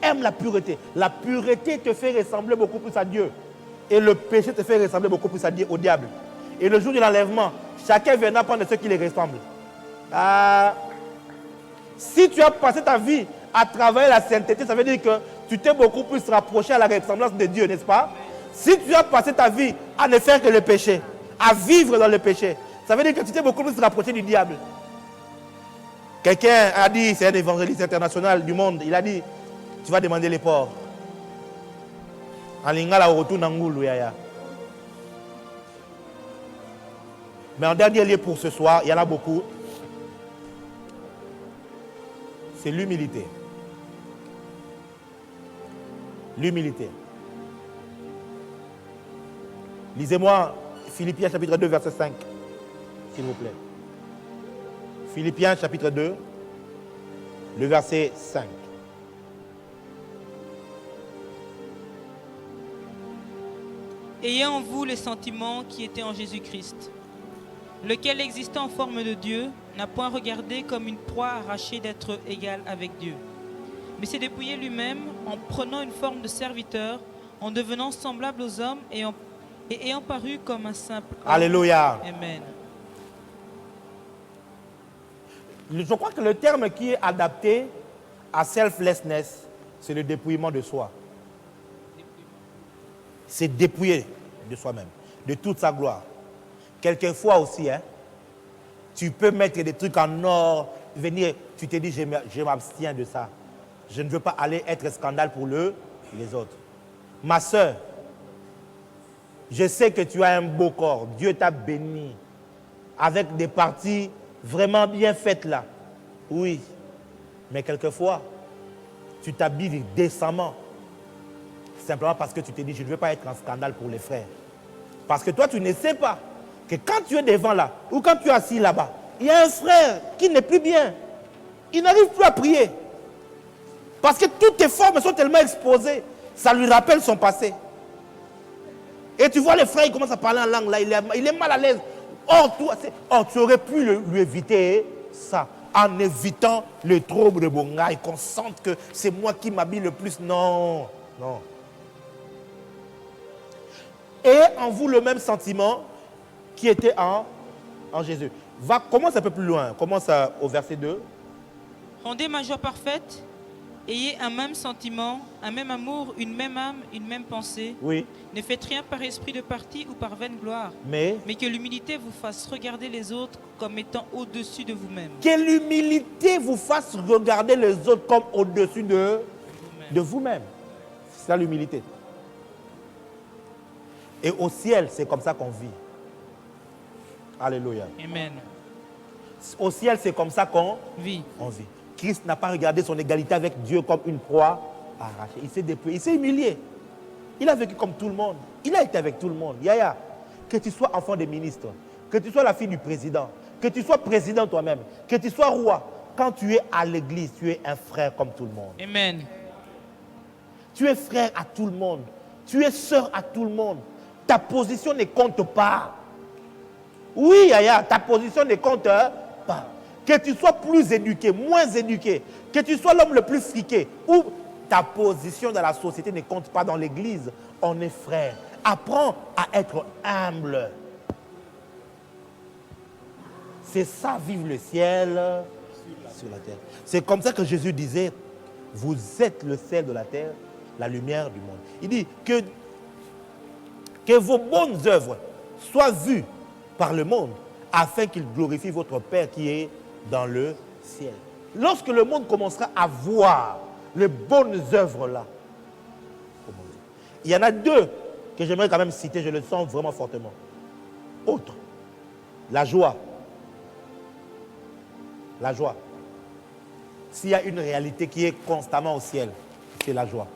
Aime la pureté. La pureté te fait ressembler beaucoup plus à Dieu. Et le péché te fait ressembler beaucoup plus au diable. Et le jour de l'enlèvement, chacun viendra prendre ceux qui les ressemblent. Si tu as passé ta vie à travailler la sainteté, ça veut dire que tu t'es beaucoup plus rapproché à la ressemblance de Dieu, n'est-ce pas? Si tu as passé ta vie à ne faire que le péché, à vivre dans le péché, ça veut dire que tu t'es beaucoup plus rapproché du diable. Quelqu'un a dit, c'est un évangéliste international du monde, il a dit, tu vas demander les porcs. En lingala au retour n'angoulou yaya. Mais en dernier lieu pour ce soir, il y en a beaucoup. C'est l'humilité. L'humilité. Lisez-moi Philippiens chapitre 2, verset 5, s'il vous plaît. Philippiens chapitre 2, le verset 5. Ayez en vous les sentiments qui étaient en Jésus-Christ, lequel, existant en forme de Dieu, n'a point regardé comme une proie arrachée d'être égal avec Dieu, mais s'est dépouillé lui-même en prenant une forme de serviteur, en devenant semblable aux hommes et ayant paru comme un simple homme. Alléluia. Amen. Je crois que le terme qui est adapté à selflessness, c'est le dépouillement de soi. C'est dépouiller de soi-même, de toute sa gloire. Quelquefois aussi, tu peux mettre des trucs en or, venir, tu te dis, je m'abstiens de ça. Je ne veux pas aller être scandale pour les autres. Ma soeur, je sais que tu as un beau corps. Dieu t'a béni avec des parties vraiment bien faites là. Oui. Mais quelquefois, tu t'habilles décemment. Simplement parce que tu te dis, je ne veux pas être un scandale pour les frères. Parce que toi, tu ne sais pas que quand tu es devant là, ou quand tu es assis là-bas, il y a un frère qui n'est plus bien. Il n'arrive plus à prier. Parce que toutes tes formes sont tellement exposées. Ça lui rappelle son passé. Et tu vois les frères, ils commencent à parler en langue là, il est mal à l'aise. Or, tu aurais pu lui éviter ça. En évitant le trouble de Bongaï, qu'on sente que c'est moi qui m'habille le plus. Non, non. Et en vous le même sentiment qui était en Jésus. Commence un peu plus loin. Commence au verset 2. Rendez ma joie parfaite, ayez un même sentiment, un même amour, une même âme, une même pensée. Oui. Ne faites rien par esprit de parti ou par vaine gloire, Mais que l'humilité vous fasse regarder les autres comme étant au-dessus de vous-même. Que l'humilité vous fasse regarder les autres comme au-dessus de vous-même. C'est ça l'humilité. Et au ciel, c'est comme ça qu'on vit. Alléluia. Amen. Au ciel, c'est comme ça qu'on vit. Christ n'a pas regardé son égalité avec Dieu comme une proie arrachée. Il s'est dépouillé, il s'est humilié. Il a vécu comme tout le monde. Il a été avec tout le monde. Yaya, que tu sois enfant des ministres, que tu sois la fille du président, que tu sois président toi-même, que tu sois roi, quand tu es à l'église, tu es un frère comme tout le monde. Amen. Tu es frère à tout le monde. Tu es sœur à tout le monde. Ta position ne compte pas. Oui, Yaya, ta position ne compte pas. Que tu sois plus éduqué, moins éduqué, que tu sois l'homme le plus friqué, ou ta position dans la société ne compte pas dans l'église. On est frères. Apprends à être humble. C'est ça, vivre le ciel sur la terre. C'est comme ça que Jésus disait, vous êtes le sel de la terre, la lumière du monde. Il dit que vos bonnes œuvres soient vues par le monde, afin qu'il glorifie votre Père qui est dans le ciel. Lorsque le monde commencera à voir les bonnes œuvres là, il y en a deux que j'aimerais quand même citer, je le sens vraiment fortement. Autre, la joie. La joie. S'il y a une réalité qui est constamment au ciel, c'est la joie.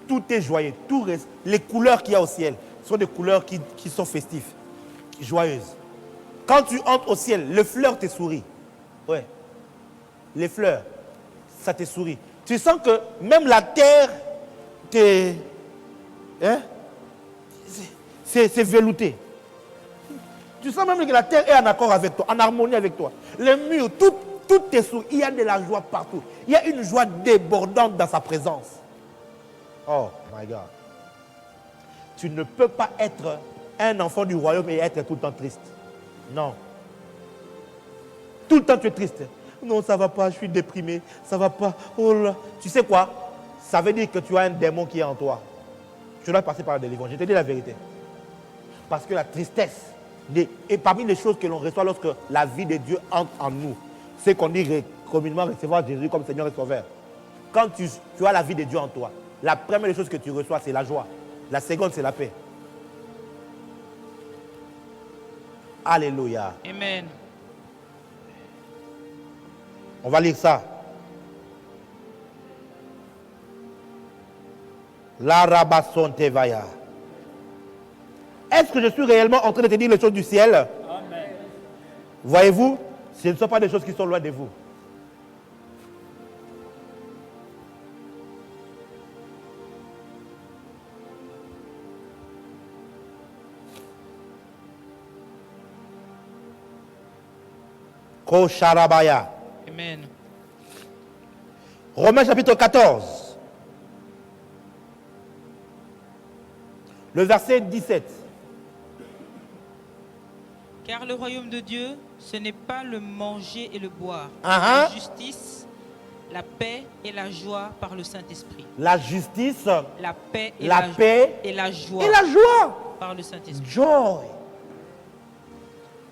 Tout est joyeux, tout reste. Les couleurs qu'il y a au ciel sont des couleurs qui sont festives, joyeuses. Quand tu entres au ciel, les fleurs te sourient. Ouais. Les fleurs, ça te sourit. Tu sens que même la terre, c'est velouté. Tu sens même que la terre est en accord avec toi, en harmonie avec toi. Les murs, tout te sourit. Il y a de la joie partout. Il y a une joie débordante dans sa présence. Oh my God. Tu ne peux pas être un enfant du royaume et être tout le temps triste. Non. Tout le temps tu es triste. Non, ça ne va pas, je suis déprimé. Ça ne va pas. Oh là. Tu sais quoi? Ça veut dire que tu as un démon qui est en toi. Tu dois passer par la délivrance. Je te dis la vérité. Parce que la tristesse, et parmi les choses que l'on reçoit lorsque la vie de Dieu entre en nous, c'est qu'on dit communément recevoir Jésus comme Seigneur et Sauveur. Quand tu as la vie de Dieu en toi, la première chose que tu reçois, c'est la joie. La seconde, c'est la paix. Alléluia. Amen. On va lire ça. La rabasson tevaya. Est-ce que je suis réellement en train de te dire les choses du ciel? Amen. Voyez-vous, ce ne sont pas des choses qui sont loin de vous. Kosharabaya. Amen. Romains chapitre 14. Le verset 17. Car le royaume de Dieu, ce n'est pas le manger et le boire, La justice, la paix et la joie par le Saint-Esprit. La justice, la paix et paix et la joie et la joie par le Saint-Esprit. Joy.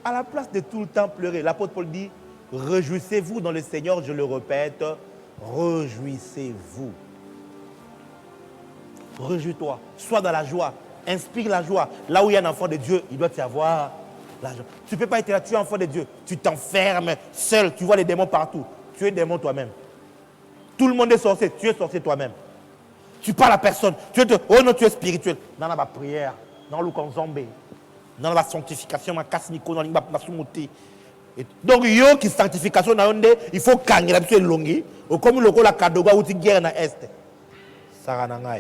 À la place de tout le temps pleurer, l'apôtre Paul dit, réjouissez-vous dans le Seigneur, je le répète, réjouissez-vous. Réjouis-toi, sois dans la joie, inspire la joie. Là où il y a un enfant de Dieu, il doit y avoir la joie. Tu ne peux pas être là, tu es enfant de Dieu, tu t'enfermes seul, tu vois les démons partout. Tu es démon toi-même. Tout le monde est sorcier, tu es sorcier toi-même. Tu parles à personne, oh non, tu es spirituel. Dans la prière, dans le zombie, dans la sanctification, dans la casse-nico, dans la soumoté. Donc, il y a une sanctification, il faut gagner la personne longue, comme le la kadoga ou tu guerre dans l'Est. Ça va.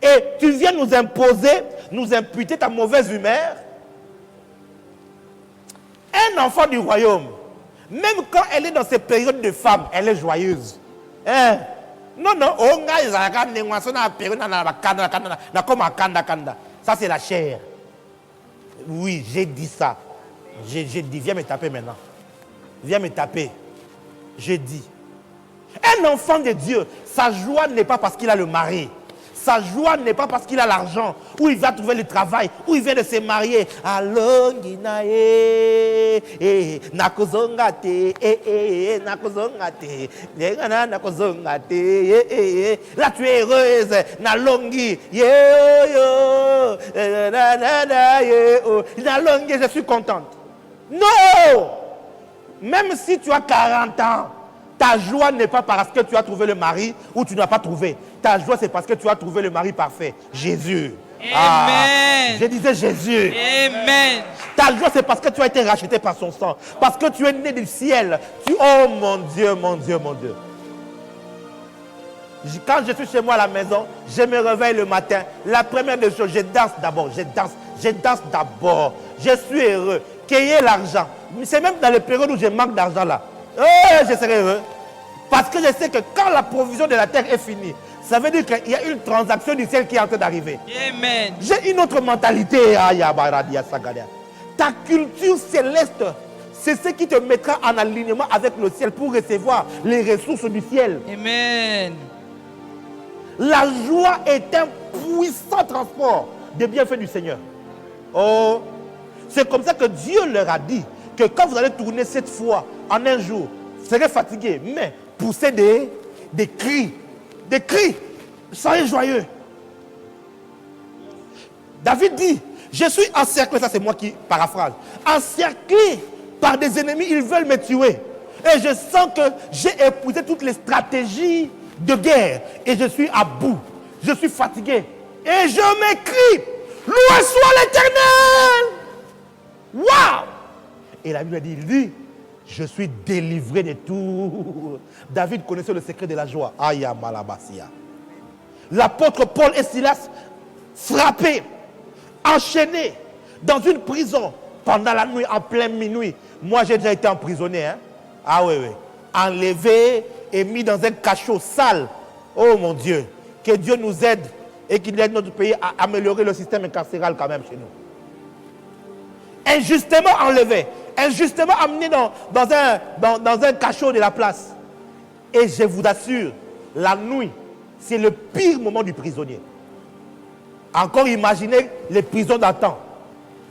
Et tu viens nous imposer, nous imputer ta mauvaise humeur. Un enfant du royaume, même quand elle est dans ses périodes de femme, elle est joyeuse. Hein? Non, non. Ça, c'est la chair. Oui, j'ai dit ça. J'ai dit, viens me taper maintenant. Viens me taper. J'ai dit. Un enfant de Dieu, sa joie n'est pas parce qu'il a le mari. Sa joie n'est pas parce qu'il a l'argent, ou il va trouver le travail, ou il vient de se marier. Là tu es heureuse. Je suis contente. Non! Même si tu as 40 ans, ta joie n'est pas parce que tu as trouvé le mari ou tu n'as pas trouvé. Ta joie, c'est parce que tu as trouvé le mari parfait, Jésus. Amen. Je disais Jésus. Amen. Ta joie, c'est parce que tu as été racheté par son sang. Parce que tu es né du ciel. Oh mon Dieu, mon Dieu, mon Dieu. Quand je suis chez moi à la maison, je me réveille le matin. La première des choses, je danse d'abord. Je danse d'abord. Je suis heureux. Qu'ayez l'argent. C'est même dans les périodes où je manque d'argent là. Je serai heureux. Parce que je sais que quand la provision de la terre est finie, ça veut dire qu'il y a une transaction du ciel qui est en train d'arriver. Amen. J'ai une autre mentalité. Ta culture céleste, c'est ce qui te mettra en alignement avec le ciel pour recevoir les ressources du ciel. Amen. La joie est un puissant transport des bienfaits du Seigneur. Oh, c'est comme ça que Dieu leur a dit que quand vous allez tourner cette fois en un jour, vous serez fatigué, mais poussez des cris. Des cris. Soyez joyeux. David dit, je suis encerclé, ça c'est moi qui paraphrase, encerclé par des ennemis, ils veulent me tuer. Et je sens que j'ai épousé toutes les stratégies de guerre. Et je suis à bout. Je suis fatigué. Et je m'écrie, loué soit l'Éternel. Waouh! Et la Bible dit, lui, je suis délivré de tout. David connaissait le secret de la joie. Aya Malabasia. L'apôtre Paul et Silas, frappés, enchaînés dans une prison pendant la nuit, en pleine minuit. Moi, j'ai déjà été emprisonné. Hein? Ah oui, oui. Enlevé et mis dans un cachot sale. Oh mon Dieu. Que Dieu nous aide et qu'il aide notre pays à améliorer le système carcéral quand même chez nous. Injustement enlevé, injustement amené dans un cachot de la place. Et je vous assure, la nuit, c'est le pire moment du prisonnier. Encore imaginez les prisons d'antan.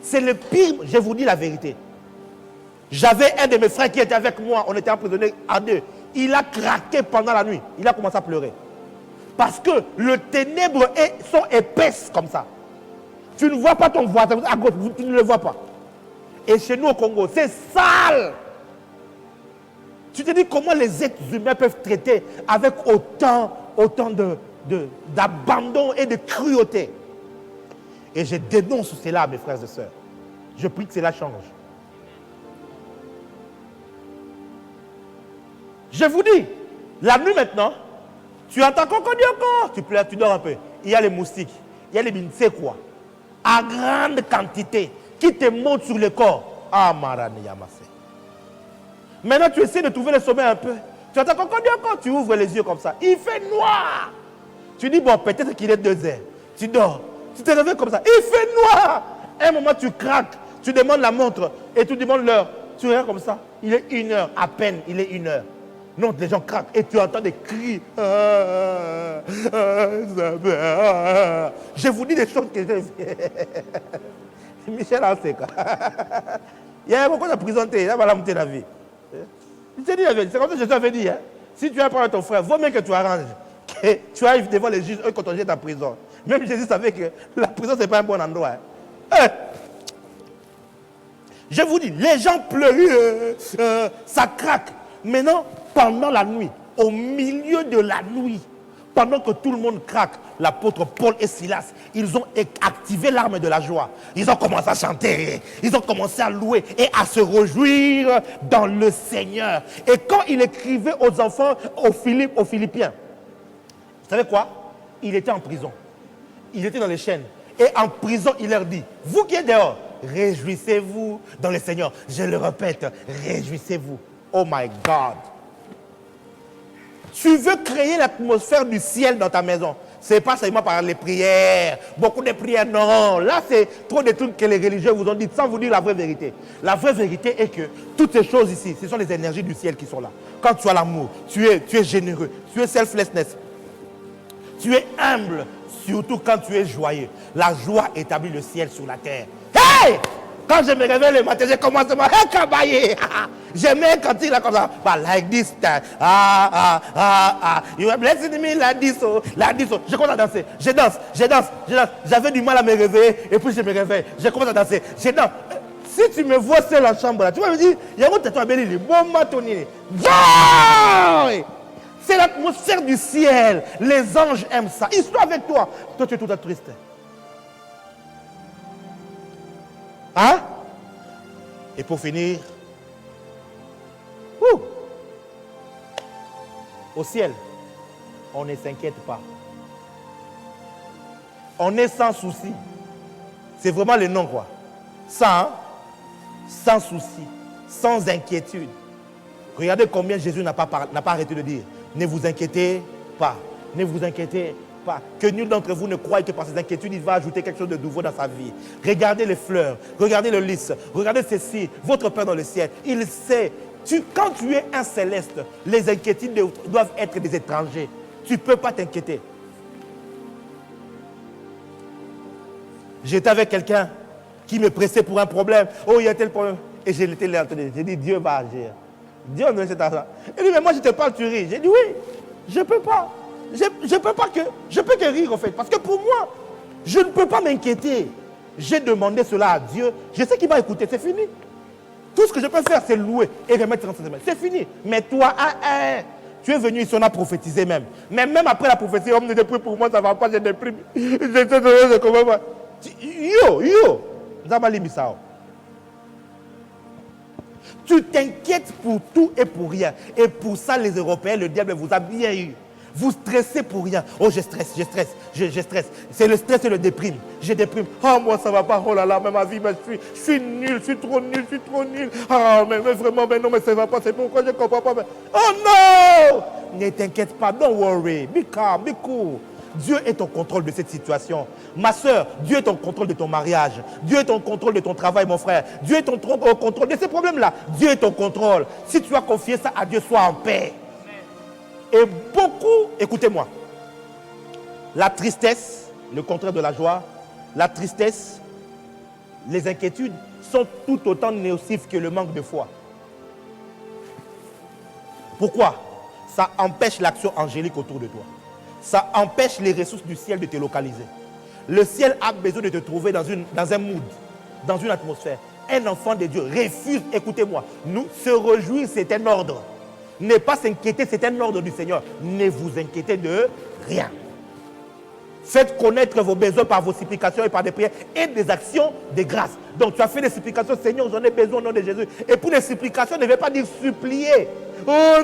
C'est le pire, je vous dis la vérité. J'avais un de mes frères qui était avec moi, on était emprisonnés à deux. Il a craqué pendant la nuit, il a commencé à pleurer. Parce que les ténèbres sont épaisses comme ça. Tu ne vois pas ton voisin à gauche, tu ne le vois pas. Et chez nous au Congo, c'est sale. Tu te dis comment les êtres humains peuvent traiter avec autant d'abandon et de cruauté. Et je dénonce cela, mes frères et sœurs. Je prie que cela change. Je vous dis, la nuit maintenant, tu entends cocodioko, tu pleures, tu dors un peu. Il y a les moustiques, il y a les c'est quoi, à grande quantité, qui te montent sur le corps. Ah, Marani Yamase. Maintenant, tu essaies de trouver le sommeil un peu. Tu entends cocodioko, tu ouvres les yeux comme ça. Il fait noir. Tu dis, bon, peut-être qu'il est 2 heures. Tu dors. Tu te réveilles comme ça. Il fait noir. À un moment, tu craques. Tu demandes la montre et tu demandes l'heure. Tu regardes comme ça. Il est 1 heure. À peine, il est 1 heure. Non, les gens craquent et tu entends des cris. Je vous dis des choses que j'ai. Michel Anseka. Il y a beaucoup de prison. Il y a la vie. Je te dis la vérité. C'est comme ça que je t'avais dit. Hein? Si tu as parlé à ton frère, vaut mieux que tu arranges. Que tu arrives devant les juges quand on jette en prison. Même Jésus savait que la prison, ce n'est pas un bon endroit. Hein? Je vous dis, les gens pleurent, ça craque. Maintenant, pendant la nuit, au milieu de la nuit, pendant que tout le monde craque, l'apôtre Paul et Silas, ils ont activé l'arme de la joie. Ils ont commencé à chanter, ils ont commencé à louer et à se réjouir dans le Seigneur. Et quand il écrivait aux enfants, aux Philippiens, vous savez quoi? Il était en prison. Il était dans les chaînes. Et en prison, il leur dit, vous qui êtes dehors, réjouissez-vous dans le Seigneur. Je le répète, réjouissez-vous. Oh my God. Tu veux créer l'atmosphère du ciel dans ta maison. Ce n'est pas seulement par les prières. Beaucoup de prières, non. Là, c'est trop de trucs que les religieux vous ont dit sans vous dire la vraie vérité. La vraie vérité est que toutes ces choses ici, ce sont les énergies du ciel qui sont là. Quand tu as l'amour, tu es généreux, tu es selflessness, tu es humble, surtout quand tu es joyeux. La joie établit le ciel sur la terre. Hey! Quand je me réveille le matin, je commence à me cabayer. J'aimais quand il a comme ça. But like this time. You are blessing me like this. Like this. Je commence à danser. Je danse. J'avais du mal à me réveiller. Et puis je me réveille. Je commence à danser. Je danse. Si tu me vois seul en chambre, là, tu vas me dire, il y a un téton à béni. Bon matoni. Joy! C'est l'atmosphère du ciel. Les anges aiment ça. Ils sont avec toi. Toi, tu es tout à triste. Hein? Et pour finir, au ciel, on ne s'inquiète pas. On est sans souci. C'est vraiment le nom, quoi. Sans souci, sans inquiétude. Regardez combien Jésus n'a pas arrêté de dire. Ne vous inquiétez pas. Ne vous inquiétez pas. Que nul d'entre vous ne croie que par ses inquiétudes, il va ajouter quelque chose de nouveau dans sa vie. Regardez les fleurs, regardez le lys, regardez ceci. Votre Père dans le ciel, il sait. Quand tu es un céleste, les inquiétudes doivent être des étrangers. Tu ne peux pas t'inquiéter. J'étais avec quelqu'un qui me pressait pour un problème. Oh, il y a tel problème. Et j'ai dit, Dieu va agir. Dieu me donne cet argent. Il dit, mais moi je te parle, tu ris. J'ai dit, oui, je ne peux pas. Je peux que rire en fait. Parce que pour moi, je ne peux pas m'inquiéter. J'ai demandé cela à Dieu. Je sais qu'il va écouter, c'est fini. Tout ce que je peux faire, c'est louer et remettre dans ses mains. C'est fini. Mais toi, tu es venu ici, on a prophétisé même. Mais même après la prophétie, on me dit, prie pour moi, ça ne va pas, j'ai des primes. Je comprends pas. Yo, Zabali Bissao. Tu t'inquiètes pour tout et pour rien. Et pour ça, les Européens, le diable vous a bien eu. Vous stressez pour rien. Oh, je stresse. C'est le stress et le déprime. Je déprime. Oh, moi, ça va pas. Oh là là, mais ma vie, mais je suis nul, je suis trop nul. Ah, mais vraiment, mais non, mais ça va pas. C'est pourquoi je ne comprends pas. Mais... Oh non! Ne t'inquiète pas. Don't worry. Be calm, be cool. Dieu est au contrôle de cette situation. Ma soeur, Dieu est au contrôle de ton mariage. Dieu est au contrôle de ton travail, mon frère. Dieu est au contrôle de ces problèmes-là. Dieu est au contrôle. Si tu as confié ça à Dieu, sois en paix. Et beaucoup, écoutez-moi, la tristesse, le contraire de la joie, la tristesse, les inquiétudes sont tout autant nocifs que le manque de foi. Pourquoi? Ça empêche l'action angélique autour de toi. Ça empêche les ressources du ciel de te localiser. Le ciel a besoin de te trouver dans un mood, dans une atmosphère. Un enfant de Dieu refuse, écoutez-moi, se réjouir, c'est un ordre. Ne pas s'inquiéter, c'est un ordre du Seigneur. Ne vous inquiétez de rien. Faites connaître vos besoins par vos supplications et par des prières et des actions de grâce. Donc tu as fait des supplications, Seigneur, j'en ai besoin au nom de Jésus. Et pour les supplications, ne vais pas dire supplier. Oh,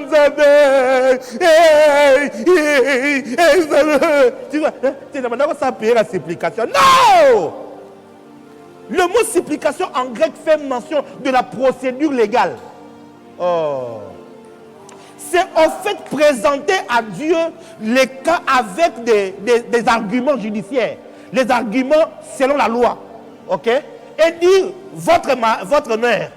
tu vois, tu n'as pas payer la supplication. Non! Le mot supplication en grec fait mention de la procédure légale. Oh. C'est en fait présenter à Dieu les cas avec des arguments judiciaires. Les arguments selon la loi. Ok? Et dire votre mère,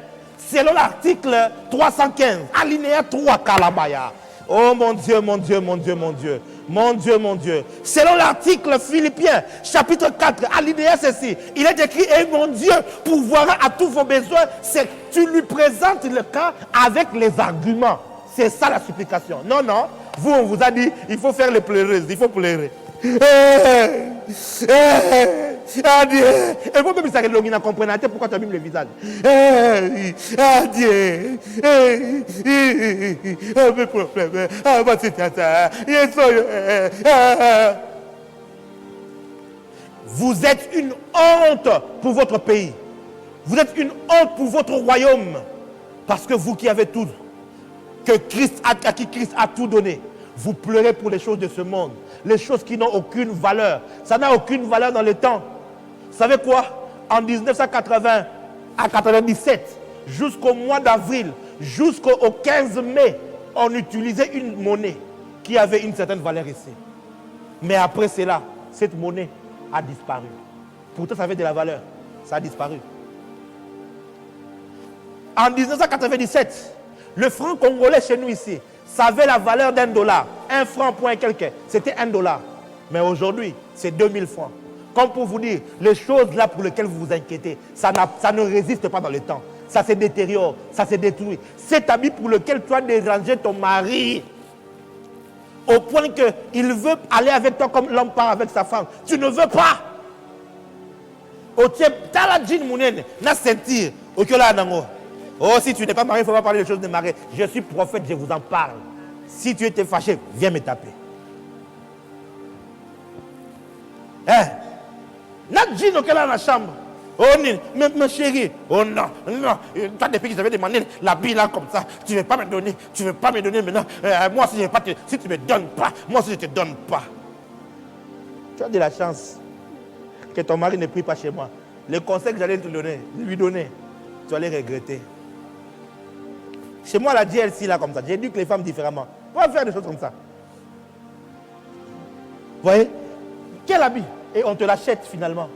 selon l'article 315, alinéa 3, Kalabaya. Oh mon Dieu, mon Dieu, mon Dieu, mon Dieu. Mon Dieu, mon Dieu. Selon l'article Philippiens, chapitre 4, alinéa ceci, il est écrit, et mon Dieu pourvoira à tous vos besoins. C'est tu lui présentes le cas avec les arguments. C'est ça la supplication. Non, non. Vous, on vous a dit, il faut faire les pleureuses, il faut pleurer. Adieu. Et vous même ça ne comprenez pas pourquoi tu as mis le visage. Adieu. Vous êtes une honte pour votre pays. Vous êtes une honte pour votre royaume. Parce que vous qui avez tout, à qui Christ a tout donné, vous pleurez pour les choses de ce monde, les choses qui n'ont aucune valeur. Ça n'a aucune valeur dans le temps. Vous savez quoi? En 1980 à 97, jusqu'au mois d'avril, jusqu'au 15 mai, on utilisait une monnaie qui avait une certaine valeur ici. Mais après cela, cette monnaie a disparu. Pourtant, ça avait de la valeur. Ça a disparu. En 1997, le franc congolais chez nous ici, ça avait la valeur $1. Un franc point quelqu'un, c'était $1. Mais aujourd'hui, c'est 2000 francs. Comme pour vous dire, les choses là pour lesquelles vous vous inquiétez, ça ne résiste pas dans le temps. Ça se détériore, ça se détruit. Cet habit pour lequel tu as dérangé ton mari, au point qu'il veut aller avec toi comme l'homme part avec sa femme, tu ne veux pas. Oh, tu as la jean mounene, na sentir, ok là, nango. Oh, si tu n'es pas marié, il ne faut pas parler des choses de marié. Je suis prophète, je vous en parle. Si tu étais fâché, viens me taper. Hein? Nadjin, ok, là, dans la chambre. Oh, ma chérie. Oh non, non. Toi, depuis que j'avais demandé l'habit là comme ça, tu ne veux pas me donner. Tu ne veux pas me donner maintenant. Moi, si tu ne me donnes pas, moi, si je ne te donne pas. Tu as de la chance que ton mari ne prie pas chez moi. Le conseil que j'allais te donner, lui donner, tu allais regretter. Chez moi, la DLC, là, comme ça, j'éduque les femmes différemment. On va faire des choses comme ça. Vous voyez? Quel habit? Et on te l'achète finalement.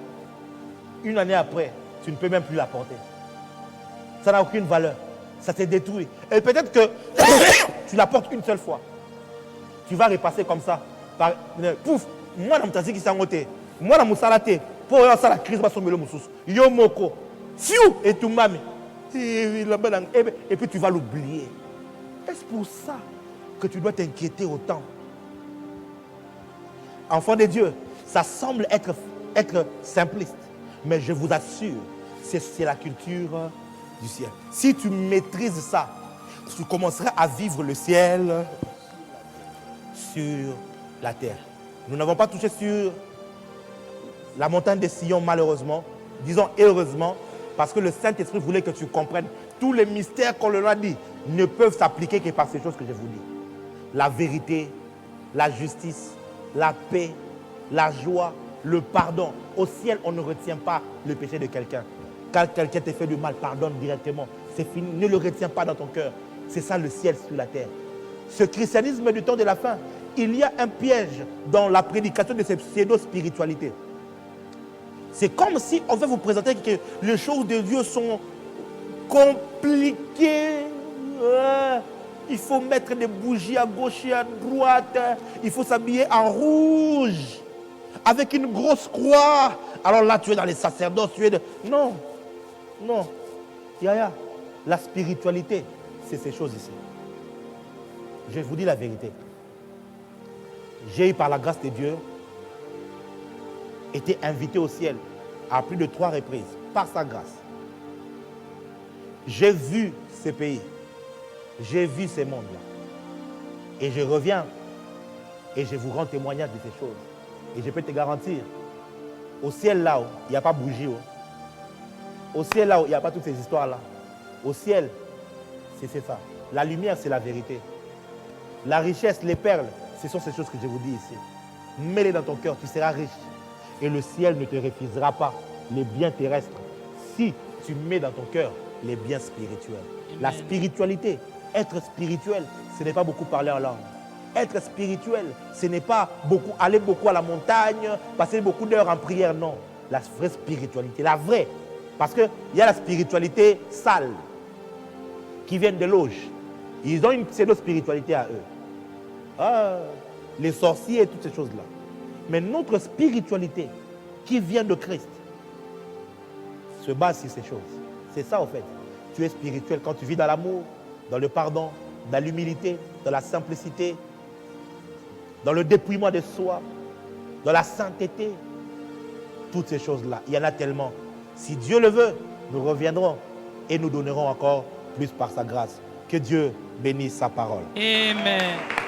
Une année après, tu ne peux même plus la porter. Ça n'a aucune valeur. Ça s'est détruit. Et peut-être que tu la portes une seule fois. Tu vas repasser comme ça. Pouf! Moi, dans mon taxi qui s'est engoté. Moi, dans mon salaté. Pour ça, la crise va sommer le moussous. Yo moko. Fiou! Et tout mami. Et puis tu vas l'oublier. Est-ce pour ça que tu dois t'inquiéter autant? Enfant de Dieu, ça semble être simpliste. Mais je vous assure, c'est la culture du ciel. Si tu maîtrises ça, tu commenceras à vivre le ciel sur la terre. Nous n'avons pas touché sur la montagne de Sion, malheureusement. Disons heureusement, parce que le Saint-Esprit voulait que tu comprennes tous les mystères qu'on leur a dit ne peuvent s'appliquer que par ces choses que je vous dis. La vérité, la justice, la paix, la joie, le pardon. Au ciel, on ne retient pas le péché de quelqu'un. Quand quelqu'un te fait du mal, pardonne directement. C'est fini, ne le retiens pas dans ton cœur. C'est ça le ciel sur la terre. Ce christianisme du temps de la fin, il y a un piège dans la prédication de cette pseudo-spiritualité. C'est comme si on veut vous présenter que les choses de Dieu sont compliquées. Il faut mettre des bougies à gauche et à droite. Il faut s'habiller en rouge. Avec une grosse croix. Alors là, tu es dans les sacerdoces. Non. Non. Yaya, la spiritualité, c'est ces choses ici. Je vous dis la vérité. J'ai eu par la grâce de Dieu été invité au ciel à plus de 3 reprises, par sa grâce. J'ai vu ces pays, j'ai vu ces mondes-là. Et je reviens et je vous rends témoignage de ces choses. Et je peux te garantir, au ciel là-haut, il n'y a pas bougie. Au ciel là-haut, il n'y a pas toutes ces histoires-là. Au ciel, c'est ça. La lumière, c'est la vérité. La richesse, les perles, ce sont ces choses que je vous dis ici. Mets-les dans ton cœur, tu seras riche. Et le ciel ne te refusera pas les biens terrestres si tu mets dans ton cœur les biens spirituels. Amen. La spiritualité, être spirituel, ce n'est pas beaucoup parler en langue. Être spirituel, ce n'est pas aller beaucoup à la montagne, passer beaucoup d'heures en prière, non. La vraie spiritualité, la vraie. Parce qu'il y a la spiritualité sale, qui vient de loges. Ils ont une pseudo-spiritualité à eux. Ah, les sorciers et toutes ces choses-là. Mais notre spiritualité, qui vient de Christ, se base sur ces choses. C'est ça, en fait. Tu es spirituel quand tu vis dans l'amour, dans le pardon, dans l'humilité, dans la simplicité, dans le dépouillement de soi, dans la sainteté. Toutes ces choses-là, il y en a tellement. Si Dieu le veut, nous reviendrons et nous donnerons encore plus par sa grâce. Que Dieu bénisse sa parole. Amen.